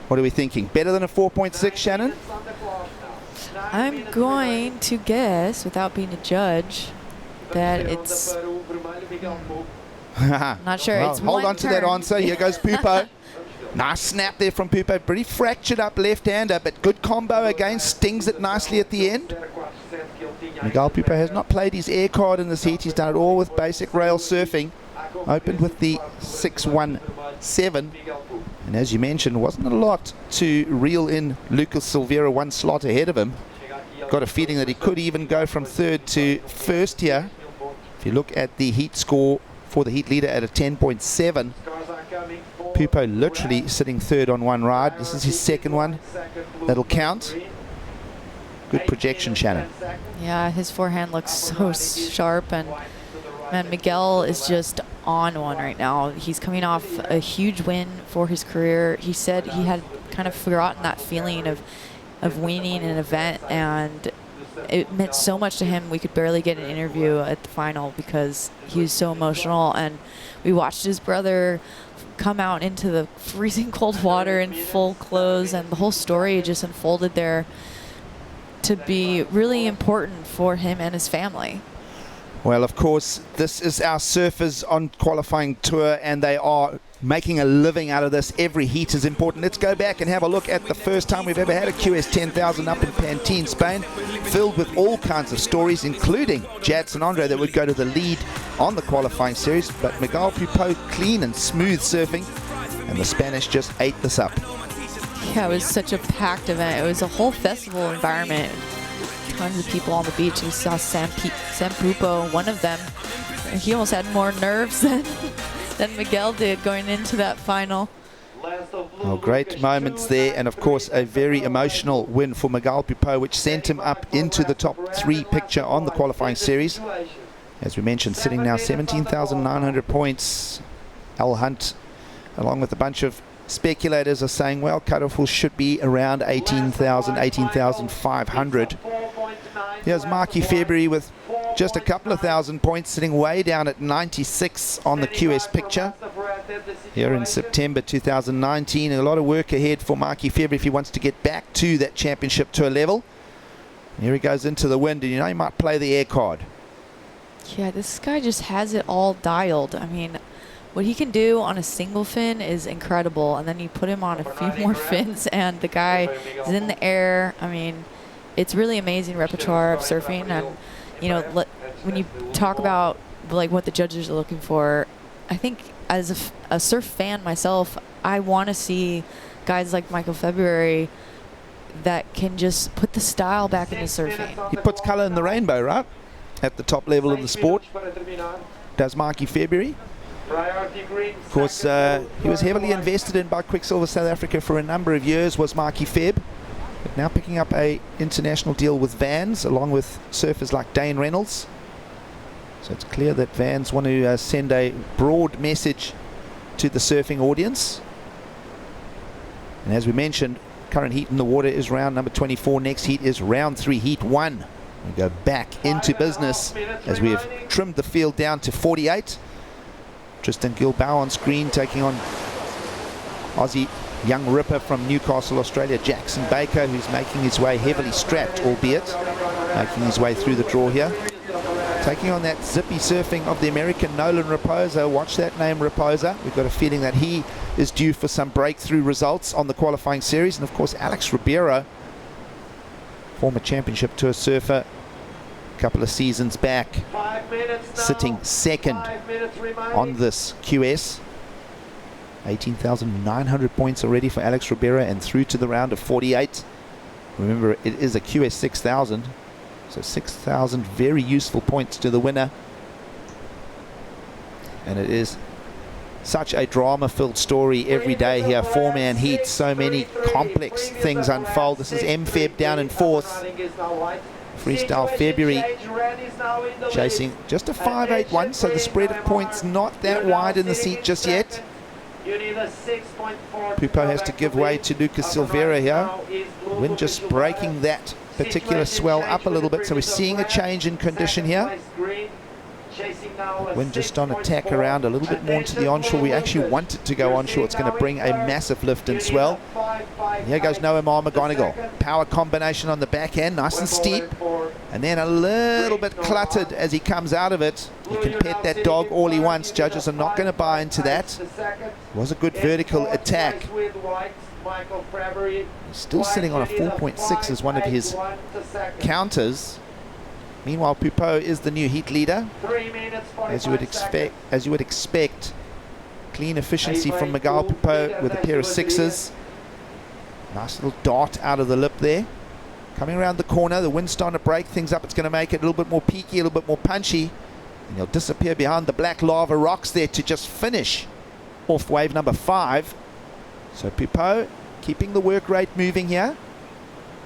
What are we thinking? Better than a 4.6, Shannon? I'm going to guess, without being a judge, that it's... not sure. Well, it's hold one on to that turn. answer. Here goes Pupo. Nice snap there from Pupo. Pretty fractured up left-hander, but good combo again. Stings it nicely at the end. Miguel Pupo has not played his air card in this heat. He's done it all with basic rail surfing. Opened with the 6.17. And as you mentioned, wasn't a lot to reel in Lucas Silveira one slot ahead of him. Got a feeling that he could even go from third to first here. If you look at the heat score for the heat leader at a 10.7, Pupo literally sitting third on one ride. This is his second one. That'll count. Good projection, Shannon. Yeah, his forehand looks so sharp, and man, Miguel is just on one right now. He's coming off a huge win for his career. He said he had kind of forgotten that feeling of winning an event, and it meant so much to him. We could barely get an interview at the final because he was so emotional, and we watched his brother come out into the freezing cold water in full clothes, and the whole story just unfolded there. to be really important for him and his family. Well, of course, this is our surfers on qualifying tour, and they are making a living out of this. Every heat is important. Let's go back and have a look at the first time we've ever had a QS 10,000 up in Pantene, Spain, filled with all kinds of stories, including Jadson Andre that would go to the lead on the qualifying series, but Miguel Pupo clean and smooth surfing, and the Spanish just ate this up. Yeah, it was such a packed event. It was a whole festival environment. Tons of people on the beach. We saw Sam Pupo, one of them. He almost had more nerves than Miguel did going into that final. Well, great moments there, and of course a very emotional win for Miguel Pupo, which sent him up into the top 3 picture on the qualifying series. As we mentioned, sitting now 17,900 points. Al Hunt, along with a bunch of speculators, are saying, well, cutoff should be around 18,000, 18,500. Here's Marquis Febri with just a couple of thousand points, sitting way down at 96 on the QS picture here in September 2019. A lot of work ahead for Marquis Febri if he wants to get back to that championship tour level. Here he goes into the wind, and you know he might play the air card. Yeah, this guy just has it all dialed. I mean, what he can do on a single fin is incredible, and then you put him on a few more fins and the guy is in the air. I mean, it's really amazing repertoire of surfing. And you know, when you talk about like what the judges are looking for, I think as a surf fan myself, I want to see guys like Michael February that can just put the style back into surfing. He puts color in the rainbow, right? At the top level of the sport. Does Marquis February. Of course, he was heavily invested in by Quicksilver South Africa for a number of years, was Marquis Feb. But now picking up a international deal with Vans, along with surfers like Dane Reynolds. So it's clear that Vans want to send a broad message to the surfing audience. And as we mentioned, current heat in the water is round number 24. Next heat is round 3, heat 1. We go back into business as we have trimmed the field down to 48. Tristan Gilbow on screen, taking on Aussie young ripper from Newcastle, Australia, Jackson Baker, who's making his way heavily strapped, albeit making his way through the draw here. Taking on that zippy surfing of the American Nolan Raposa. Watch that name, Raposa. We've got a feeling that he is due for some breakthrough results on the qualifying series. And of course, Alex Ribeiro, former championship tour surfer, a couple of seasons back, sitting second on this QS. 18,900 points already for Alex Ribeiro, and through to the round of 48. Remember, it is a QS 6,000, so 6,000 very useful points to the winner. And it is such a drama-filled story every day here. 4-man heat, so many complex things unfold. This is M-Feb down in 4th. Freestyle February chasing just a 5.81, so the spread of points not that wide in the seat just yet. Pupo has to give way to Lucas Silveira here. Wind just breaking that particular swell up a little bit, so we're seeing a change in condition here. Wind just on attack around a little bit more into the onshore. We actually want it to go onshore. It's going to bring a massive lift and swell. And here goes Mcgonagall. Power combination on the backhand, nice and steep. And then a little bit cluttered as he comes out of it. You can pet that dog all he wants. Judges are not going to buy into that. It was a good vertical attack. He's still sitting on a 4.6 as one of his counters. Meanwhile, Pupo is the new heat leader. As you would expect, clean efficiency from Miguel Pupo with a pair of 6s. Nice little dart out of the lip there. Coming around the corner, the wind's starting to break things up. It's going to make it a little bit more peaky, a little bit more punchy. And he'll disappear behind the black lava rocks there to just finish off wave number 5. So Pupo keeping the work rate moving here.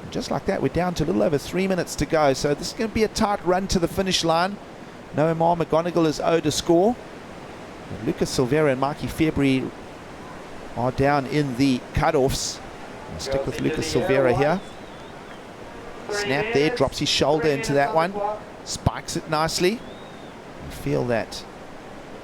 And just like that, we're down to a little over 3 minutes to go. So this is going to be a tight run to the finish line. Mcgonagall is owed a score. And Lucas Silveira and Marquis Febri are down in the cutoffs. I'll stick with Lucas Silveira here. Snap there, drops his shoulder into that one. Spikes it nicely. I feel that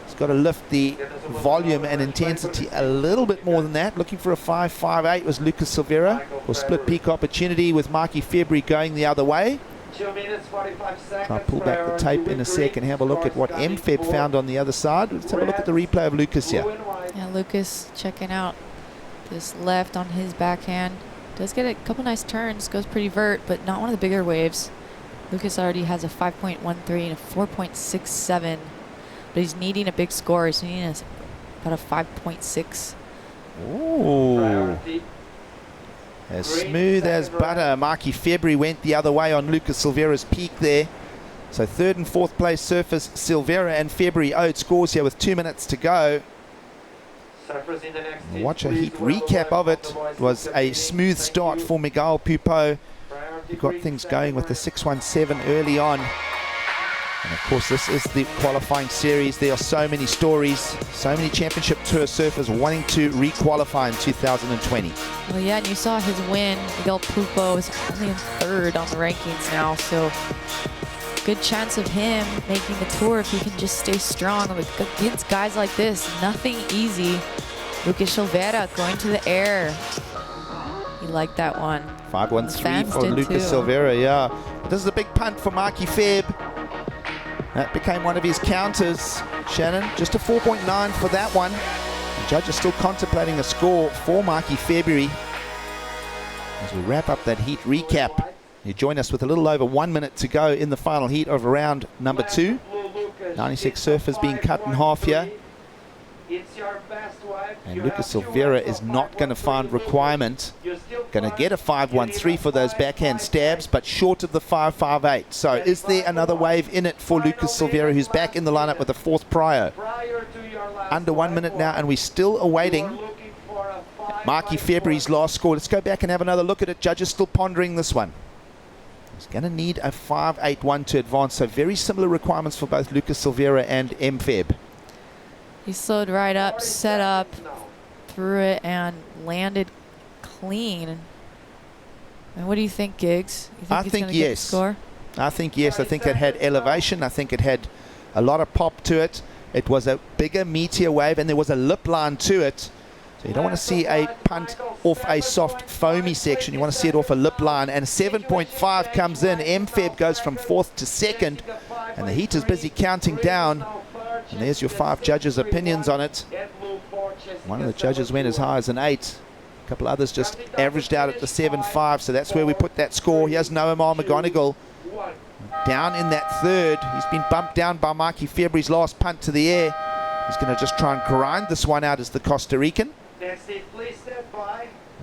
he's got to lift the volume and intensity a little bit more than that. Looking for a 5.58 was Lucas Silveira. Or split peak opportunity with Marquis Febri going the other way. 2 minutes 45 seconds. I'll pull back the tape in a sec and have a look at what Feb found on the other side. Let's have a look at the replay of Lucas here. Yeah, Lucas checking out this left on his backhand. Does get a couple nice turns, goes pretty vert, but not one of the bigger waves. Lucas already has a 5.13 and a 4.67, but he's needing a big score. He's needing about a 5.6. Ooh. As smooth as butter. Marquis Febri went the other way on Lucas Silveira's peak there. So third and fourth place surfers Silveira and Febri owed scores here with 2 minutes to go. Watch a heat recap of it. It was a smooth start for Miguel Pupo. He got things going with the 617 early on. And of course, this is the qualifying series. There are so many stories, so many championship tour surfers wanting to re-qualify in 2020. Well, yeah, and you saw his win. Miguel Pupo is only in third on the rankings now, so good chance of him making the tour if he can just stay strong against guys like this. Nothing easy. Lucas Silveira going to the air. He liked that one. 5.13 for Lucas Silveira, yeah. This is a big punt for Marquis Feb. That became one of his counters. Shannon, just a 4.9 for that one. The judge is still contemplating a score for Marquis Febri. As we wrap up that heat recap, you join us with a little over 1 minute to go in the final heat of round number 2. 96 surfers being cut in half here. And Lucas Silveira is not going to find requirement. Going to get a 5.13 for those backhand stabs, but short of the 5.58. So is there another wave in it for Lucas Silveira, who's back in the lineup with a fourth prio? Under 1 minute now, and we're still awaiting Marquis Febri's last score. Let's go back and have another look at it. Judges still pondering this one. He's going to need a 5.81 to advance. So very similar requirements for both Lucas Silveira and Feb. He slowed right up, set up, threw it, and landed clean. And what do you think, Giggs? You think I he's think gonna get the yes. score? I think yes. I think it had elevation. I think it had a lot of pop to it. It was a bigger meteor wave, and there was a lip line to it. So you don't want to see a punt off a soft foamy section. You want to see it off a lip line. And 7.5 comes in. Feb goes from fourth to second, and the heat is busy counting down. And there's your 5 judges' opinions on it. One of the judges went as high as an 8. A couple others just averaged out at the 7.5. So that's where we put that score. Here's Mcgonagall down in that third. He's been bumped down by Marquis Febri's last punt to the air. He's going to just try and grind this one out as the Costa Rican.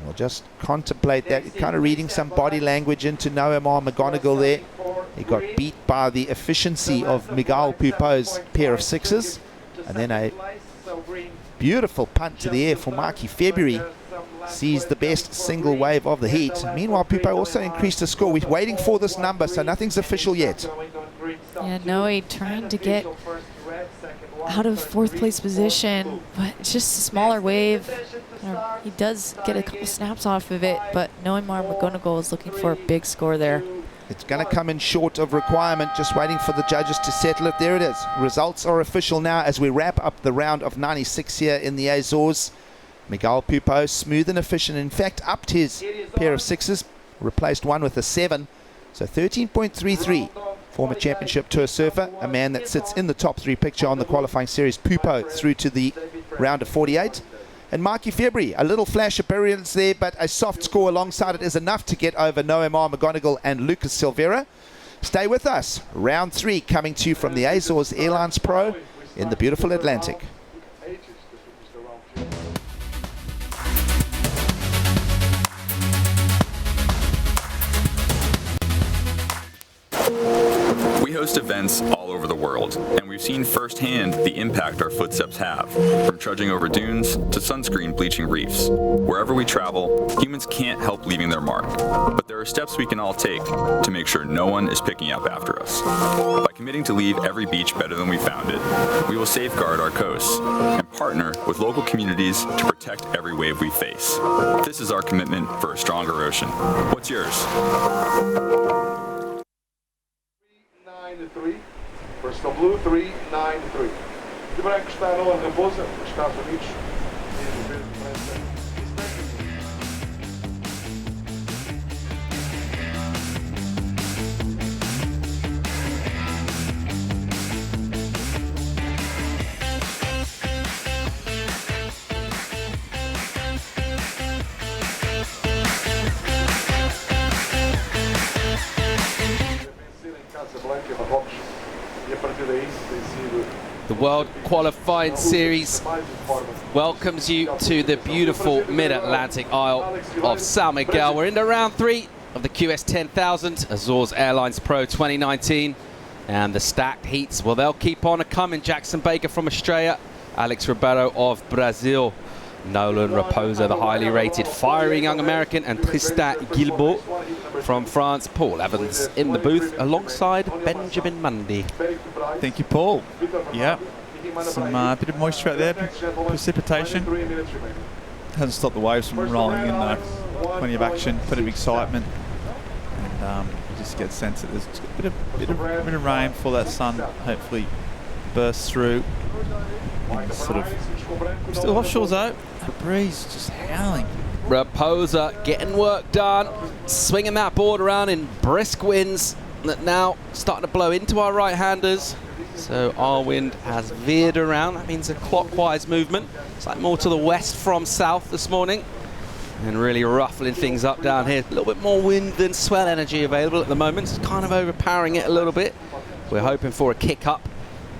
We'll just contemplate that. You're kind of reading some body language into Mcgonagall there. He got beat by the efficiency of Miguel Pupo's pair of sixes. And then a beautiful punt to the air for Marquis Febri. Sees the best single wave of the heat. Meanwhile, Pupo also increased the score. We're waiting for this number, so nothing's official yet. Yeah, Noe trying to get out of fourth place position, but it's just a smaller wave. He does get a couple snaps off of it, but knowing Mcgonagall is looking for a big score there. It's going to come in short of requirement, just waiting for the judges to settle it. There it is. Results are official now as we wrap up the round of 96 here in the Azores. Miguel Pupo, smooth and efficient. In fact, upped his pair of sixes, replaced one with a 7. So 13.33. Former championship tour surfer, a man that sits in the top 3 picture on the qualifying series. Pupo through to the round of 48. And Marquis Febri, a little flash appearance there, but a soft score alongside it is enough to get over Mcgonagall and Lucas Silveira. Stay with us. Round 3 coming to you from the Azores Airlines Pro in the beautiful Atlantic. We host events all over the world, and we've seen firsthand the impact our footsteps have, from trudging over dunes to sunscreen bleaching reefs. Wherever we travel, humans can't help leaving their mark, but there are steps we can all take to make sure no one is picking up after us. By committing to leave every beach better than we found it, we will safeguard our coasts and partner with local communities to protect every wave we face. This is our commitment for a stronger ocean. What's yours? 3-9-3. First on blue, 3-9-3. De branco está no Raposa, Estados Unidos. The World Qualifying Series welcomes you to the beautiful mid-Atlantic Isle of San Miguel. We're into round 3 of the QS 10,000 Azores Airlines Pro 2019. And the stacked heats, well, they'll keep on coming. Jackson Baker from Australia, Alex Ribeiro of Brazil, Nolan Raposa, the highly rated fiery young American, and Tristan Guilbault from France. Paul Evans in the booth alongside Benjamin Mundy. Thank you, Paul. Yeah, some bit of moisture out there, precipitation. Hasn't stopped the waves from rolling in though. Plenty of action, plenty of excitement, and you just get a sense that there's a bit of rain before that sun hopefully bursts through. And sort of still offshore though. The breeze just howling. Raposa getting work done, swinging that board around in brisk winds that now starting to blow into our right-handers. So our wind has veered around. That means a clockwise movement. It's like more to the west from south this morning, and really ruffling things up down here. A little bit more wind than swell energy available at the moment. It's kind of overpowering it a little bit. We're hoping for a kick up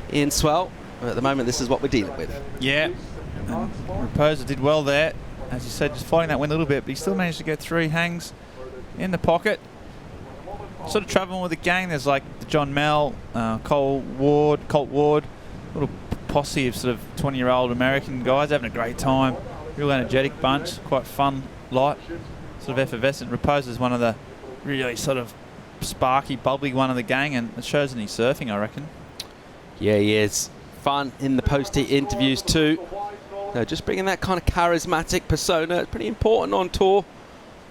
in swell, but at the moment this is what we're dealing with. Yeah, and Raposa did well there. As you said, just fighting that wind a little bit, but he still managed to get through. Hangs in the pocket. Sort of traveling with the gang. There's like the John Mel, Colt Ward, little posse of sort of 20-year-old American guys having a great time. Real energetic bunch, quite fun, light, sort of effervescent. Raposa's one of the really sort of sparky, bubbly one of the gang, and it shows in his surfing, I reckon. Yeah, he is. Fun in the post-heat interviews too. So just bringing that kind of charismatic persona. It's pretty important on tour,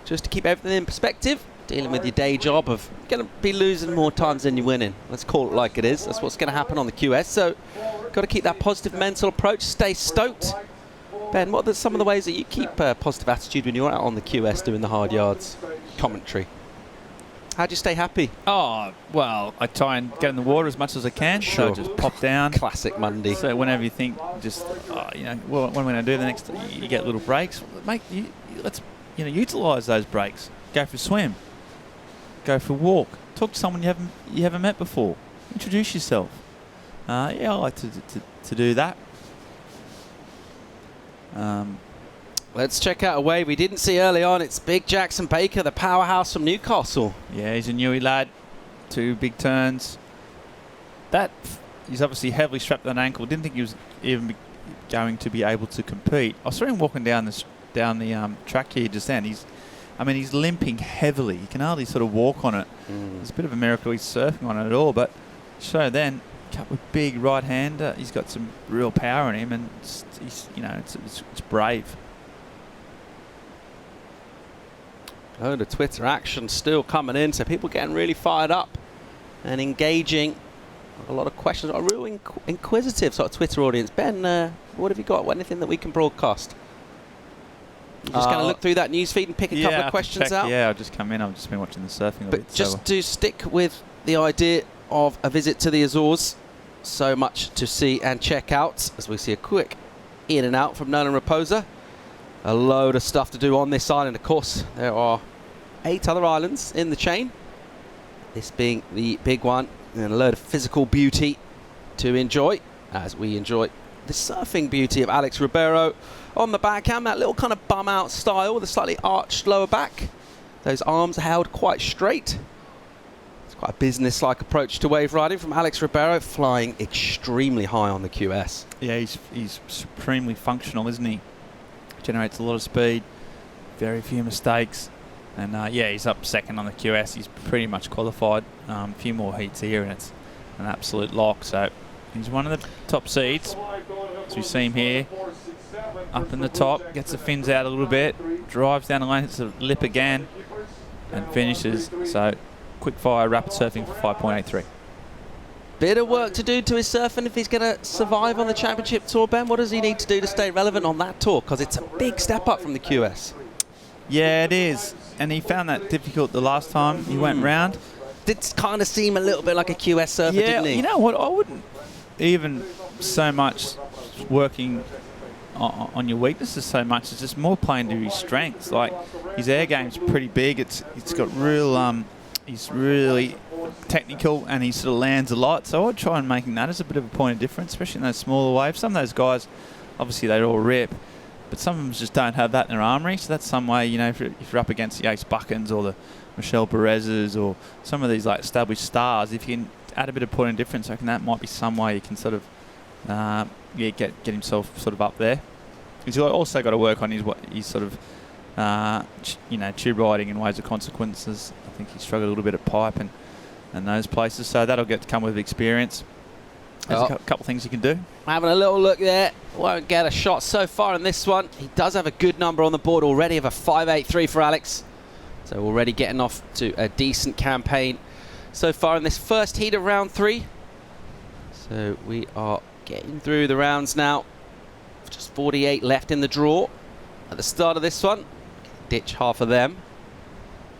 just to keep everything in perspective. Dealing with your day job of going to be losing more times than you're winning. Let's call it like it is. That's what's going to happen on the QS. So got to keep that positive mental approach. Stay stoked. Ben, what are some of the ways that you keep a positive attitude when you're out on the QS doing the hard yards commentary? How do you stay happy? Oh, well, I try and get in the water as much as I can. Sure. So just pop down. Classic Monday. So whenever you think, just, you know, what am I going to do the next, you get little breaks. Mate, let's, utilise those breaks. Go for a swim. Go for a walk. Talk to someone you haven't met before. Introduce yourself. Yeah, I like to do that. Let's check out a wave we didn't see early on. It's Big Jackson Baker, the powerhouse from Newcastle. Yeah, he's a newie lad. 2 big turns. He's obviously heavily strapped on an ankle. Didn't think he was even going to be able to compete. I saw him walking down the track here just then. He's limping heavily. He can hardly sort of walk on it. It's a bit of a miracle he's surfing on it at all. But so then, a couple of big right hander. He's got some real power in him, and it's brave. Oh, the Twitter action still coming in, so people getting really fired up and engaging. A lot of questions. A real inquisitive sort of Twitter audience. Ben, what have you got? Anything that we can broadcast? You're just going to look through that news feed and pick a couple of questions out? Yeah, I've just come in. I've just been watching the surfing. But just to stick with the idea of a visit to the Azores, so much to see and check out, as we see a quick in and out from Nolan Raposa. A load of stuff to do on this island. Of course, there are 8 other islands in the chain, this being the big one, and a load of physical beauty to enjoy as we enjoy the surfing beauty of Alex Ribeiro on the backhand. That little kind of bum out style with a slightly arched lower back. Those arms are held quite straight. It's quite a business-like approach to wave riding from Alex Ribeiro, flying extremely high on the QS. Yeah, he's supremely functional, isn't he? Generates a lot of speed, very few mistakes, and yeah, he's up second on the QS. He's pretty much qualified. A few more heats here, and it's an absolute lock. So he's one of the top seeds. As we see him here, up in the top, gets the fins out a little bit, drives down the lane, hits the lip again, and finishes. So quick fire rapid surfing for 5.83. Bit of work to do to his surfing if he's going to survive on the championship tour, Ben. What does he need to do to stay relevant on that tour? Because it's a big step up from the QS. Yeah, it is. And he found that difficult the last time he went round. Did kind of seem a little bit like a QS surfer, didn't he? You know what? I wouldn't even so much working on your weaknesses so much. It's just more playing to his strengths. Like, his air game's pretty big. It's got real... he's really technical and he sort of lands a lot. So I would try and making that as a bit of a point of difference, especially in those smaller waves. Some of those guys, obviously, they all rip. But some of them just don't have that in their armoury. So that's some way, you know, if you're up against the Ace Buckens or the Michelle Perez's or some of these like established stars, if you can add a bit of point of difference, I reckon that might be some way you can sort of get himself sort of up there. He's also got to work on his sort of tube riding and waves of consequences. I think he struggled a little bit at pipe and those places. So that'll come with experience. There's a couple of things you can do. Having a little look there. Won't get a shot so far in this one. He does have a good number on the board already of a 5.83 for Alex. So already getting off to a decent campaign so far in this first heat of round 3. So we are getting through the rounds now. Just 48 left in the draw at the start of this one. Ditch half of them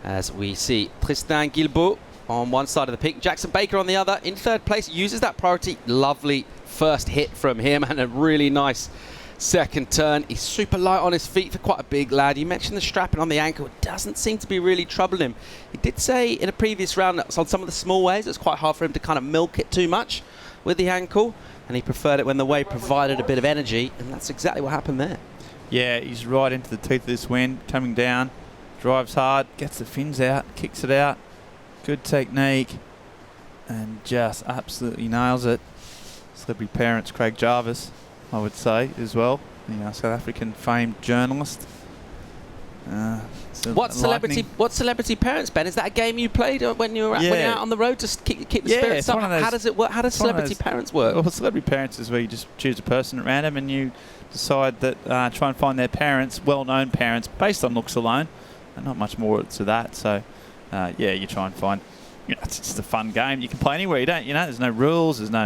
as we see Tristan Guilbeault on one side of the peak, Jackson Baker on the other. In third place, uses that priority. Lovely first hit from him and a really nice second turn. He's super light on his feet for quite a big lad. You mentioned the strapping on the ankle. It doesn't seem to be really troubling him. He did say in a previous round that on some of the small waves, it's quite hard for him to kind of milk it too much with the ankle, and he preferred it when the wave provided a bit of energy, and that's exactly what happened there. Yeah, he's right into the teeth of this wind, coming down, drives hard, gets the fins out, kicks it out. Good technique, and just absolutely nails it. Celebrity parents Craig Jarvis, I would say, as well. South African famed journalist. What celebrity parents, Ben? Is that a game you played when you were out on the road to keep the spirits up? How does it work? How does celebrity parents work? Well, celebrity parents is where you just choose a person at random and you decide that try and find their parents, well-known parents, based on looks alone, and not much more to that. So. You try and find, it's just a fun game. You can play anywhere, there's no rules, there's no,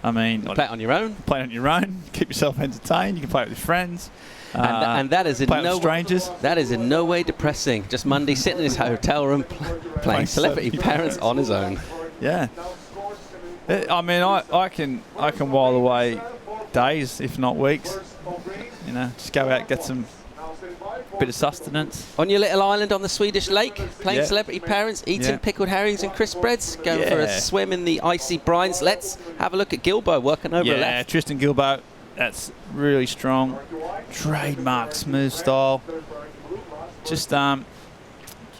you play it on your own. Play it on your own, keep yourself entertained, you can play it with your friends. And that is in no strangers. That is in no way depressing. Just Monday sitting in his hotel room playing celebrity parents on his own. Yeah. I can while away days, if not weeks. Just go out, get some bit of sustenance. On your little island on the Swedish lake, playing celebrity parents, eating pickled herrings and crisp breads, going for a swim in the icy brines. Let's have a look at Guilbeault working over left. Yeah, Tristan Guilbeault, that's really strong. Trademark smooth style. Just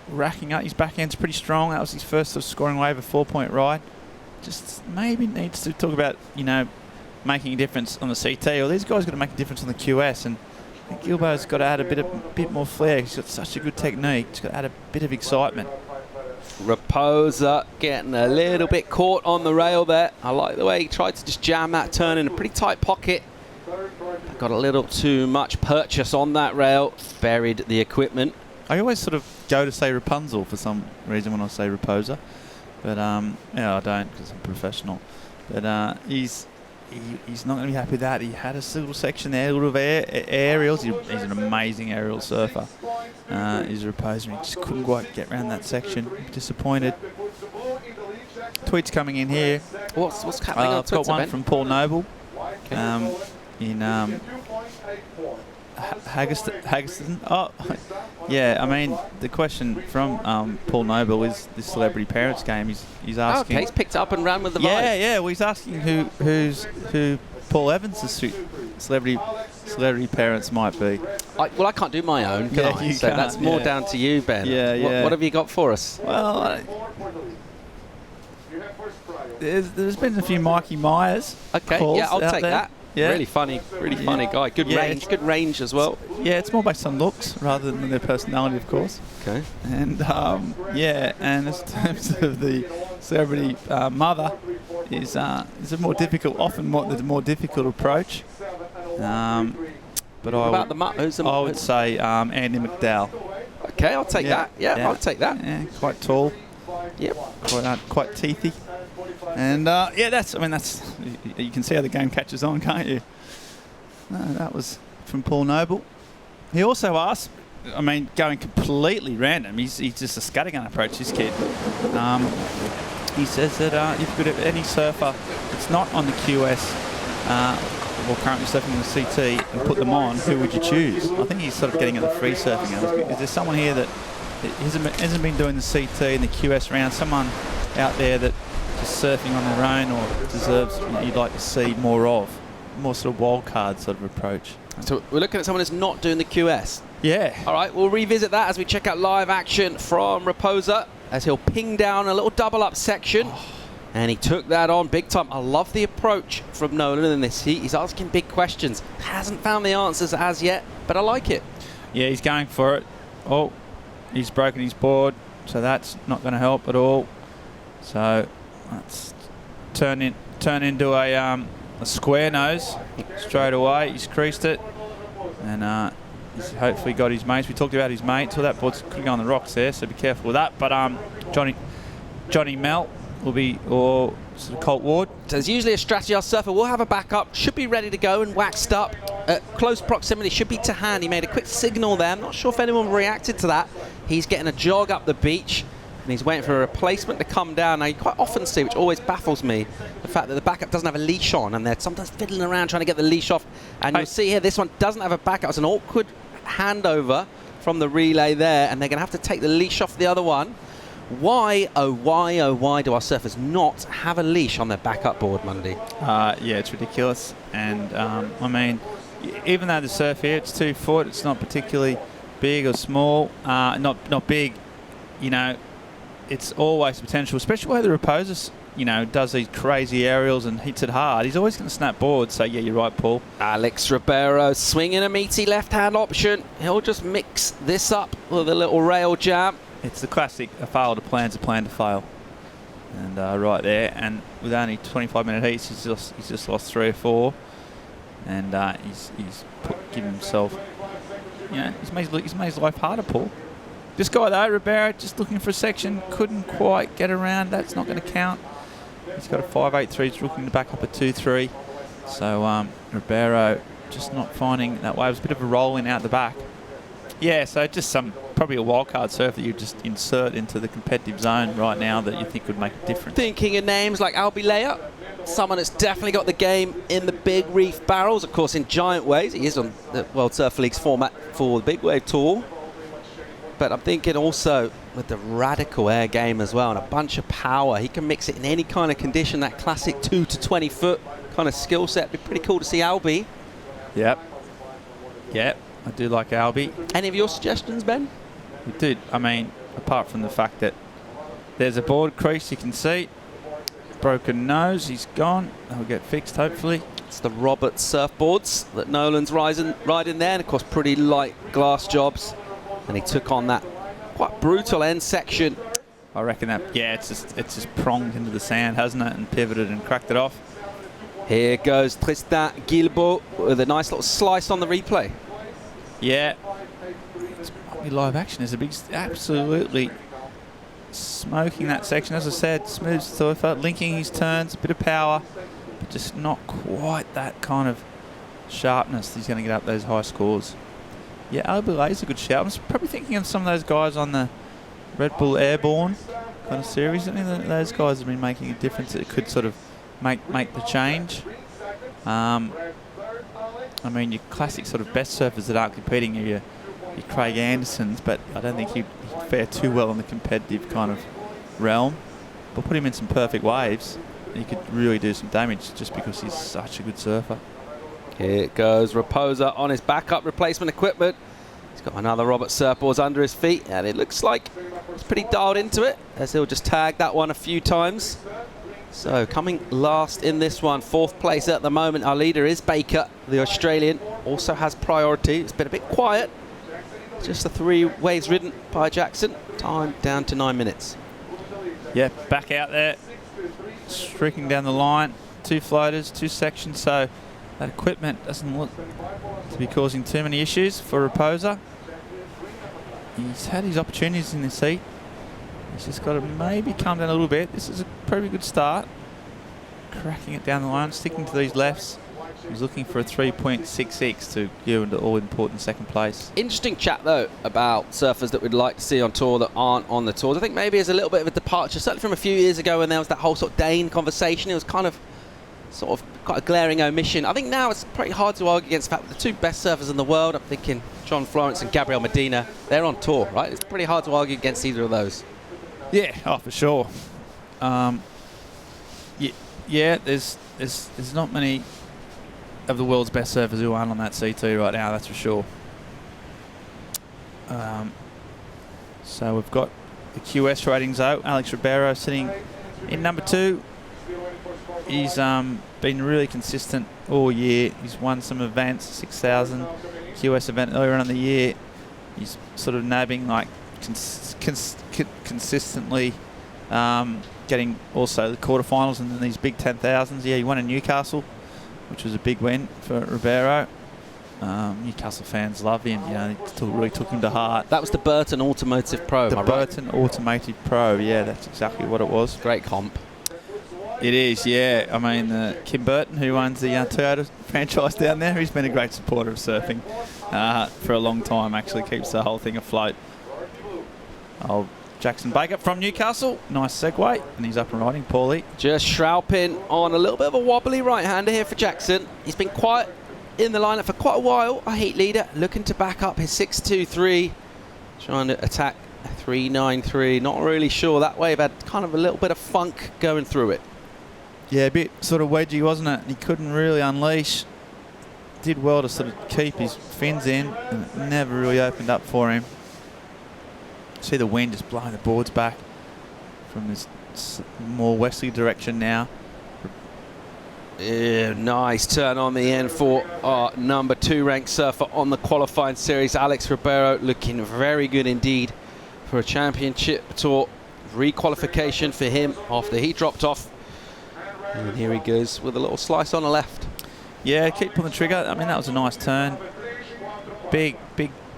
racking up. His backhand's pretty strong. That was his first sort of scoring wave, a 4-point ride. Just maybe needs to talk about, making a difference on the CT. Well, these guys got to make a difference on the QS, and I think Guilbeault's got to add a bit more flair. He's got such a good technique. He's got to add a bit of excitement. Raposa getting a little bit caught on the rail there. I like the way he tried to just jam that turn in a pretty tight pocket. Got a little too much purchase on that rail. Buried the equipment. I always sort of go to say Rapunzel for some reason when I say Raposa. But, I don't because I'm professional. But he's not going to be happy with that. He had a little section there, a little aerials. He's an amazing aerial surfer. He's a Raposa. He just couldn't quite get around that section. Disappointed. Tweets coming in here. What's happening on Twitter, I've got one Ben? from Paul Noble. In Haggerston. Oh, yeah. I mean, the question from Paul Noble is this celebrity parents game. He's asking. Okay, he's picked up and ran with the vibe. Yeah. Well, he's asking who Paul Evans' celebrity parents might be. I can't do my own, can I? So that's more down to you, Ben. Yeah. What have you got for us? Well, there's been a few Mikey Myers. Okay, calls I'll out take there. that. Yeah. Really funny guy. Good range as well. Yeah, it's more based on looks rather than their personality, of course. Okay. And and in terms of the celebrity mother, is a more difficult, the more difficult approach. But I would say Andy McDowell. Okay, I'll take that. Yeah, I'll take that. Yeah, quite tall. Yep. Quite teethy. And yeah, that's you can see how the game catches on, can't you? No, that was from Paul Noble. He also asked, I mean, going completely random, he's just a scattergun approach, this kid. He says that if you could have any surfer that's not on the QS or currently surfing on the CT and put them on, who would you choose? I think he's sort of getting at the free surfing. Is there someone here that hasn't been doing the CT and the QS round, someone out there that just surfing on their own or deserves you'd like to see more of? More sort of wild card sort of approach. So we're looking at someone that's not doing the QS. Yeah. All right, we'll revisit that as we check out live action from Raposa as he'll ping down a little double up section. And he took that on big time. I love the approach from Nolan in this heat. He's asking big questions. Hasn't found the answers as yet, but I like it. Yeah, he's going for it. Oh, he's broken his board, so that's not going to help at all. So let's turn into a square nose straight away. He's creased it, and he's hopefully got his mates. We talked about his mates. Well, that board's could go on the rocks there, so be careful with that. But Johnny Mel will be, or sort of Colt Ward. So there's usually a strategy. Our surfer will have a backup, should be ready to go and waxed up. At close proximity, should be to hand. He made a quick signal there. I'm not sure if anyone reacted to that. He's getting a jog up the beach, and he's waiting for a replacement to come down. Now, you quite often see, which always baffles me, the fact that the backup doesn't have a leash on, and they're sometimes fiddling around trying to get the leash off. And you'll see here, this one doesn't have a backup. It's an awkward handover from the relay there, and they're going to have to take the leash off the other one. Why, oh why, oh why do our surfers not have a leash on their backup board, Monday? Yeah, it's ridiculous. And I mean, even though the surf here, it's 2 foot, it's not particularly big or small, not big, you know, it's always potential, especially where the Raposa, you know, does these crazy aerials and hits it hard. He's always going to snap boards. So yeah, you're right, Paul. Alex Ribeiro swinging a meaty left-hand option. He'll just mix this up with a little rail jam. It's the classic: a fail to plan's a plan to fail. And right there, and with only 25-minute heats, he's just lost 3 or 4, and he's given himself, you know, he's made his life harder, Paul. This guy though, Ribeiro, just looking for a section, couldn't quite get around. That's not going to count. He's got a 5.83. He's looking to back up a 2.3. So Ribeiro just not finding that way. It was a bit of a rolling out the back. Yeah, so just probably a wildcard surf that you just insert into the competitive zone right now that you think would make a difference. Thinking of names like Albilea, someone that's definitely got the game in the big reef barrels, of course in giant waves. He is on the World Surf League's format for the Big Wave Tour. But I'm thinking also with the radical air game as well and a bunch of power. He can mix it in any kind of condition, that classic 2 to 20 foot kind of skill set. Be pretty cool to see Albi. Yep. I do like Albi. Any of your suggestions, Ben? We did. I mean, apart from the fact that there's a board crease you can see. Broken nose, he's gone. That'll get fixed, hopefully. It's the Roberts surfboards that Nolan's riding there. And, of course, pretty light glass jobs. And he took on that quite brutal end section. I reckon that, yeah, it's just pronged into the sand, hasn't it? And pivoted and cracked it off. Here goes Tristan Guilbeault with a nice little slice on the replay. Yeah, it's probably live action. There's a big, absolutely smoking that section. As I said, smooth surfer, linking his turns, a bit of power, but just not quite that kind of sharpness. He's going to get up those high scores. Yeah, Albilea is a good shout. I'm probably thinking of some of those guys on the Red Bull Airborne kind of series. I think those guys have been making a difference. It could sort of make the change. I mean, your classic sort of best surfers that aren't competing are your Craig Andersons, but I don't think he'd fare too well in the competitive kind of realm. But put him in some perfect waves, he could really do some damage just because he's such a good surfer. Here goes Raposa on his backup replacement equipment. He's got another Robert surfboards under his feet, and it looks like he's pretty dialed into it, as he'll just tag that one a few times. So coming last in this one, 4th place at the moment. Our leader is Baker, the Australian. Also has priority. It's been a bit quiet. Just the 3 waves ridden by Jackson. Time down to 9 minutes. Yeah, back out there. Streaking down the line. 2 floaters, 2 sections. So that equipment doesn't look to be causing too many issues for Raposa. He's had his opportunities in this heat. He's just got to maybe calm down a little bit. This is a pretty good start. cracking it down the line, sticking to these lefts. He's looking for a 3.66 to give him the all-important second place. Interesting chat, though, about surfers that we'd like to see on tour that aren't on the tours. I think maybe it's a little bit of a departure, certainly from a few years ago when there was that whole sort of Dane conversation. It was kind of sort of quite a glaring omission. I think now it's pretty hard to argue against the fact that the two best surfers in the world, I'm thinking John Florence and Gabriel Medina, they're on tour, right? It's pretty hard to argue against either of those. Yeah, oh, for sure. Yeah, there's not many of the world's best surfers who aren't on that CT right now, that's for sure. So we've got the QS ratings out. Alex Ribeiro sitting in number 2. He's been really consistent all year. He's won some events, 6,000 QS event earlier on in the year. He's sort of nabbing like consistently, getting also the quarterfinals and then these big 10,000s. Yeah, he won in Newcastle, which was a big win for Ribeiro. Newcastle fans love him. You know, they really took him to heart. That was the Burton Automotive Pro. The Burton Automotive Pro. Yeah, that's exactly what it was. Great comp. It is, yeah. I mean, Kim Burton, who owns the Toyota franchise down there, he's been a great supporter of surfing for a long time. Actually, keeps the whole thing afloat. Old Jackson Baker from Newcastle. Nice segue, and he's up and riding. Paulie. Just Schraupin on a little bit of a wobbly right-hander here for Jackson. He's been quiet in the lineup for quite a while. A heat leader looking to back up his 6.23, trying to attack a 3.93. Not really sure that way. They've had kind of a little bit of funk going through it. Yeah, a bit sort of wedgy, wasn't it? He couldn't really unleash. Did well to sort of keep his fins in, and it never really opened up for him. See the wind just blowing the boards back from this more westerly direction now. Yeah, nice turn on the end for our number 2 ranked surfer on the qualifying series. Alex Ribeiro looking very good indeed for a championship tour. Requalification for him after he dropped off. And here he goes with a little slice on the left. Yeah, keep pulling the trigger. I mean, that was a nice turn. Big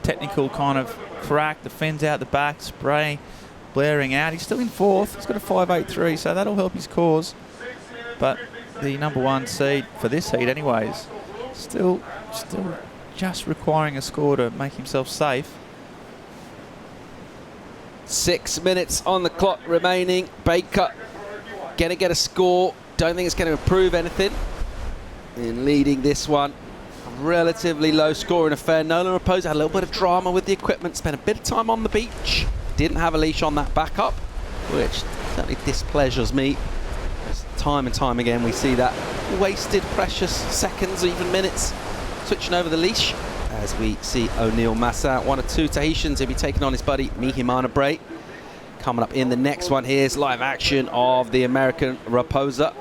technical kind of crack. The fins out the back, spray blaring out. He's still in 4th. He's got a 5.83, so that'll help his cause. But the number 1 seed for this heat anyways, still just requiring a score to make himself safe. 6 minutes on the clock remaining. Baker gonna get a score. Don't think it's going to improve anything in leading this one. A relatively low scoring affair. Nolan Raposa had a little bit of drama with the equipment, spent a bit of time on the beach. Didn't have a leash on that backup, which certainly displeasures me. As time and time again we see that wasted precious seconds, even minutes, switching over the leash. As we see O'Neill Massa, one of 2 Tahitians, he'll be taking on his buddy Mihimana Bray. Coming up in the next one, here's live action of the American Raposa.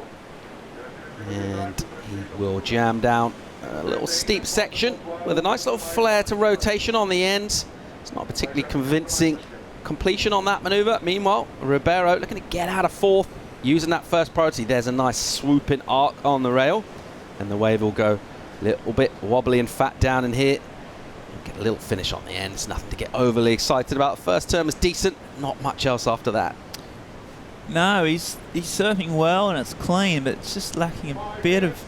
And he will jam down a little steep section with a nice little flare to rotation on the end. It's not particularly convincing completion on that maneuver. Meanwhile, Ribeiro looking to get out of 4th, using that first priority. There's a nice swooping arc on the rail, and the wave will go a little bit wobbly and fat down in here. Get a little finish on the end. It's nothing to get overly excited about. The first term is decent, not much else after that. No, he's surfing well and it's clean, but it's just lacking a bit of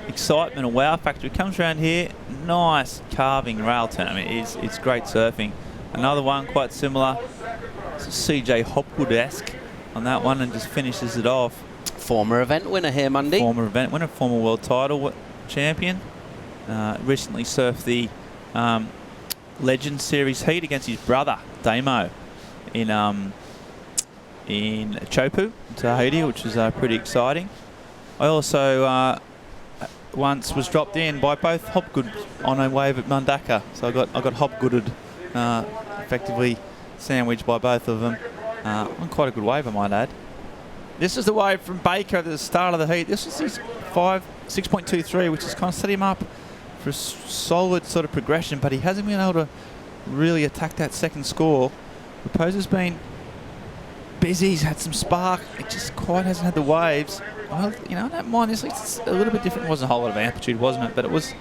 excitement, a wow factor. He comes around here, nice carving rail turn. I mean, it's great surfing. Another one quite similar. It's CJ Hopwood-esque on that one, and just finishes it off. Former event winner here, Monday. Former event winner, former world title champion. Recently surfed the Legend Series heat against his brother Damo in Chopu, Tahiti, which was pretty exciting. I also once was dropped in by both Hopgood on a wave at Mundaka, so I got Hopgooded, effectively sandwiched by both of them on quite a good wave, I might add. This is the wave from Baker at the start of the heat. This was his 6.23, which has kind of set him up for a solid sort of progression, but he hasn't been able to really attack that second score. Raposa's been busy, he's had some spark, it just quite hasn't had the waves. Well, you know, I don't mind this, it's a little bit different. It wasn't a whole lot of amplitude, wasn't it? But it was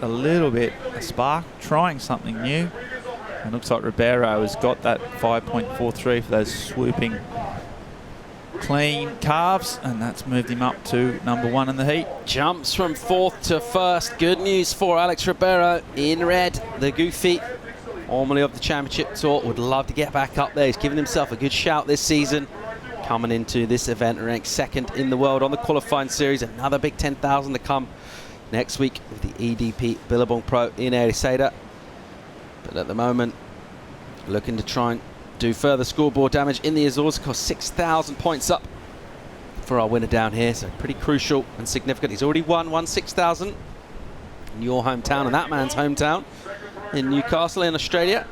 a little bit a spark, trying something new. And looks like Ribeiro has got that 5.43 for those swooping clean calves, and that's moved him up to number 1 in the heat. Jumps from 4th to 1st. Good news for Alex Ribeiro in red. The Goofy, formerly of the Championship Tour, would love to get back up there. He's given himself a good shout this season. Coming into this event, ranked 2nd in the world on the qualifying series. Another big 10,000 to come next week with the EDP Billabong Pro in Ericeira. But at the moment, looking to try and do further scoreboard damage in the Azores. Cost 6,000 points up for our winner down here, so pretty crucial and significant. He's already won 6,000 in your hometown and that man's hometown in Newcastle in Australia,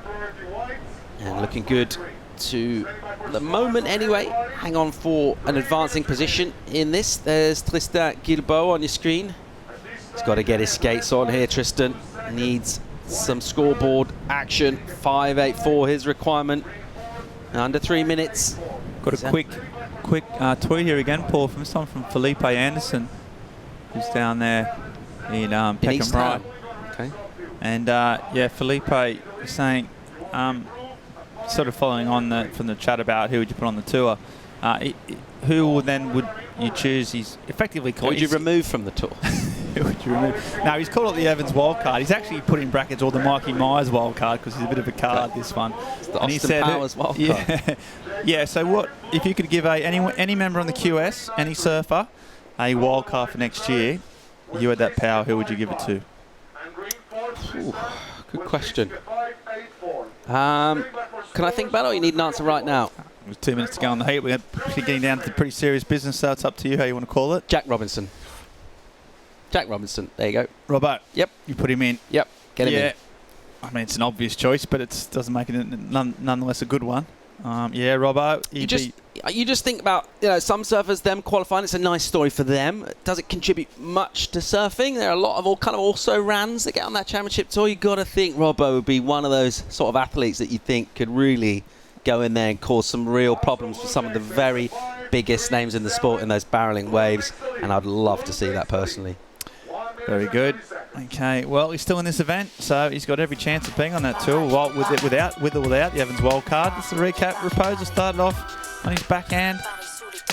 and looking good to the moment anyway. Hang on for an advancing position in this. There's Tristan Guilbeault on your screen. He's got to get his skates on here. Tristan needs some scoreboard action. 5.84 his requirement. Under 3 minutes. Got a quick tweet here again, Paul, from someone from Felipe Anderson, who's down there in Peckham Rye. Okay. And yeah, Felipe is saying, sort of following on from the chat about who would you put on the tour, who then would you choose? He's effectively called. Who would you remove from the tour? Who would you remove? No, he's called it the Evans wild card. He's actually put in brackets all the Mikey Myers wild card because he's a bit of a card, this one. It's the Austin Powers wild card. Yeah, so what if you could give any member on the QS, any surfer, a wild card for next year? You had that power, who would you give it to? Ooh, good question. Can I think about it, or you need an answer right now? With 2 minutes to go on the heat, we're getting down to pretty serious business, so it's up to you how you want to call it. Jack Robinson. Jack Robinson, there you go. Robert. Yep. You put him in. Yep, get him in. I mean, it's an obvious choice, but it doesn't make it nonetheless a good one. Yeah, Robbo. You just think about, some surfers, them qualifying. It's a nice story for them. Does it contribute much to surfing? There are a lot of also rans that get on that championship tour. You got to think Robbo would be one of those sort of athletes that you think could really go in there and cause some real problems for some of the very biggest names in the sport in those barreling waves. And I'd love to see that personally. Very good. Okay, well, he's still in this event, so he's got every chance of being on that tour, with or without the Evans wild card. That's the recap. Raposa started off on his backhand.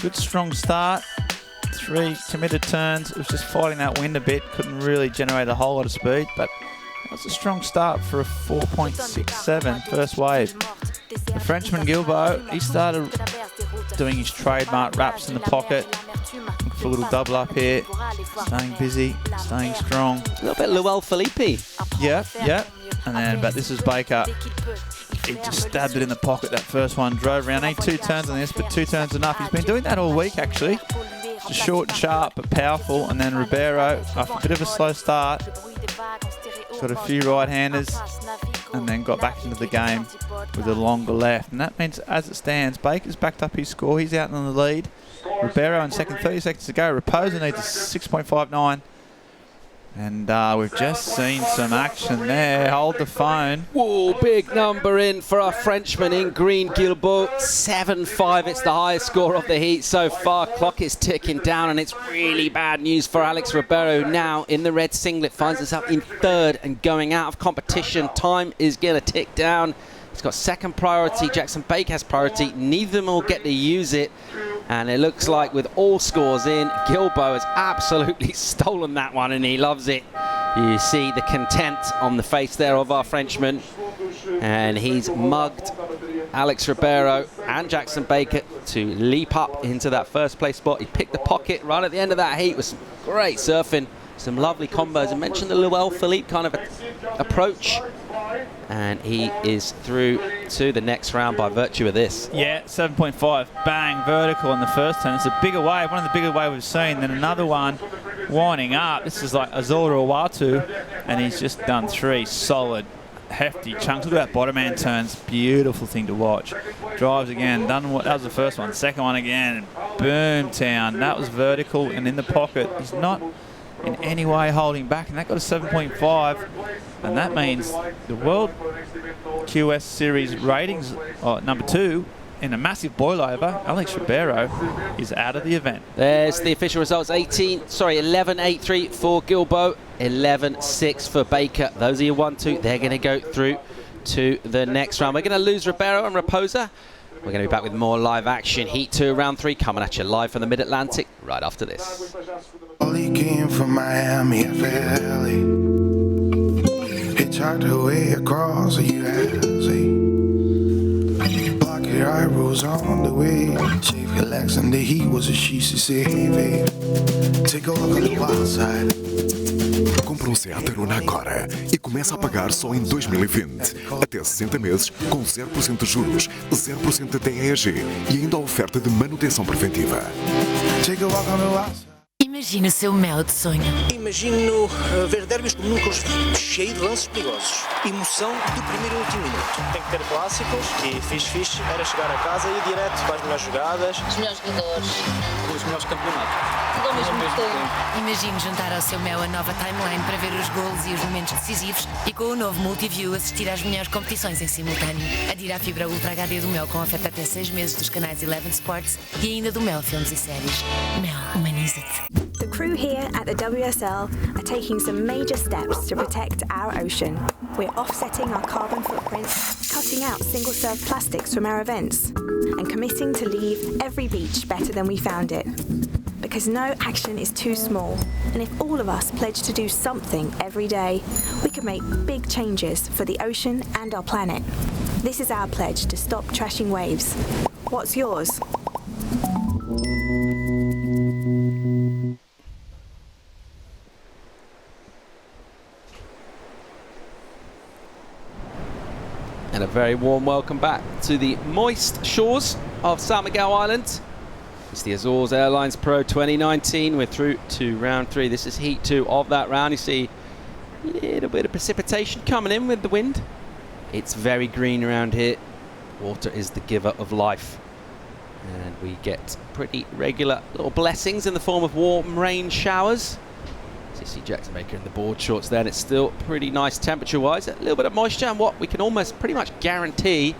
Good, strong start. 3 committed turns. It was just fighting that wind a bit. Couldn't really generate a whole lot of speed, but that was a strong start for a 4.67 first wave. The Frenchman Guilbeault, he started doing his trademark wraps in the pocket. Looking for a little double up here. Staying busy, staying strong. A little bit L Philippe. Yeah. But this is Baker. He just stabbed it in the pocket, that first one. Drove around. Need 2 turns on this, but 2 turns enough. He's been doing that all week, actually. Just short and sharp, but powerful. And then Ribeiro, after a bit of a slow start, got a few right-handers, and then got back into the game with a longer left. And that means, as it stands, Baker's backed up his score. He's out in the lead. Ribeiro in second, 30 seconds to go. Raposa needs a 6.59. And we've just seen some action there. Hold the phone. Whoa, big number in for our Frenchman in green, Guilbeault. 7.5. It's the highest score of the heat so far. Clock is ticking down, and it's really bad news for Alex Ribeiro. Now in the red singlet, finds himself in 3rd and going out of competition. Time is going to tick down. He's got second priority. Jackson Baker has priority. Neither of them will get to use it. And it looks like with all scores in, Guilbeault has absolutely stolen that one, and he loves it. You see the content on the face there of our Frenchman. And he's mugged Alex Ribeiro and Jackson Baker to leap up into that first place spot. He picked the pocket right at the end of that heat with some great surfing, some lovely combos. I mentioned the L Philippe kind of approach. And he is through to the next round by virtue of this. Yeah, 7.5. Bang, vertical on the first turn. It's a bigger wave, one of the bigger waves we've seen. Then another one winding up. This is like Azores Airlines, and he's just done 3 solid, hefty chunks. Look at that bottom hand turns. Beautiful thing to watch. Drives again. That was the first one. Second one again. Boom town. That was vertical and in the pocket. He's not in any way holding back, and that got a 7.5. And that means the World QS Series ratings, number 2, in a massive boil-over, Alex Ribeiro is out of the event. There's the official results. 11.83 for Guilbeault, 11.6 for Baker. Those are your 1-2. They're going to go through to the next round. We're going to lose Ribeiro and Raposa We're going to be back with more live action. Heat 2, round 3, coming at you live from the Mid-Atlantic right after this. Ollie came from Miami, FLA. Hitchhiked her way across the USA. Block your eyebrows on the way. Shave your legs and the heat was a she said, hey babe, take a look on the wild side. Compra um Seat Arona agora e começa a pagar só em 2020. Até 60 meses com 0% de juros, 0% de EEG e ainda a oferta de manutenção preventiva. Take a walk on the wild side. Imagina o seu mel de sonho. Imagino ver derbys como nunca os vi, cheio de lances perigosos. Emoção do primeiro ao último minuto. Tem que ter clássicos e fixe era chegar a casa e ir direto para as melhores jogadas. Os melhores jogadores. Os melhores campeonatos. Tudo ao mesmo tempo. Imagine juntar ao seu mel a nova timeline para ver os golos e os momentos decisivos e com o novo Multiview assistir às melhores competições em simultâneo. Adira a fibra Ultra HD do Mel com oferta até 6 meses dos canais 11 Sports e ainda do Mel Filmes e Séries. Mel, humaniza-te. The crew here at the WSL are taking some major steps to protect our ocean. We're offsetting our carbon footprint, cutting out single-serve plastics from our events, and committing to leave every beach better than we found it. Because no action is too small, and if all of us pledge to do something every day, we can make big changes for the ocean and our planet. This is our pledge to stop trashing waves. What's yours? And a very warm welcome back to the moist shores of San Miguel Island. It's the Azores Airlines Pro 2019. We're through to round 3. This is heat 2 of that round. You see a little bit of precipitation coming in with the wind. It's very green around here. Water is the giver of life. And we get pretty regular little blessings in the form of warm rain showers. So you see Jackson Baker in the board shorts there, and it's still pretty nice temperature-wise. A little bit of moisture, and what we can almost pretty much guarantee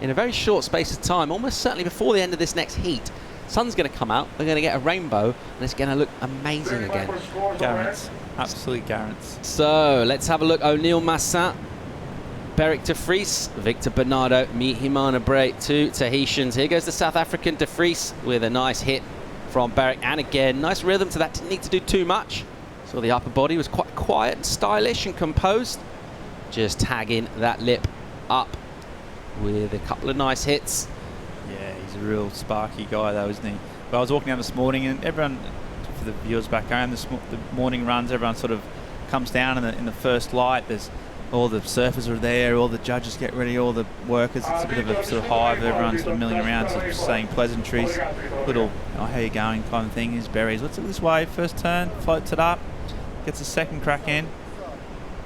in a very short space of time, almost certainly before the end of this next heat, sun's going to come out, we're going to get a rainbow, and it's going to look amazing again. Guarants. Absolute guarants. So let's have a look. O'Neill Massin, Beric de Vries, Victor Bernardo, Mihimana Bray, 2 Tahitians. Here goes the South African de Vries with a nice hit from Beric, and again, nice rhythm to that. Didn't need to do too much. So the upper body was quite quiet and stylish and composed. Just tagging that lip up with a couple of nice hits. Yeah, he's a real sparky guy though, isn't he? But I was walking down this morning, and everyone, for the viewers back home, the morning runs, everyone sort of comes down in the first light. There's all the surfers are there, all the judges get ready, all the workers. It's a bit of a sort of hive, everyone's sort of milling around, sort of saying pleasantries, little, oh, how you going kind of thing. Is berries, what's it this way, first turn, floats it up, gets a second crack in.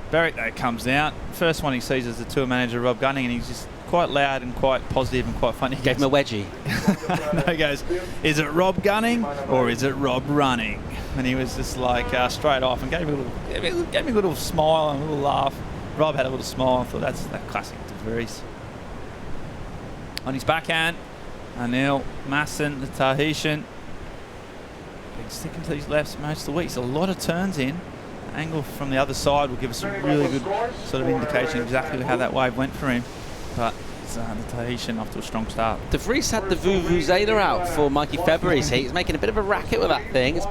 Beric though comes down, first one he sees is the tour manager Rob Gunning, and he's just quite loud and quite positive and quite funny. He gave him a wedgie. No, he goes, is it Rob Gunning or is it Rob Running? And he was just like straight off and gave me a little smile and a little laugh. Rob had a little smile. I thought that's that classic de Vries. On his backhand, O'Neill Massin, the Tahitian, been sticking to his lefts most of the week. There's a lot of turns in. The angle from the other side will give us a really good sort of indication of exactly how that wave went for him. But the Tahitian off to a strong start. De Vries had the Vuvuzela out for Mikey February's heat. He's making a bit of a racket with that thing. It's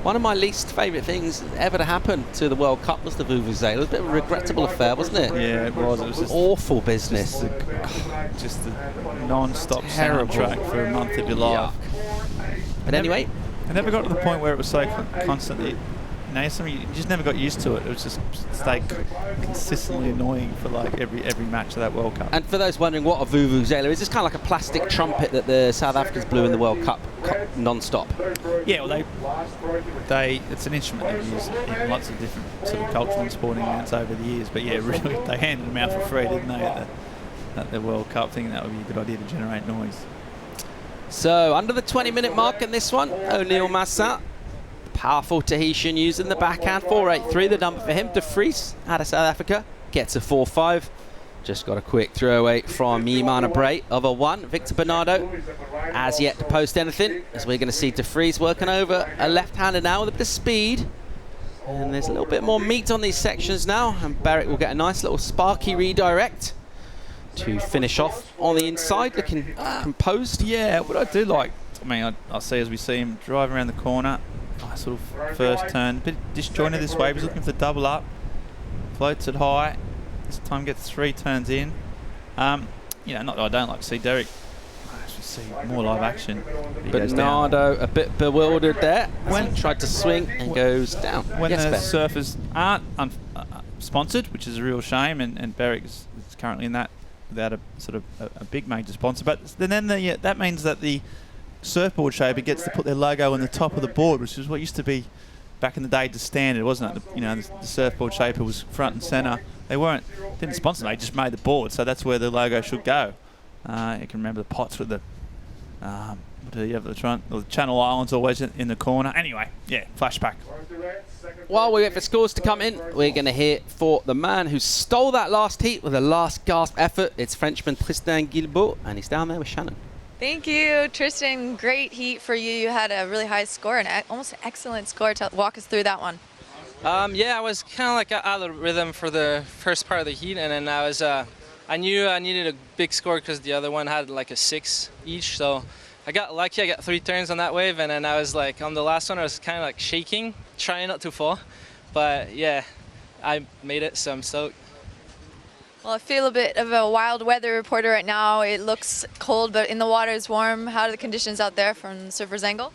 one of my least favourite things ever to happen to the World Cup was the Vuvuzela. It was a bit of a regrettable affair, wasn't it? Yeah, it was. It was just awful business. Just a non-stop soundtrack for a month of your life. Yeah. But anyway, I never got to the point where it was so constantly. You know, you just never got used to it. It was just stayed consistently annoying for like every match of that World Cup. And for those wondering what a Vuvuzela is, it's kind of like a plastic trumpet that the South Africans blew in the World Cup non-stop. Yeah, well, it's an instrument they've used in lots of different sort of cultural and sporting events over the years. But yeah, really, they handed them out for free, didn't they, at the World Cup, thinking that would be a good idea to generate noise. So under the 20-minute mark in this one, O'Neill Massin. Powerful Tahitian using the backhand, 4.83 the number for him. De Vries out of South Africa gets a 4.5. Just got a quick throwaway from Mihimana Bray of a 1. Victor Bernardo as yet to post anything, as we're going to see De Vries working over a left-hander now with a bit of speed. And there's a little bit more meat on these sections now, and Beric will get a nice little sparky redirect. to finish off on the inside, looking composed. Yeah, what I do like, I mean, I see as we see him drive around the corner, nice little first turn, a bit disjointed this way. He's looking for the double up, floats it high. This time gets 3 turns in. You know, not that I don't like to see Derek. I actually see more live action. Bernardo a bit bewildered there when he tried to swing and goes down. When yes, the Ben. surfers aren't sponsored, which is a real shame, and Berwick is currently in that without a sort of a big major sponsor. But then that means that the surfboard shaper gets to put their logo on the top of the board, which is what used to be back in the day the standard, wasn't it? The surfboard shaper was front and centre. They didn't sponsor them, they just made the board, so that's where the logo should go. You can remember the pots with the the Channel Islands always in the corner. Anyway, yeah, flashback. While we wait for scores to come in, we're going to hear for the man who stole that last heat with a last gasp effort. It's Frenchman Tristan Guilbeault, and he's down there with Shannon. Thank you, Tristan. Great heat for you. You had a really high score, and almost an excellent score. Walk us through that one. Yeah, I was kind of like out of rhythm for the first part of the heat, and then I knew I needed a big score because the other one had like a 6 each. So I got lucky. I got 3 turns on that wave, and then I was like, on the last one, I was kind of like shaking, trying not to fall. But yeah, I made it, so I'm stoked. Well, I feel a bit of a wild weather reporter right now. It looks cold, but in the water it's warm. How are the conditions out there from the surfer's angle?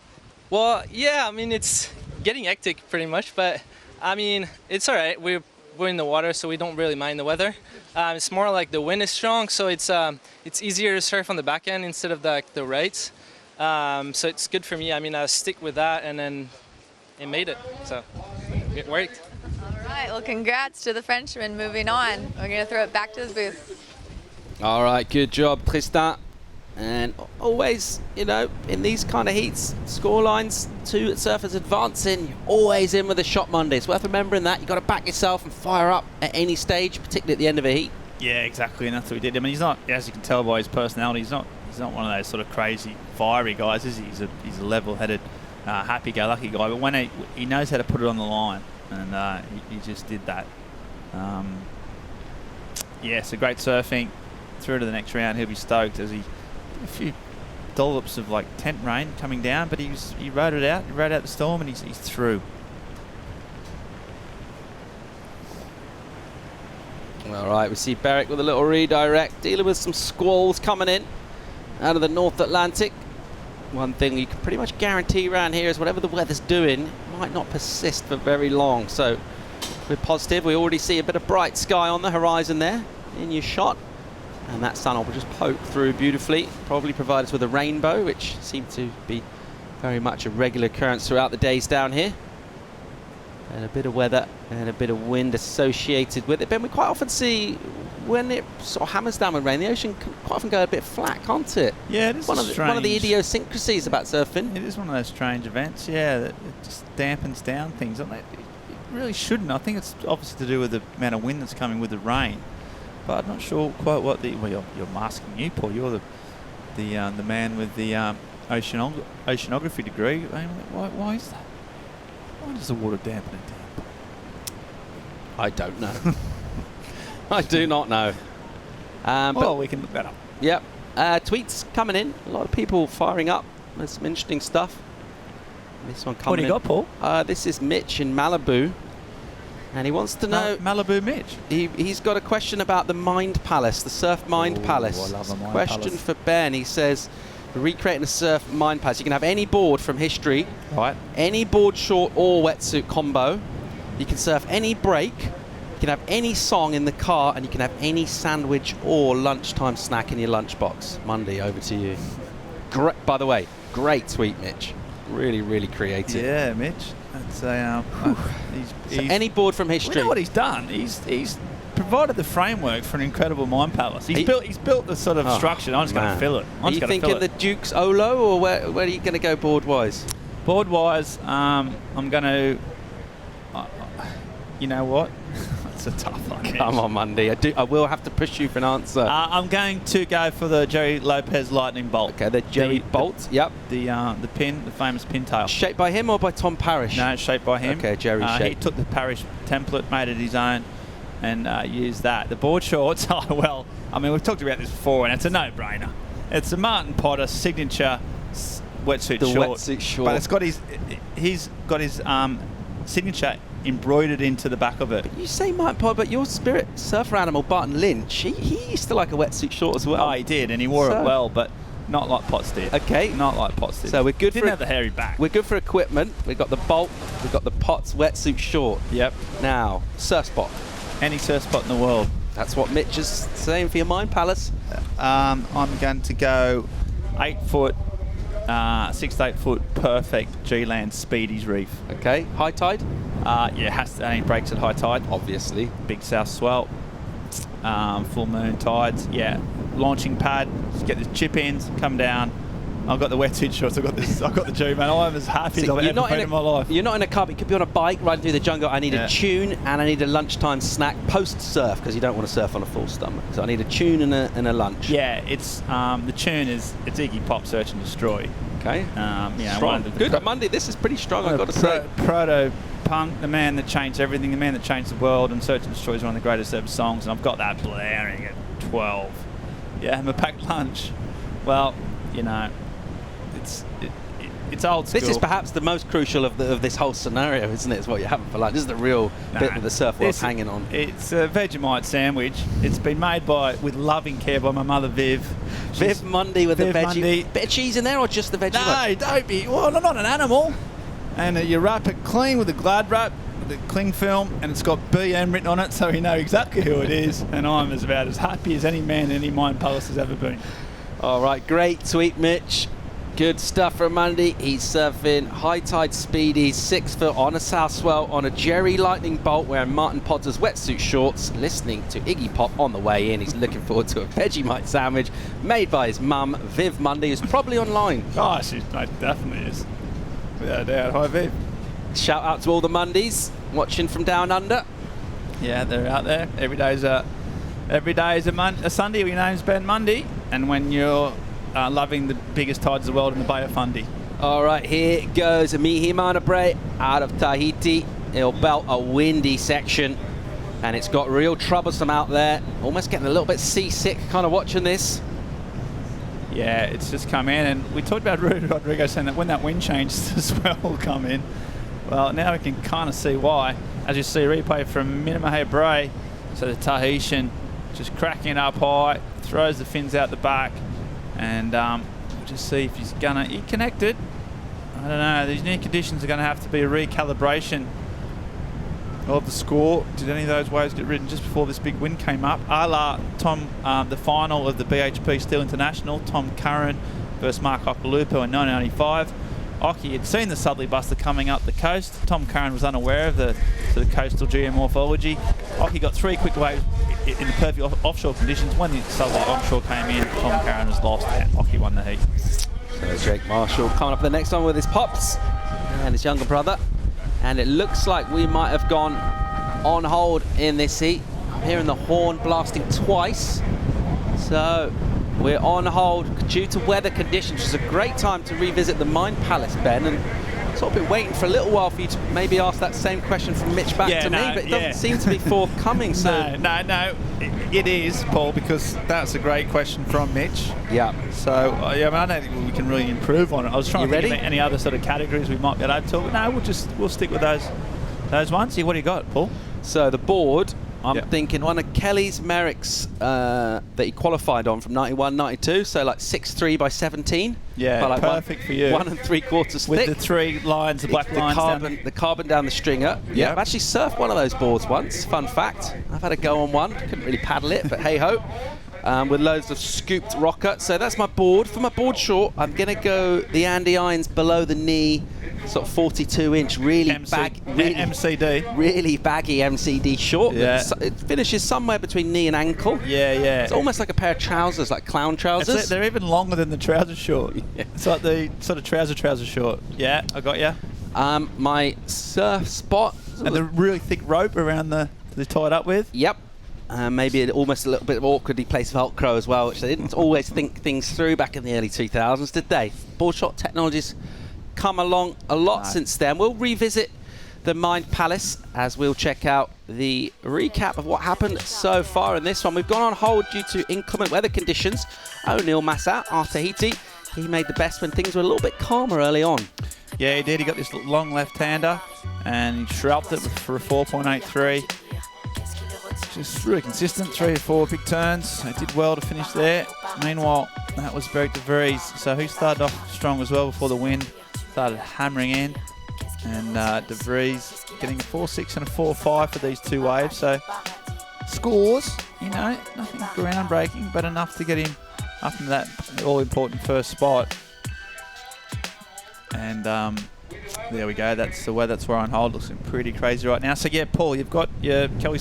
Well, yeah, I mean, it's getting hectic pretty much, but I mean, it's all right. We're in the water, so we don't really mind the weather. It's more like the wind is strong, so it's easier to surf on the back end instead of the rights. So it's good for me. I mean, I stick with that, and then it made it, so it worked. All right, well, congrats to the Frenchman. Moving on, we're going to throw it back to the booth. All right, good job, Tristan. And always, you know, in these kind of heats, score lines, 2 surfers advancing, you're always in with a shot Monday. It's worth remembering that. You've got to back yourself and fire up at any stage, particularly at the end of a heat. Yeah, exactly, and that's what he did. I mean, he's not, as you can tell by his personality, he's not one of those sort of crazy, fiery guys, is he? He's a level-headed, happy-go-lucky guy, but when he knows how to put it on the line, and he just did that. Yeah, so great surfing. Through to the next round, he'll be stoked as a few dollops of like tent rain coming down, but he rode it out. He rode out the storm, and he's through. All right, we see Berwick with a little redirect, dealing with some squalls coming in out of the North Atlantic. One thing you can pretty much guarantee around here is whatever the weather's doing, it might not persist for very long. So we're positive. We already see a bit of bright sky on the horizon there in your shot. And that sun will just poke through beautifully. Probably provide us with a rainbow, which seemed to be very much a regular occurrence throughout the days down here. And a bit of weather and a bit of wind associated with it. Ben, we quite often see when it sort of hammers down with rain, the ocean can quite often go a bit flat, can't it? Yeah, it is one of the idiosyncrasies about surfing. It is one of those strange events, yeah, that it just dampens down things. It really shouldn't. I think it's obviously to do with the amount of wind that's coming with the rain. But I'm not sure quite what well, you're masking you, Paul. You're the man with the oceanography degree. I mean, why is that? Why does the water dampen it down? I don't know. I do not know. But we can look that up. Yep. Tweets coming in. A lot of people firing up. There's some interesting stuff. This one coming in. What do you got, Paul? This is Mitch in Malibu. And he wants to know... Malibu Mitch? He's got a question about the Mind Palace, the Surf Mind Palace. I love a Mind Question Palace. for Ben. He says, recreating a Surf Mind Palace. You can have any board from history. Right. Any board short or wetsuit combo. You can surf any break. You can have any song in the car. And you can have any sandwich or lunchtime snack in your lunchbox. Monday, over to you. Great, by the way, great tweet, Mitch. Really, really creative. Yeah, Mitch. That's he's any board from history. You know what he's done? He's provided the framework for an incredible Mind Palace. He's built the sort of structure. I'm just going to fill it. Are you thinking the Duke's Olo, or where are you going to go board wise? Board wise, I'm going to. You know what? It's a tough one. Come on, Monday. I will have to push you for an answer. I'm going to go for the Jerry Lopez Lightning Bolt. Okay, the Jerry Bolt. Yep. The pin, the famous pintail. Shaped by him or by Tom Parrish? No, it's shaped by him. Okay, Jerry shaped. He took the Parrish template, made it his own, and used that. The board shorts, well, I mean, we've talked about this before, and it's a no-brainer. It's a Martin Potter signature wetsuit short. Wetsuit short. But it's got he's got his signature embroidered into the back of it. But you say Martin Potter, but your spirit surfer animal, Barton Lynch, he used to like a wetsuit short as well. Oh, he did, and he wore it well, but not like Potts did. Okay. Not like Potts did. So we're good Didn't have the hairy back. We're good for equipment. We've got the Bolt, we've got the Potts wetsuit short. Yep. Now, surf spot. Any surf spot in the world. That's what Mitch is saying for your Mind Palace. I'm going to go 8 foot, 6 to 8 foot perfect G-Land Speedies reef. Okay. High tide? Yeah, has to, only breaks at high tide. Obviously. Big south swell. Full moon tides. Yeah. Launching pad. Just get the chip ins, come down. I've got the wetsuit shorts. I've got the G-Man. I'm as happy as I've ever been in my life. You're not in a car, but you could be on a bike riding through the jungle. I need a tune and I need a lunchtime snack post-surf, because you don't want to surf on a full stomach. So I need a tune and a lunch. Yeah, it's the tune is Iggy Pop, Search and Destroy. Okay. Strong. Good. Monday, this is pretty strong, I've got to say. Proto-punk, the man that changed everything, the man that changed the world, and Search and Destroy is one of the greatest ever songs, and I've got that blaring at 12. Yeah, I'm a packed lunch. Well, you know, it's old school. This is perhaps the most crucial of this whole scenario, isn't it? It's what you're having for lunch. This is the real bit that the surf world's hanging on. It's a Vegemite sandwich. It's been made with loving care by my mother Viv. Viv Mundy with Viv the veggie. Mundy. Bit of cheese in there or just the Vegemite? No, don't be. Well, I'm not an animal. And you wrap it clean with a Glad wrap, with the cling film, and it's got BM written on it, so we know exactly who it is. And I'm about as happy as any man in any Mind Palace has ever been. All right, great tweet, Mitch. Good stuff from Monday. He's surfing high tide Speedies, 6 foot on a south swell on a Jerry Lightning Bolt, wearing Martin Potter's wetsuit shorts, listening to Iggy Pop on the way in. He's looking forward to a Vegemite sandwich made by his mum, Viv Mundy, who's probably online. Oh, she definitely is. Without a doubt. Hi, Viv. Shout out to all the Mundies watching from down under. Yeah, they're out there. Every day is a Sunday. Your name's Ben Mundy, and when you're loving the biggest tides of the world in the Bay of Fundy. All right, here goes Mihi Manabre out of Tahiti. He'll belt a windy section, and it's got real troublesome out there. Almost getting a little bit seasick kind of watching this. Yeah, it's just come in, and we talked about Rudy Rodrigo saying that when that wind changes, the swell will come in. Well, now we can kind of see why. As you see, replay from Minamahe Bray, so the Tahitian just cracking up high, throws the fins out the back, and we'll just see if he's gonna. He connected. I don't know. These new conditions are going to have to be a recalibration of the score. Did any of those waves get ridden just before this big wind came up? A la Tom, the final of the BHP Steel International, Tom Curran versus Mark Occhilupo in 1995. Occhi had seen the southerly buster coming up the coast. Tom Curran was unaware of the sort of coastal geomorphology. Occhi got 3 quick waves in the perfect offshore conditions. When the southerly onshore came in, Tom Curran was lost and Occhi won the heat. So Jake Marshall coming up for the next one with his pops and his younger brother. And it looks like we might have gone on hold in this heat. I'm hearing the horn blasting twice. So we're on hold due to weather conditions, which is a great time to revisit the Mind Palace, Ben. And sort of been waiting for a little while for you to maybe ask that same question from Mitch back to me, but it doesn't seem to be forthcoming. So No, it is, Paul, because that's a great question from Mitch. Yeah. So, I don't think we can really improve on it. I was trying to think of any other sort of categories we might be able to talk about. No, we'll stick with those ones. See, what do you got, Paul? So the board, I'm thinking one of Kelly's Merrick's that he qualified on from 91-92, so like 6'3" by 17. Yeah, like perfect for you. 1 3/4 with thick. the 3 lines, the black lines the carbon down the stringer. Yeah, I've actually surfed one of those boards once. Fun fact. I've had a go on one. Couldn't really paddle it, but hey ho. With loads of scooped rocker. So that's my board. For my board short, I'm going to go the Andy Irons below the knee, sort of 42-inch, really MCD. Really baggy MCD short. Yeah. It finishes somewhere between knee and ankle. Yeah. It's almost like a pair of trousers, like clown trousers. They're even longer than the trouser short. Yeah. It's like the sort of trouser short. Yeah, I got you. My surf spot. And the really thick rope around they're tied up with. Yep. Maybe almost a little bit of awkwardly placed Velcro as well, which they didn't always think things through back in the early 2000s, did they? Board short technologies come along a lot since then. We'll revisit the Mind Palace as we'll check out the recap of what happened so far in this one. We've gone on hold due to inclement weather conditions. O'Neill Massa, our Tahiti, he made the best when things were a little bit calmer early on. Yeah, he did. He got this long left-hander and he shrugged it for a 4.83. Just really consistent, 3 or 4 big turns. He did well to finish there. Meanwhile, that was Beric de Vries. So he started off strong as well before the wind. Started hammering in. And de Vries getting a 4.6 and a 4.5 for these 2 waves. So scores, you know, nothing groundbreaking, but enough to get him up into that all-important first spot. And there we go. That's the weather. That's where on hold. Looks pretty crazy right now. So yeah, Paul, you've got your Kelly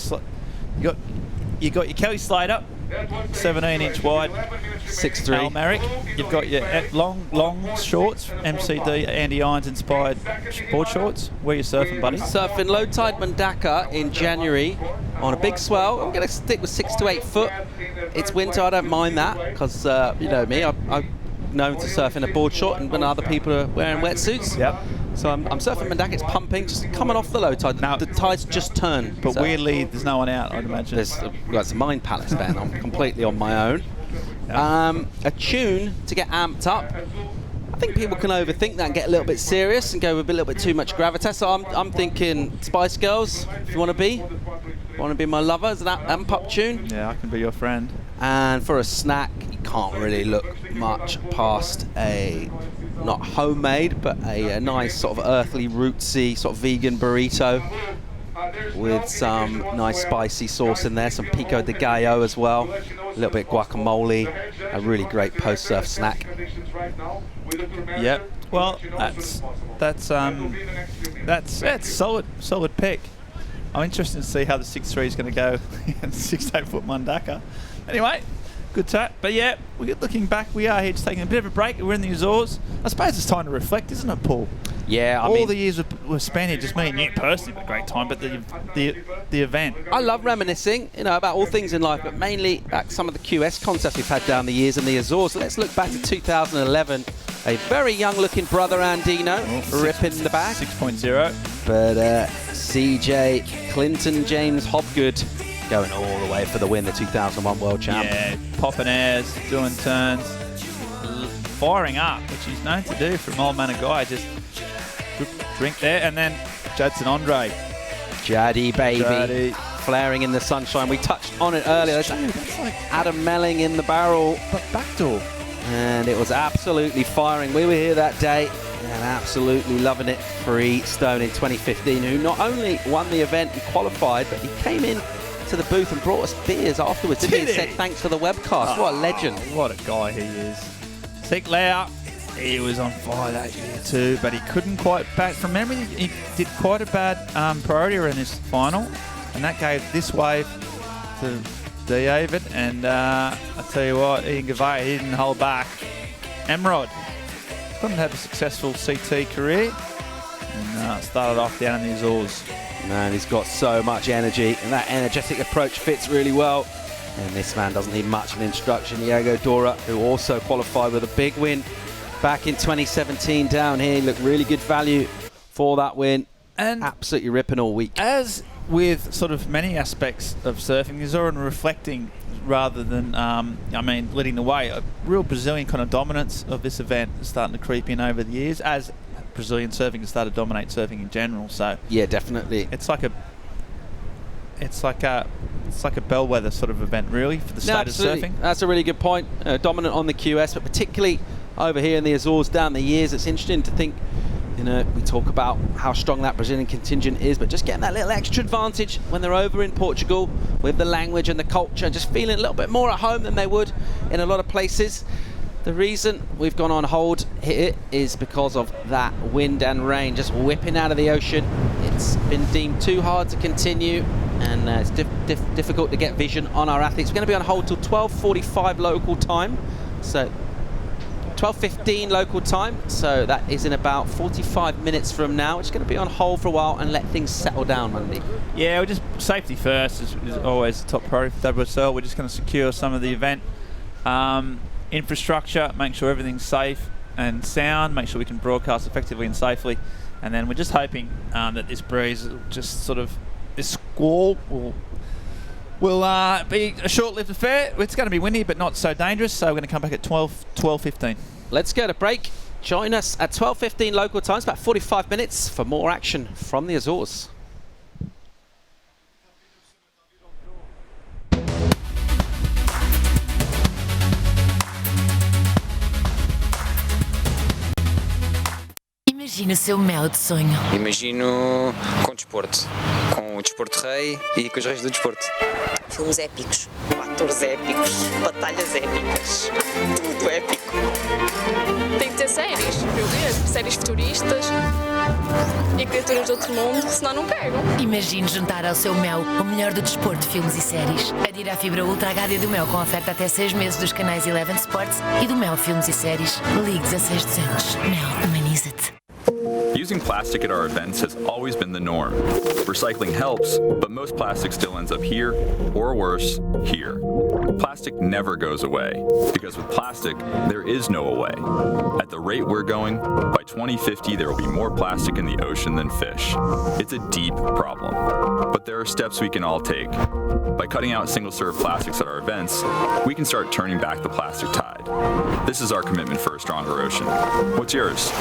you got your Kelly Slater, 17-inch wide, 6'3". Almeric. You've got your long shorts, MCD Andy Irons inspired board shorts. Where you surfing, buddy? Surfing low tide Mundaka in January on a big swell. I'm going to stick with 6 to 8 foot. It's winter. I don't mind that because you know me. I'm known to surf in a board short, and when other people are wearing wetsuits. Yep. So I'm surfing Mundaka. It's pumping, just coming off the low tide. Now the tide's just turned. But so weirdly, there's no one out, I'd imagine. It's a Mind Palace, Ben. I'm completely on my own. Yep. A tune to get amped up. I think people can overthink that and get a little bit serious and go with a little bit too much gravitas. So I'm thinking Spice Girls, if you want to be my lover. Is that amp up tune? Yeah, I can be your friend. And for a snack, you can't really look much past a, not homemade, but a nice sort of earthly, rootsy, sort of vegan burrito with some nice spicy sauce in there, some pico de gallo as well, a little bit of guacamole, a really great post-surf snack. Yep. Well, that's solid pick. I'm interested to see how the 6'3" is going to go in 6 to 8 foot Mundaka. Anyway, good chat. But yeah, we're looking back. We are here just taking a bit of a break. We're in the Azores. I suppose it's time to reflect, isn't it, Paul? Yeah, I mean, all the years we've spent here, just me and you personally, had a great time. But the event. I love reminiscing, you know, about all things in life, but mainly about some of the QS concepts we've had down the years in the Azores. So let's look back to 2011. A very young-looking brother Andino, ripping the back. 6.0. But CJ Clinton James Hobgood going all the way for the win, the 2001 World Champ. Yeah, popping airs, doing turns, firing up, which he's known to do from old Mcgonagall. Just good drink there. And then Jadson Andre. Jaddy, baby. Flaring in the sunshine. We touched on it earlier. That's like Adam Melling in the barrel. But backdoor. And it was absolutely firing. We were here that day and absolutely loving it for Stone in 2015, who not only won the event and qualified, but he came in to the booth and brought us beers afterwards. Did he? And said thanks for the webcast. What a legend. What a guy he is. Sick Lau, he was on fire that year too, but he couldn't quite back. From memory, he did quite a bad priority in this final, and that gave this wave to David. And I tell you what, Ian Gouveia, he didn't hold back. Emerald couldn't have a successful CT career, and started off down in the Azores. Man, he's got so much energy, and that energetic approach fits really well. And this man doesn't need much of an introduction. Diego Dora, who also qualified with a big win back in 2017 down here. He looked really good value for that win. And absolutely ripping all week. As with sort of many aspects of surfing, there's already reflecting rather than, leading the way. A real Brazilian kind of dominance of this event is starting to creep in over the years, as Brazilian surfing has started to dominate surfing in general. So yeah, definitely. It's like a bellwether sort of event, really, for the state of surfing. That's a really good point. Dominant on the QS, but particularly over here in the Azores down the years. It's interesting to think, you know, we talk about how strong that Brazilian contingent is, but just getting that little extra advantage when they're over in Portugal with the language and the culture, just feeling a little bit more at home than they would in a lot of places. The reason we've gone on hold here is because of that wind and rain just whipping out of the ocean. It's been deemed too hard to continue, and it's difficult to get vision on our athletes. We're going to be on hold till 12:45 local time, so 12:15 local time, so that is in about 45 minutes from now. It's going to be on hold for a while and let things settle down, Monday. Yeah, we're just safety first is always the top priority for WSL. We're just going to secure some of the event infrastructure, make sure everything's safe and sound, make sure we can broadcast effectively and safely, And then we're just hoping that this breeze, just sort of, this squall will be a short-lived affair. It's going to be windy, but not so dangerous. So we're going to come back at 12:15. Let's go to break. Join us at 12:15 local times, about 45 minutes for more action from the Azores. Imagina o seu mel de sonho. Imagino com desporto. Com o desporto rei e com os reis do desporto. Filmes épicos, atores épicos, batalhas épicas, tudo épico. Tem que ter séries para eu ver, séries futuristas e criaturas de outro mundo, senão não pego. Imagine juntar ao seu mel o melhor do desporto, filmes e séries. Adira a fibra Ultra HD do Mel com oferta até 6 meses dos canais Eleven Sports e do Mel Filmes e Séries. Ligue 16200. Mel, humaniza-te. Using plastic at our events has always been the norm. Recycling helps, but most plastic still ends up here, or worse, here. Plastic never goes away, because with plastic, there is no away. At the rate we're going, by 2050 there will be more plastic in the ocean than fish. It's a deep problem, but there are steps we can all take. By cutting out single-serve plastics at our events, we can start turning back the plastic tide. This is our commitment for a stronger ocean. What's yours?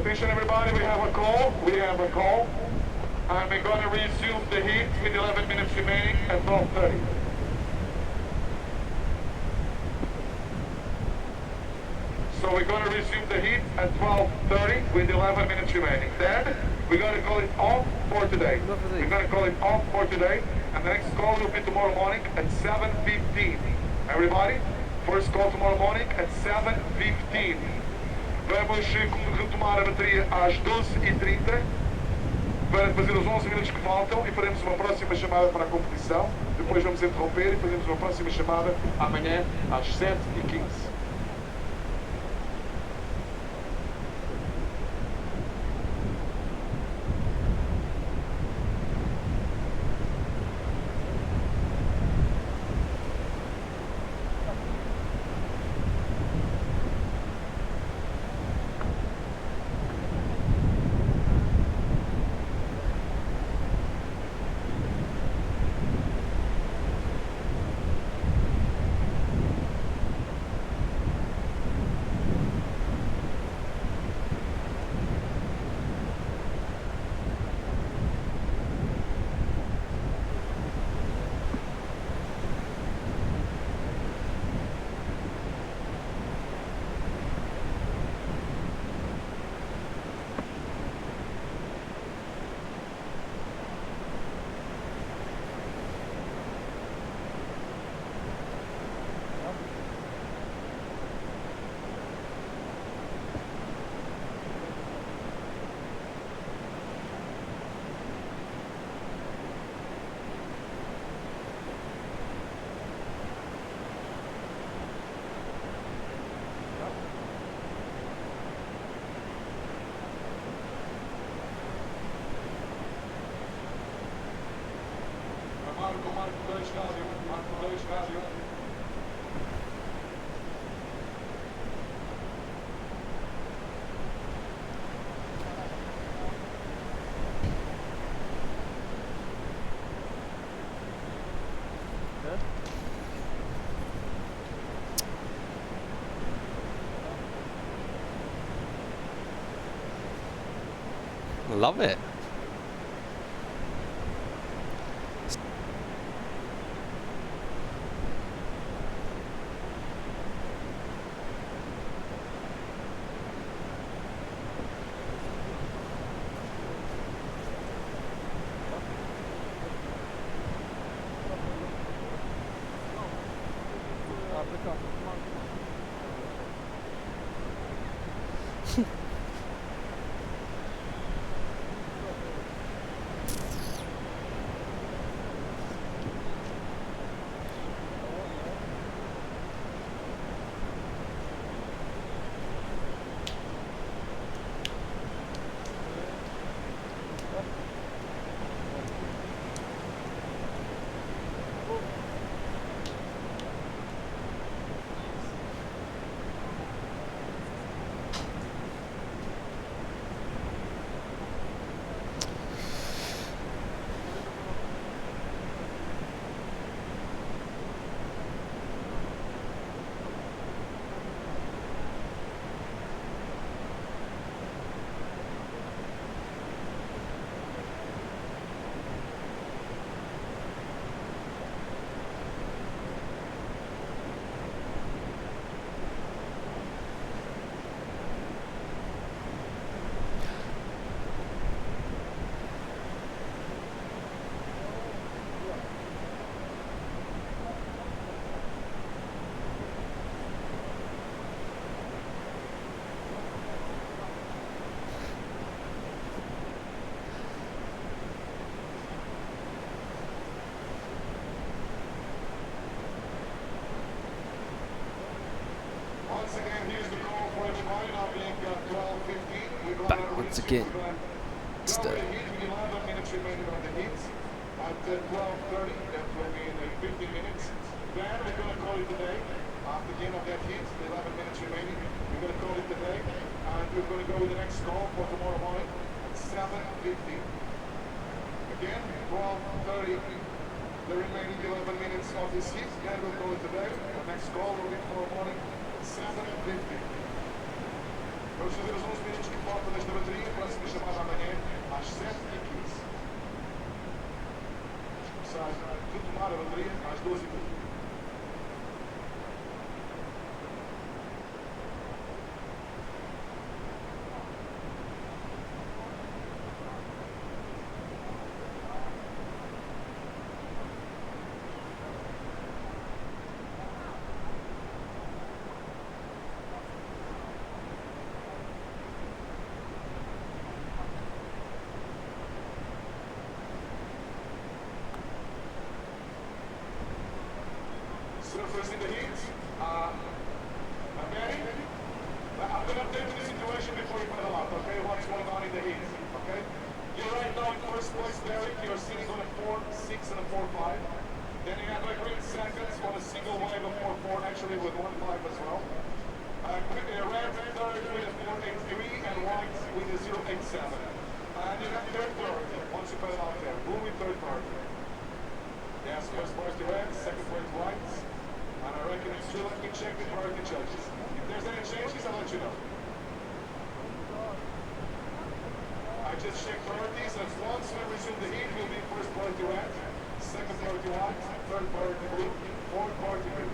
Attention everybody, we have a call. And we're going to resume the heat with 11 minutes remaining at 12:30. So we're going to resume the heat at 12:30 with 11 minutes remaining. Then we're going to call it off for today. And the next call will be tomorrow morning at 7:15. Everybody, first call tomorrow morning at 7:15. Vamos retomar a bateria às 12h30 para fazer os 11 minutos que faltam e faremos uma próxima chamada para a competição. Depois vamos interromper e fazemos uma próxima chamada amanhã às 7h15. Love it. Backwards again. Still. 11 minutes remaining on the heat. At 12:30, that will be in 15 minutes. Then we're going to call it today. After the end of that heat, 11 minutes remaining, we're going to call it today. And we're going to go with the next call for tomorrow morning at 7:15. Again, 12:30, the remaining 11 minutes of this heat. Then we'll call it today. The next call will be tomorrow morning at 7:15. Vamos fazer os 11 minutos que faltam desta passagem de tomar a bateria às 12h30. Surfers in the heat. Okay? I'm going to update the situation before you pedal out, okay? What's going on in the heat, okay? You're right now in first place, Derek. You're sitting on a 4.6 and a 4.5. Then you have like 3 seconds on a single wave of 4.4, actually with 1.5 as well. Red third with a 4.83 and white with a 0.87. And you have third priority once you pedal out there. Blue with third priority. Yes, first priority red, second priority white. And I reckon it's true. Let me check the priority changes. If there's any changes, I'll let you know. I just checked priorities, and once we resume the heat, we'll be first priority red, second priority white, third priority blue, fourth priority green.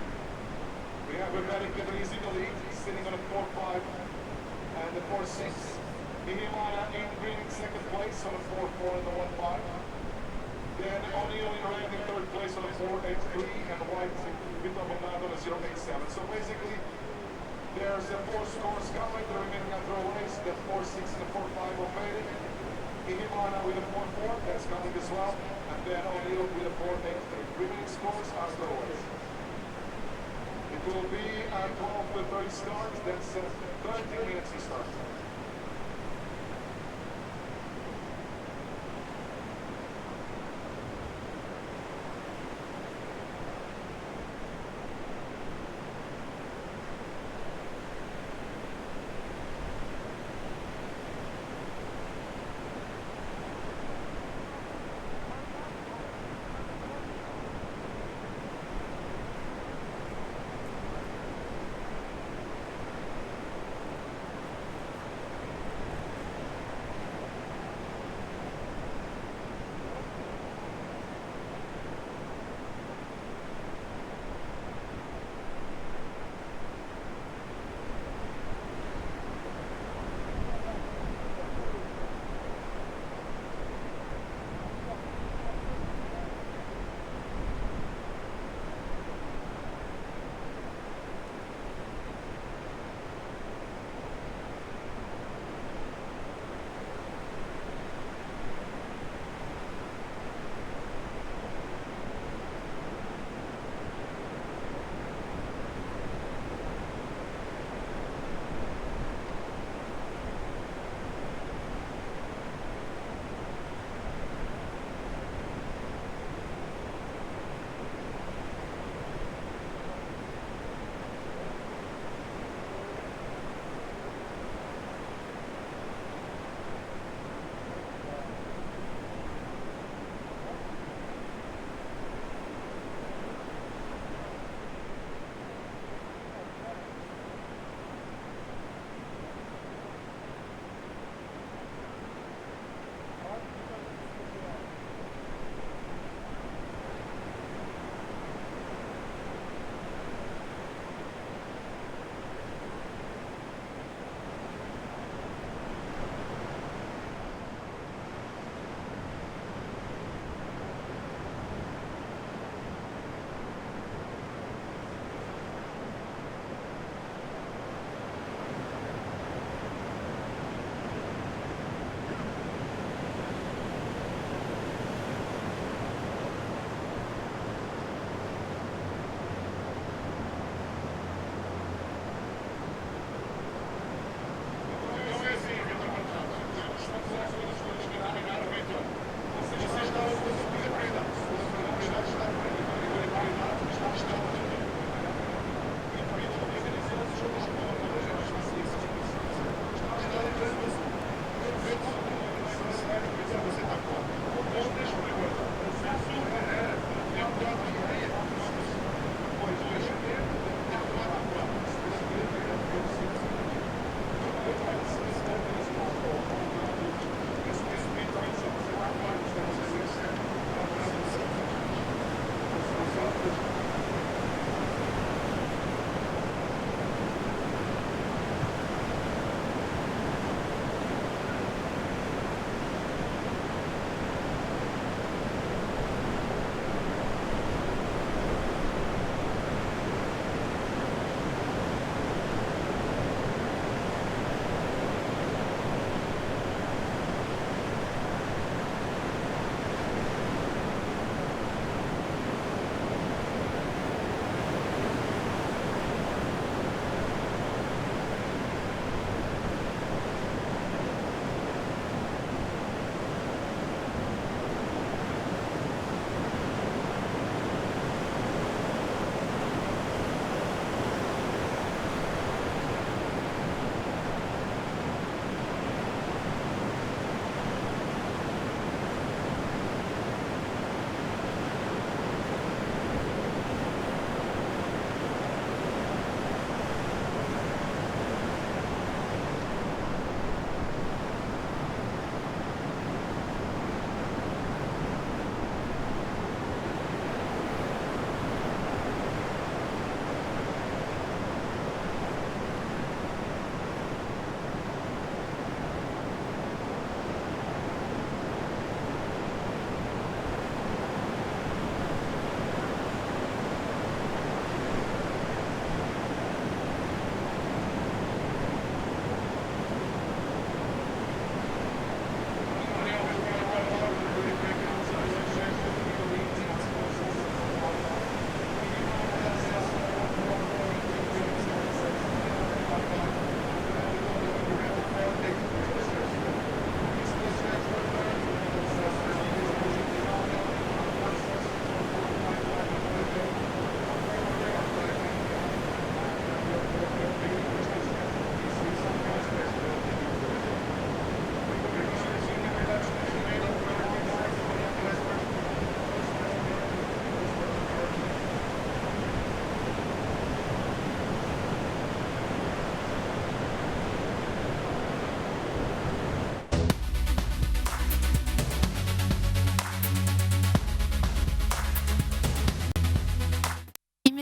We have Rebellic and Easy in the lead, sitting on a 4.5 and a 4.6. Mihimana in green in second place on a 4.4 and a 1.5. Then O'Neill in red in third place on a 4.83 and white with a Bonado on a 0.87. So basically, there's a 4 scores coming, the remaining are throwaways, the 4.6 and the 4.5 are faded. Mihimana with a 4.4, that's coming as well. And then O'Neill with a 4.83. Remaining scores are throwaways. It will be at 12:30 start, that's 30 minutes to start.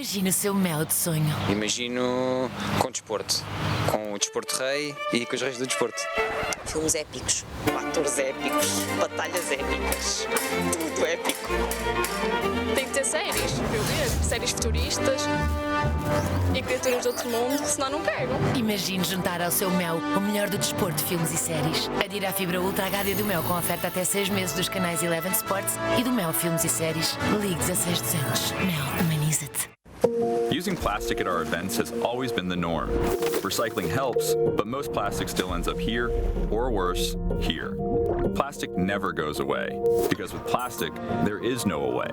Imagina o seu mel de sonho. Imagino com desporto. Com o desporto rei e com os reis do desporto. Filmes épicos, atores épicos, batalhas épicas, tudo épico. Tem que ter séries para eu ver, séries futuristas e criaturas de outro mundo, senão não quero. Imagine juntar ao seu mel o melhor do desporto, filmes e séries. Adira a fibra Ultra HD do Mel com oferta até 6 meses dos canais Eleven Sports e do Mel Filmes e Séries. Ligue 16200. Mel, humaniza-te. Using plastic at our events has always been the norm. Recycling helps, but most plastic still ends up here, or worse, here. Plastic never goes away, because with plastic, there is no away.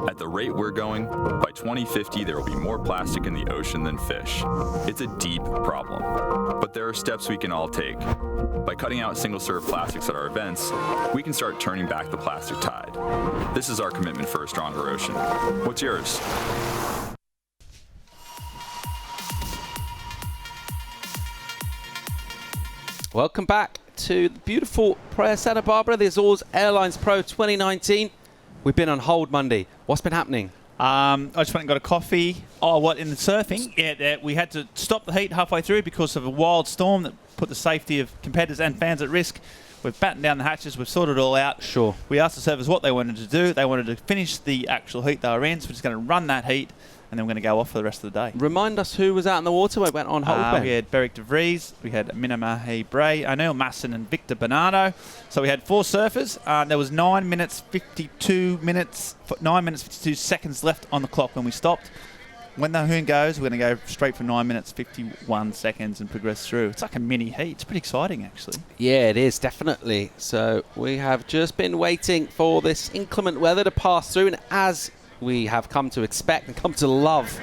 At the rate we're going, by 2050 there will be more plastic in the ocean than fish. It's a deep problem, but there are steps we can all take. By cutting out single-serve plastics at our events, we can start turning back the plastic tide. This is our commitment for a stronger ocean. What's yours? Welcome back to the beautiful Praia Santa Barbara, the Azores Airlines Pro 2019. We've been on hold Monday. What's been happening? I just went and got a coffee. Oh, what, in the surfing? Yeah, we had to stop the heat halfway through because of a wild storm that put the safety of competitors and fans at risk. We've battened down the hatches. We've sorted it all out. Sure. We asked the surfers what they wanted to do. They wanted to finish the actual heat they were in, so we're just going to run that heat, and then we're going to go off for the rest of the day. Remind us who was out in the water when it went on hold. We had Beric de Vries, we had Minamahe Bray, O'Neill Masson and Victor Bernardo. So we had 4 surfers. There was 9 minutes 52 seconds left on the clock when we stopped. When the hoon goes, we're going to go straight for 9 minutes 51 seconds and progress through. It's like a mini heat. It's pretty exciting, actually. Yeah, it is, definitely. So we have just been waiting for this inclement weather to pass through, and as we have come to expect and come to love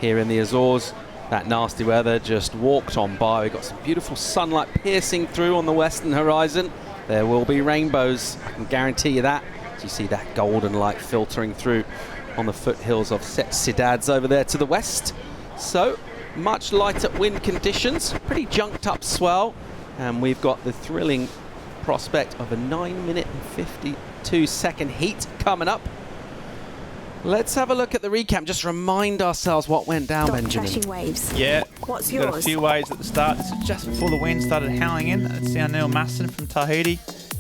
here in the Azores, that nasty weather just walked on by. We've got some beautiful sunlight piercing through on the western horizon. There will be rainbows, I can guarantee you that. So you see that golden light filtering through on the foothills of Cidades over there to the west. So much lighter wind conditions, pretty junked up swell, and we've got the thrilling prospect of a 9 minute and 52 second heat coming up. Let's have a look at the recap. Just remind ourselves what went down, Benjamin. Flashing waves. Yeah. What's Got a few waves at the start. This is just before the wind started howling in. It's the O'Neill Masson from Tahiti.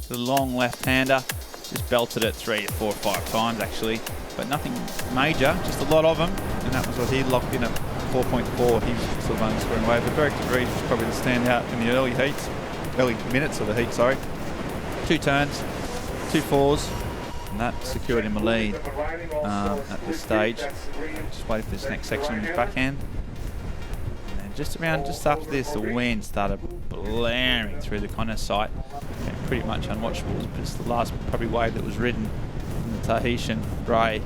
The long left-hander. Just belted it 3 or 4 or 5 times, actually. But nothing major, just a lot of them. And that was what he locked in at 4.4. He was sort of only scoring away. But Beric de Vries was probably the standout in the early minutes of the heat, sorry. 2 turns, 2 fours. And that secured him a lead at this stage. Just waiting for this next section on his backhand. And then just after this, the wind started blaring through the Connor site. Became pretty much unwatchable. It was the last probably wave that was ridden in the Tahitian Bray.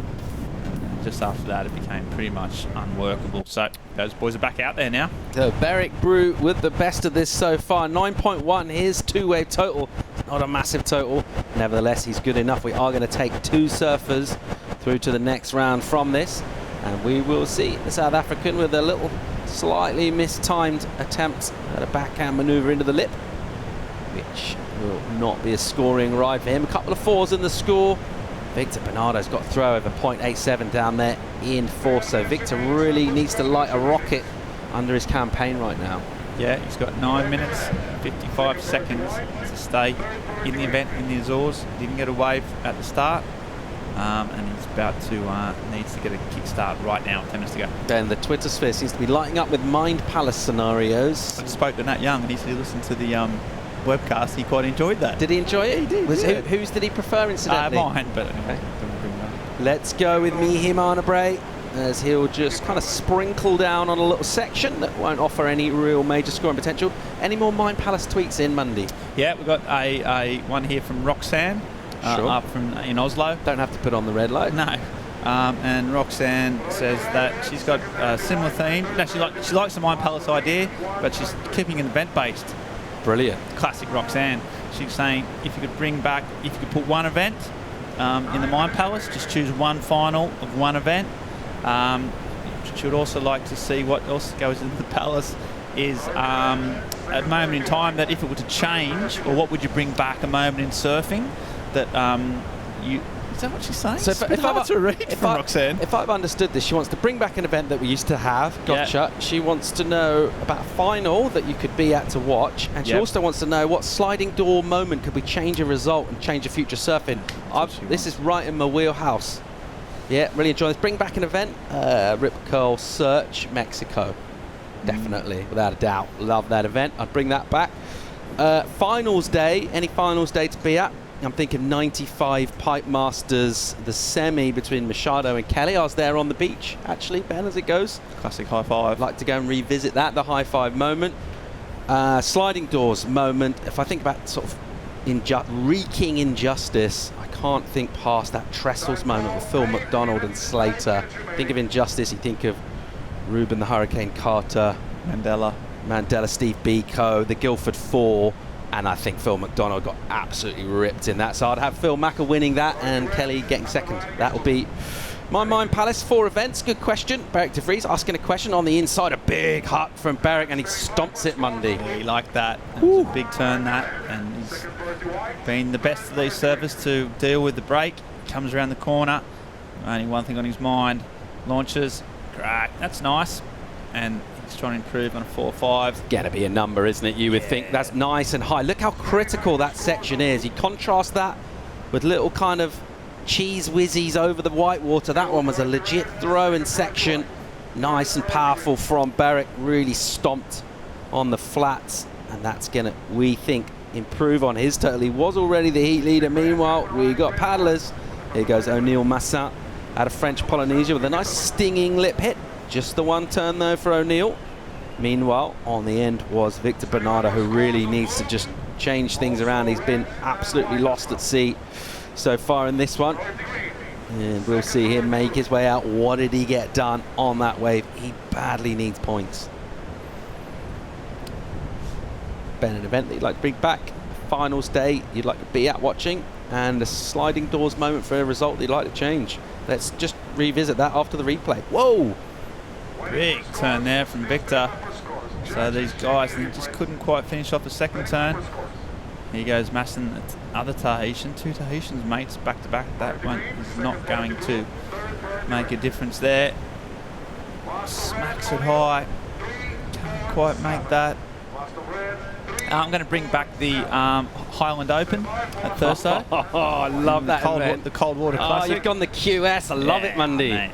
And just after that, it became pretty much unworkable. So those boys are back out there now. So Beric Brew with the best of this so far. 9.1, his 2-wave total. Not a massive total. Nevertheless, he's good enough. We are going to take 2 surfers through to the next round from this. And we will see the South African with a little slightly mistimed attempt at a backhand manoeuvre into the lip, which will not be a scoring ride for him. A couple of 4s in the score. Victor Bernardo's got a throw over 0.87 down there in 4th. So Victor really needs to light a rocket under his campaign right now. Yeah, he's got 9 minutes, 55 seconds to stay in the event in the Azores. Didn't get a wave at the start, and he's about to needs to get a kickstart right now. 10 minutes to go. Then the Twitter sphere seems to be lighting up with Mind Palace scenarios. I just spoke to Nat Young, and he said he listened to the webcast. He quite enjoyed that. Did he enjoy it? He did. Whose did he prefer, incidentally? Mine, but anyway. Let's go with Mihimana Bray, as he'll just kind of sprinkle down on a little section that won't offer any real major scoring potential. Any more Mind Palace tweets in, Monday? Yeah, we've got a one here from Roxanne, up in Oslo. Don't have to put on the red light. No. And Roxanne says that she's got a similar theme. No, she likes the Mind Palace idea, but she's keeping it event-based. Brilliant. Classic Roxanne. She's saying if you could put one event in the Mind Palace, just choose one final of one event. She would also like to see what else goes into the Palace is a moment in time that if it were to change, or what would you bring back, a moment in surfing that Is that what she's saying? So if I've understood this, she wants to bring back an event that we used to have. Gotcha. Yeah. She wants to know about a final that you could be at to watch, and she also wants to know what sliding door moment could we change a result and change a future surfing. This is right in my wheelhouse. Yeah, really enjoy this. Bring back an event. Rip Curl Search Mexico. Definitely, without a doubt. Love that event. I'd bring that back. Finals day. Any finals day to be at? I'm thinking 95 Pipe Masters, the semi between Machado and Kelly. I was there on the beach, actually, Ben, as it goes. Classic high five. I'd like to go and revisit that, the high five moment. Sliding doors moment. If I think about sort of wreaking injustice, I can't think past that Trestles moment with Phil McDonald and Slater. Think of injustice, you think of Ruben the Hurricane Carter, Mandela, Steve Biko, the Guildford Four, and I think Phil McDonald got absolutely ripped in that. So I'd have Phil Macca winning that and Kelly getting second. That will be my Mind Palace. 4 events. Good question. Beric de Vries asking a question on the inside. A big hut from Beric, and he stomps it Monday. Yeah, he liked that. It was a big turn, that, and he's been the best of these surfers to deal with the break. Comes around the corner. Only one thing on his mind. Launches. Great. That's nice. And he's trying to improve on a 4-5. Gonna be a number, isn't it? You would think. That's nice and high. Look how critical that section is. You contrast that with little kind of cheese whizzies over the whitewater. That one was a legit throw-in section. Nice and powerful from Beric. Really stomped on the flats, and that's gonna, we think, improve on his total. He was already the heat leader. Meanwhile, we got paddlers. Here goes O'Neill Massin out of French Polynesia with a nice stinging lip hit. Just the one turn though for O'Neill. Meanwhile, on the end was Victor Bernardo, who really needs to just change things around. He's been absolutely lost at sea so far in this one. And we'll see him make his way out. What did he get done on that wave? He badly needs points. Ben, an event that you'd like to bring back. Finals day you'd like to be at watching. And a sliding doors moment for a result that you'd like to change. Let's just revisit that after the replay. Whoa! Big turn there from Victor. So these guys, they just couldn't quite finish off the second turn. Here goes Massin, the other Tahitian. 2 Tahitians mates back to back. That one is not going to make a difference there. Smacks it high. Can't quite make that. I'm going to bring back the Highland Open at Thursday. Oh, I love that event. The Cold Water Classic. Oh, you've gone the QS. I love it, Monday. Mate.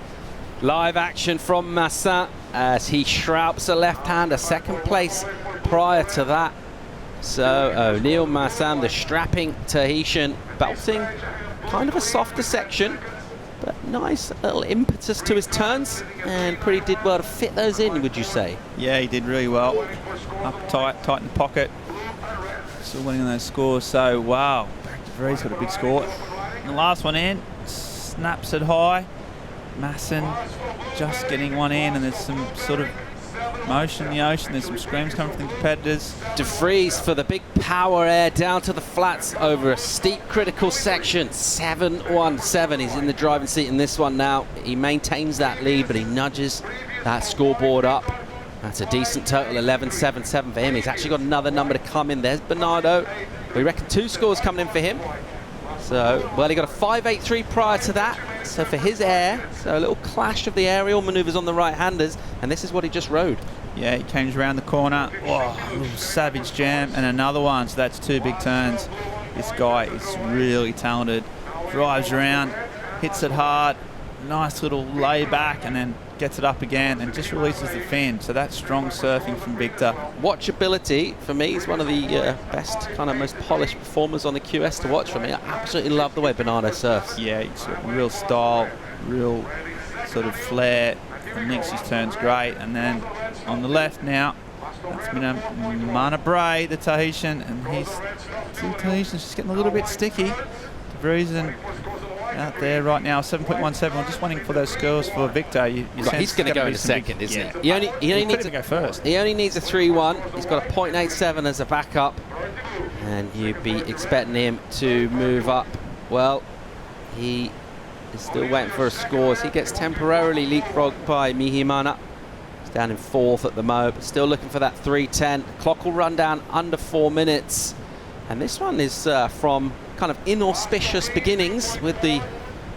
Live action from Massin as he shroups a left-hander, second place prior to that. So O'Neill Massin, the strapping Tahitian, belting kind of a softer section, but nice little impetus to his turns, and pretty did well to fit those in, would you say? Yeah, he did really well. Up tight in the pocket. Still winning those scores, so wow. Beric de Vries got a big score. And the last one in, snaps it high. Massin just getting one in, and there's some sort of motion in the ocean. There's some screams coming from the competitors. De Vries for the big power air down to the flats over a steep critical section. 7-1-7. He's in the driving seat in this one now. He maintains that lead, but he nudges that scoreboard up. That's a decent total, 11-7-7 for him. He's actually got another number to come in. There's Bernardo. We reckon 2 scores coming in for him. So, well, he got a 5.83 prior to that. So for his air, so a little clash of the aerial maneuvers on the right-handers, and this is what he just rode. Yeah, he came around the corner. Oh, a little savage jam, and another one. So that's 2 big turns. This guy is really talented. Drives around, hits it hard, nice little lay back, and then gets it up again and just releases the fin. So that's strong surfing from Victor. Watchability for me is one of the best, kind of most polished performers on the QS to watch for me. I absolutely love the way Bernardo surfs. Yeah, he's got real style, real sort of flair. And makes his turns great. And then on the left now, that's been Mana Bray, the Tahitian, and he's 2 Tahitians just getting a little bit sticky. De Vries out there right now, 7.17. We're just waiting for those scores for Victor. He's going to go in a second, isn't he? He only needs to go first. He only needs a 3-1. He's got a 0.87 as a backup, and you'd be expecting him to move up. Well, he is still waiting for a score as he gets temporarily leapfrogged by Mihimana. He's down in 4th at the moment, but still looking for that 3:10. Clock will run down under 4 minutes, and this one is from kind of inauspicious beginnings with the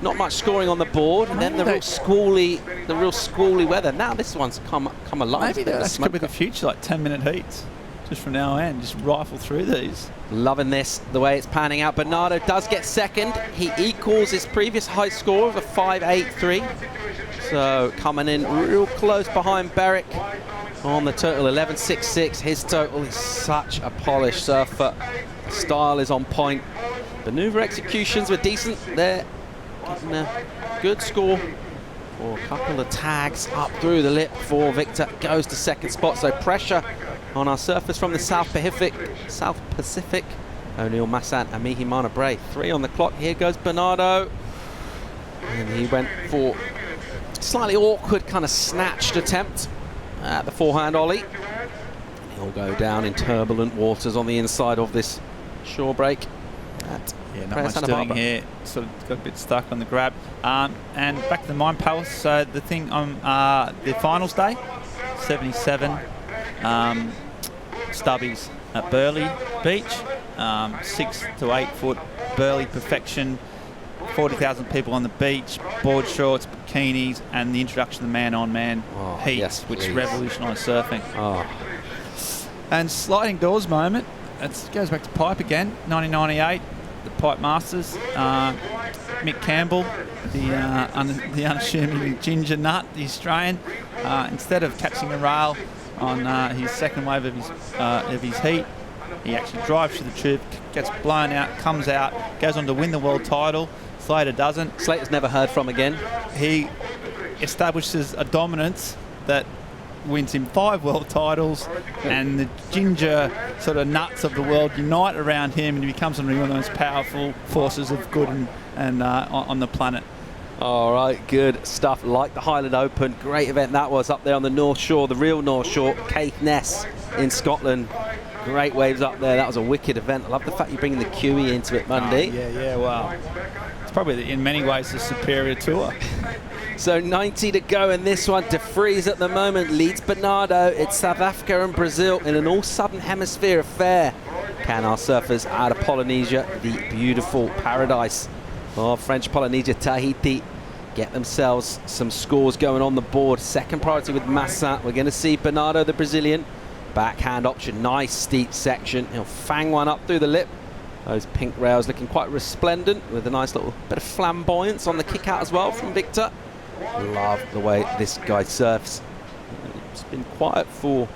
not much scoring on the board, and then the real squally weather. Now this one's come alive. Maybe that could be the future, like 10-minute heats. Just from now on, just rifle through these. Loving this, the way it's panning out. Bernardo does get second. He equals his previous high score of a 5.83. So coming in real close behind Beric on the total 11.66. His total is such a polished surfer. Style is on point. Maneuver executions were decent. They're getting a good score for a couple of tags up through the lip for Victor. Goes to second spot. So pressure on our surfers from the South Pacific. O'Neill, Massan and Mihimana Bray. 3 on the clock. Here goes Bernardo. And he went for a slightly awkward kind of snatched attempt at the forehand ollie. And he'll go down in turbulent waters on the inside of this shore break. Yeah, not much doing here. Sort of got a bit stuck on the grab. And back to the Mine Palace. So the thing on the finals day, 77 stubbies at Burleigh Beach. 6 to 8 foot Burleigh perfection. 40,000 people on the beach, board shorts, bikinis, and the introduction of the man-on-man heat, yes, which revolutionised surfing. And sliding doors moment. It goes back to pipe again. 1998, the Pipe Masters. Mick Campbell, the unassuming ginger nut, the Australian, instead of catching the rail on his second wave of his heat, he actually drives through the tube, gets blown out, comes out, goes on to win the world title. Slater doesn't. Slater's never heard from again. He establishes a dominance that wins him 5 world titles, and the ginger sort of nuts of the world unite around him, and he becomes one of the most powerful forces of good and on the planet. All right, good stuff. Like the Highland Open, great event that was up there on the North Shore, the real North Shore, Caithness in Scotland. Great waves up there. That was a wicked event. I love the fact you're bringing the QE into it Monday. Yeah, wow. It's probably in many ways the superior tour. So 90 to go in this one. De Vries at the moment leads Bernardo. It's South Africa and Brazil in an all-Southern Hemisphere affair. Can our surfers out of Polynesia, the beautiful paradise of French Polynesia, Tahiti, get themselves some scores going on the board? Second priority with Massa. We're going to see Bernardo, the Brazilian. Backhand option, nice steep section. He'll fang one up through the lip. Those pink rails looking quite resplendent with a nice little bit of flamboyance on the kick out as well from Victor. Love the way this guy surfs. It's been quiet for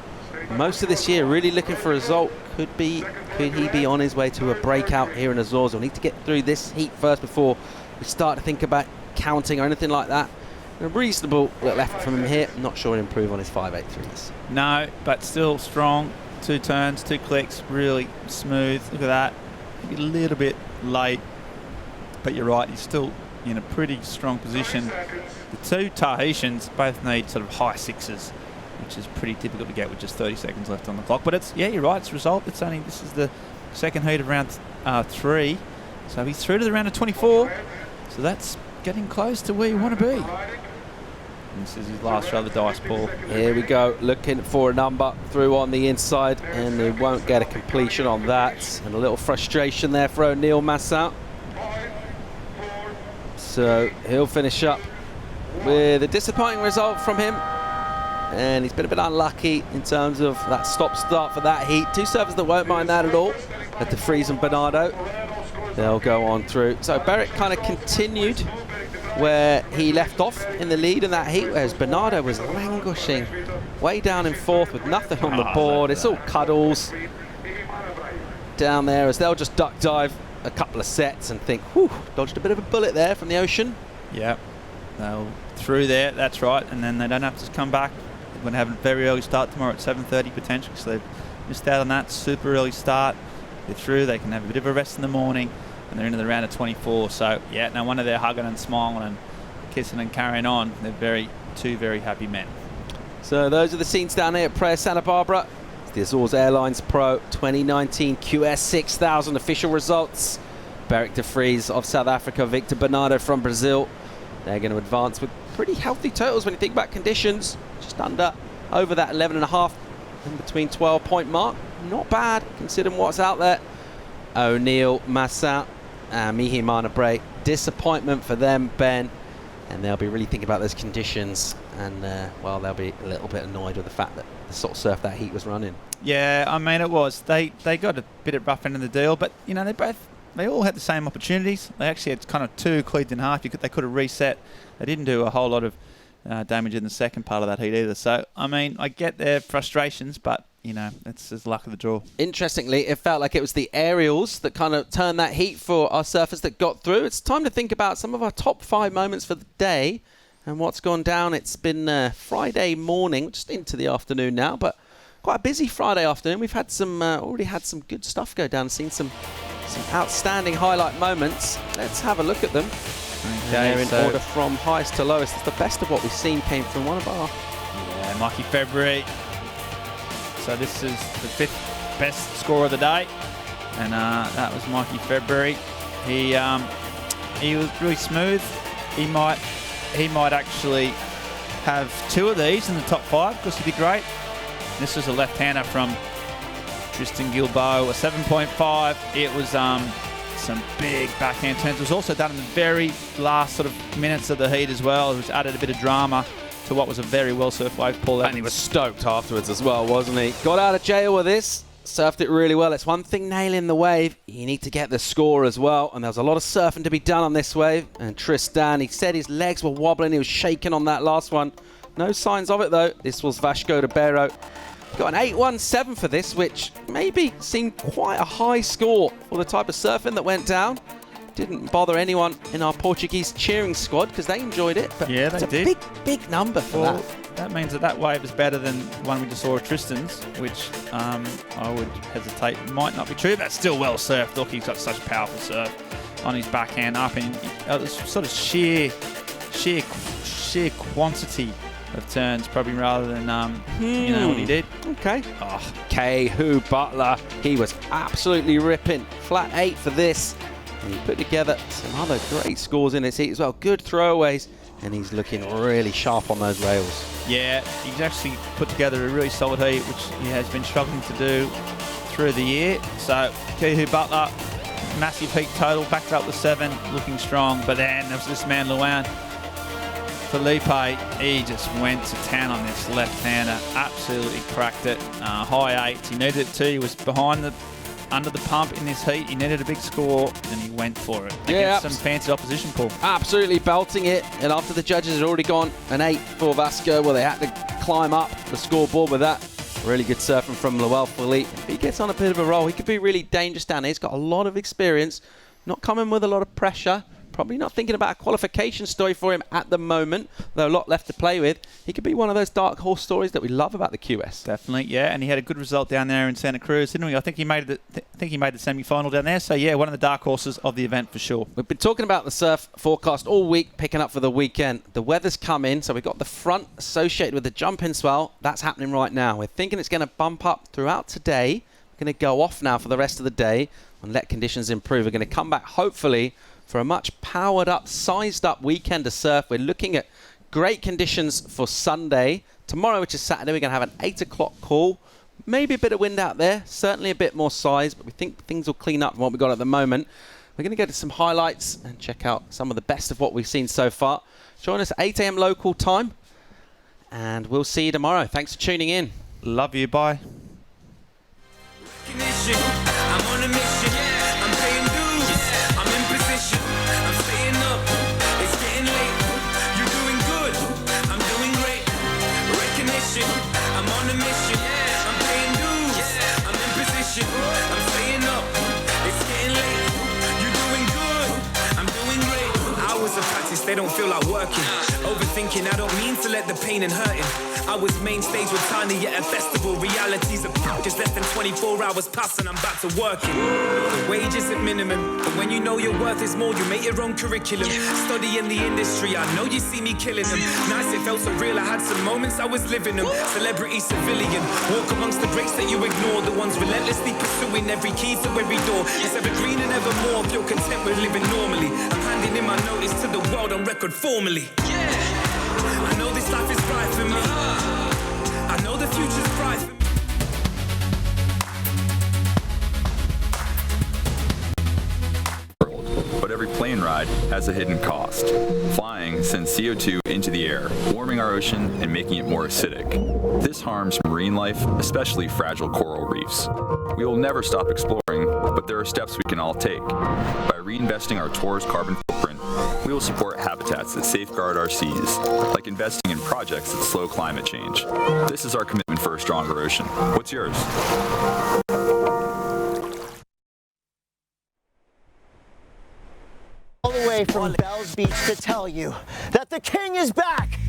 most of this year, really looking for a result. Could he be on his way to a breakout here in Azores? We'll need to get through this heat first before we start to think about counting or anything like that. A reasonable little effort from him here. I'm not sure he'll improve on his 5.83s. No, but still strong. 2 turns, 2 clicks, really smooth. Look at that. Maybe a little bit late, but you're right, he's still in a pretty strong position. The 2 Tahitians both need sort of high 6s, which is pretty typical to get with just 30 seconds left on the clock. But it's, yeah, you're right, it's a result. This is the second heat of round 3. So he's through to the round of 24. So that's getting close to where you want to be. And this is his last shot of the dice ball. Here we go, looking for a number through on the inside, and they won't get a completion on that. And a little frustration there for O'Neill Massout. So he'll finish up with a disappointing result from him. And he's been a bit unlucky in terms of that stop-start for that heat. 2 surfers that won't mind that at all. At De Vries and Bernardo. They'll go on through. So Beric kind of continued where he left off in the lead in that heat, whereas Bernardo was languishing way down in 4th with nothing on the board. It's all cuddles down there as they'll just duck dive a couple of sets and think, whew, dodged a bit of a bullet there from the ocean. Yeah, they'll through there, that's right, and then they don't have to come back. They're going to have a very early start tomorrow at 7:30 potentially, so they've missed out on that super early start. They're through, they can have a bit of a rest in the morning, and they're into the round of 24. So yeah, no wonder they're hugging and smiling and kissing and carrying on. They're two very happy men. So those are the scenes down here at Praia Santa Barbara. It's the Azores Airlines Pro 2019 QS 6000 official results. Beric De Vries of South Africa, Victor Bernardo from Brazil. They're going to advance with pretty healthy totals when you think about conditions. Just over that 11.5 in between 12-point mark. Not bad considering what's out there. O'Neill, Massa, and Mihimana Bray disappointment for them, Ben. And they'll be really thinking about those conditions, and well, they'll be a little bit annoyed with the fact that the sort of surf that heat was running. Yeah, I mean, it was. They got a bit of rough end of the deal, but you know, they all had the same opportunities. They actually had kind of two cleaved in half. They could have reset. They didn't do a whole lot of damage in the second part of that heat either. So I mean, I get their frustrations, but you know, it's just luck of the draw. Interestingly, it felt like it was the aerials that kind of turned that heat for our surfers that got through. It's time to think about some of our top 5 moments for the day and what's gone down. It's been Friday morning, just into the afternoon now, but quite a busy Friday afternoon. We've had some already had some good stuff go down, seen some outstanding highlight moments. Let's have a look at them. Okay, they're in order from highest to lowest. It's the best of what we've seen came from one of our... Yeah, Marquis Febri. So this is the 5th best score of the day, and that was Marquis Febri. He was really smooth. He might actually have 2 of these in the top 5 because he did great. This was a left-hander from Tristan Gilbo, a 7.5. It was some big backhand turns. It was also done in the very last sort of minutes of the heat as well, which added a bit of drama to what was a very well-surfed wave. Paul Evans. And he was stoked afterwards as well, wasn't he? Got out of jail with this, surfed it really well. It's one thing nailing the wave, you need to get the score as well, and there was a lot of surfing to be done on this wave. And Tristan, he said his legs were wobbling, he was shaking on that last one. No signs of it though. This was Vasco Ribeiro. Got an 8.17 for this, which maybe seemed quite a high score for the type of surfing that went down. Didn't bother anyone in our Portuguese cheering squad because they enjoyed it. But yeah, they did. It's a big number for that. That means that wave is better than one we just saw at Tristan's, which I would hesitate might not be true. But still well surfed. Look, he's got such powerful surf on his backhand up, and it was sort of sheer quantity of turns, probably rather than you know what he did. Okay. Oh, K. Butler, he was absolutely ripping. Flat 8 for this. And he put together some other great scores in his heat as well. Good throwaways, and he's looking really sharp on those rails. Yeah, he's actually put together a really solid heat, which he has been struggling to do through the year. So, Kehu Butler, massive heat total, backed up with 7, looking strong. But then there was this man, Luan Felipe, he just went to town on this left-hander, absolutely cracked it. High 8s, he needed it too. He was under the pump in this heat. He needed a big score, and he went for it. Yeah, some fancy opposition, Paul. Absolutely belting it, and after the judges had already gone an 8 for Vasco, well, they had to climb up the scoreboard with that. Really good surfing from L Philippe. If he gets on a bit of a roll, he could be really dangerous down here. He's got a lot of experience, not coming with a lot of pressure. Probably not thinking about a qualification story for him at the moment, though a lot left to play with. He could be one of those dark horse stories that we love about the QS. Definitely, yeah, and he had a good result down there in Santa Cruz, didn't we? I think he made the semi-final down there. So yeah, one of the dark horses of the event for sure. We've been talking about the surf forecast all week, picking up for the weekend. The weather's come in, so we've got the front associated with the jump-in swell. That's happening right now. We're thinking it's going to bump up throughout today. We're going to go off now for the rest of the day and let conditions improve. We're going to come back hopefully for a much powered up, sized up weekend to surf. We're looking at great conditions for Sunday. Tomorrow, which is Saturday, we're going to have an 8 o'clock call. Maybe a bit of wind out there, certainly a bit more size, but we think things will clean up from what we've got at the moment. We're going to go to some highlights and check out some of the best of what we've seen so far. Join us at 8 a.m. local time, and we'll see you tomorrow. Thanks for tuning in. Love you. Bye. I'm on a mission. I'm paying dues. I'm in position. I'm staying up. It's getting late. You're doing good. I'm doing great. Recognition. I'm on a mission. I'm paying dues. I'm in position. I'm staying up. It's getting late. You're doing good. I'm doing great. Hours of practice, they don't feel like working. Overthinking, I don't mean to let the pain and hurting. I was main stage with Tiny at a festival. Realities are just less than 24 hours past and I'm back to working. The wage is at minimum, but when you know your worth is more, you make your own curriculum. Study in the industry, I know you see me killing them. Nice, it felt so real, I had some moments I was living them. Celebrity, civilian, walk amongst the greats that you ignore. The ones relentlessly pursuing every key to every door. It's evergreen and evermore if you're content with living normally. I'm handing in my notice to the world on record formally. I know this life is right for me. I know the future's bright for me. But every plane ride ride has a hidden cost. Flying sends CO2 into the air, warming our ocean and making it more acidic. This harms marine life, especially fragile coral reefs. We will never stop exploring, but there are steps we can all take. By reinvesting our tour's carbon footprint, we will support habitats that safeguard our seas, like investing in projects that slow climate change. This is our commitment for a stronger ocean. What's yours? All the way from Bell's Beach to tell you that the king is back.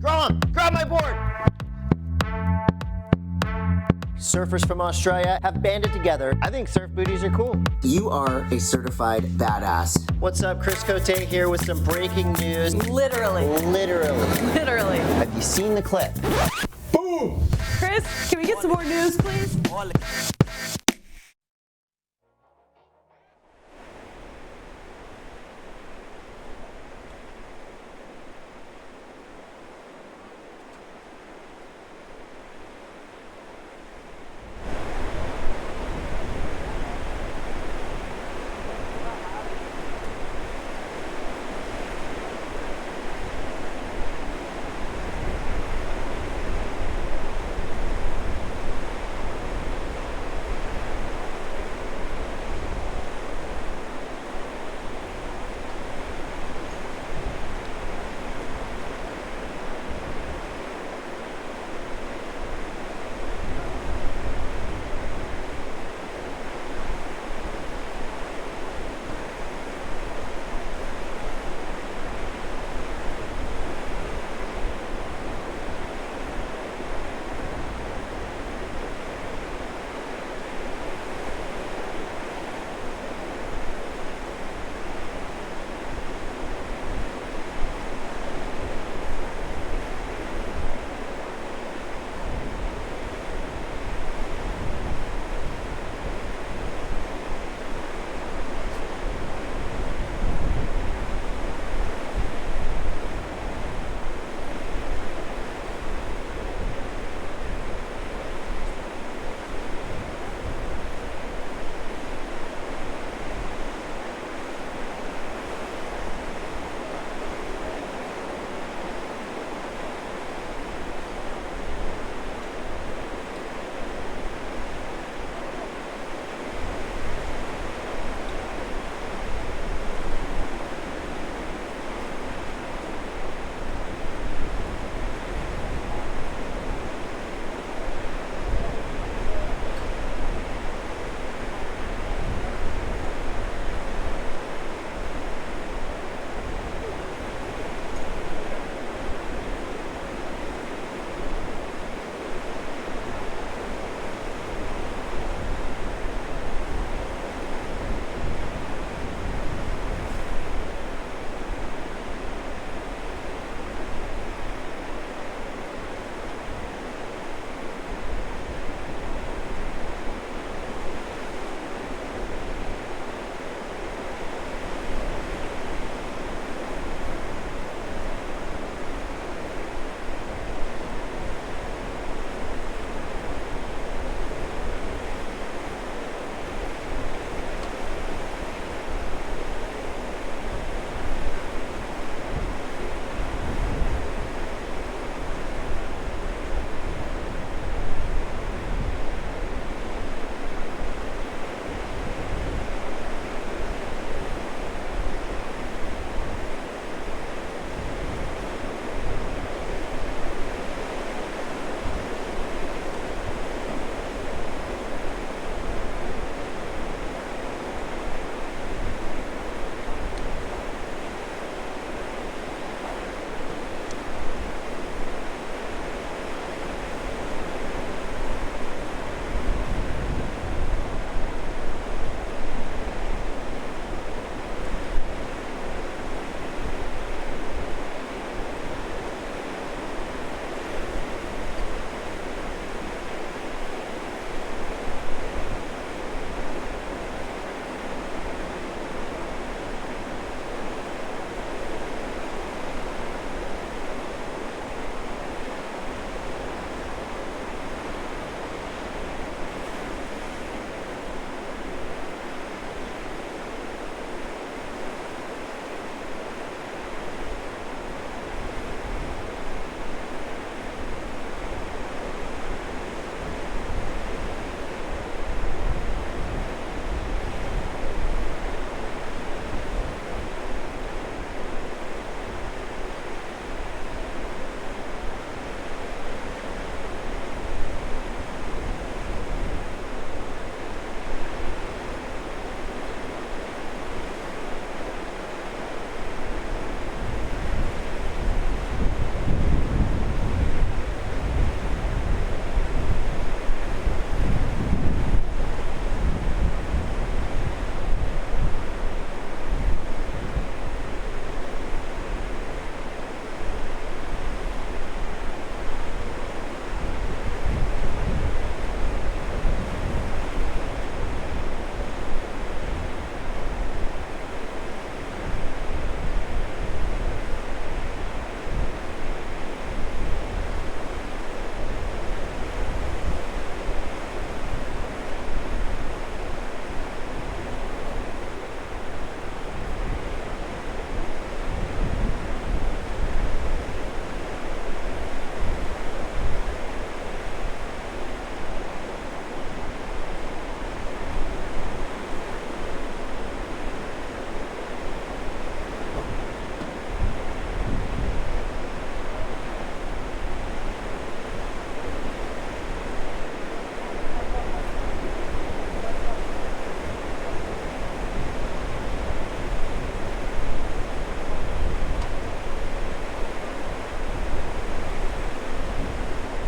Grab my board. Surfers from Australia have banded together. I think surf booties are cool. You are a certified badass. What's up, Chris Cote here with some breaking news. Literally. Have you seen the clip? Chris, can we get some more news, please?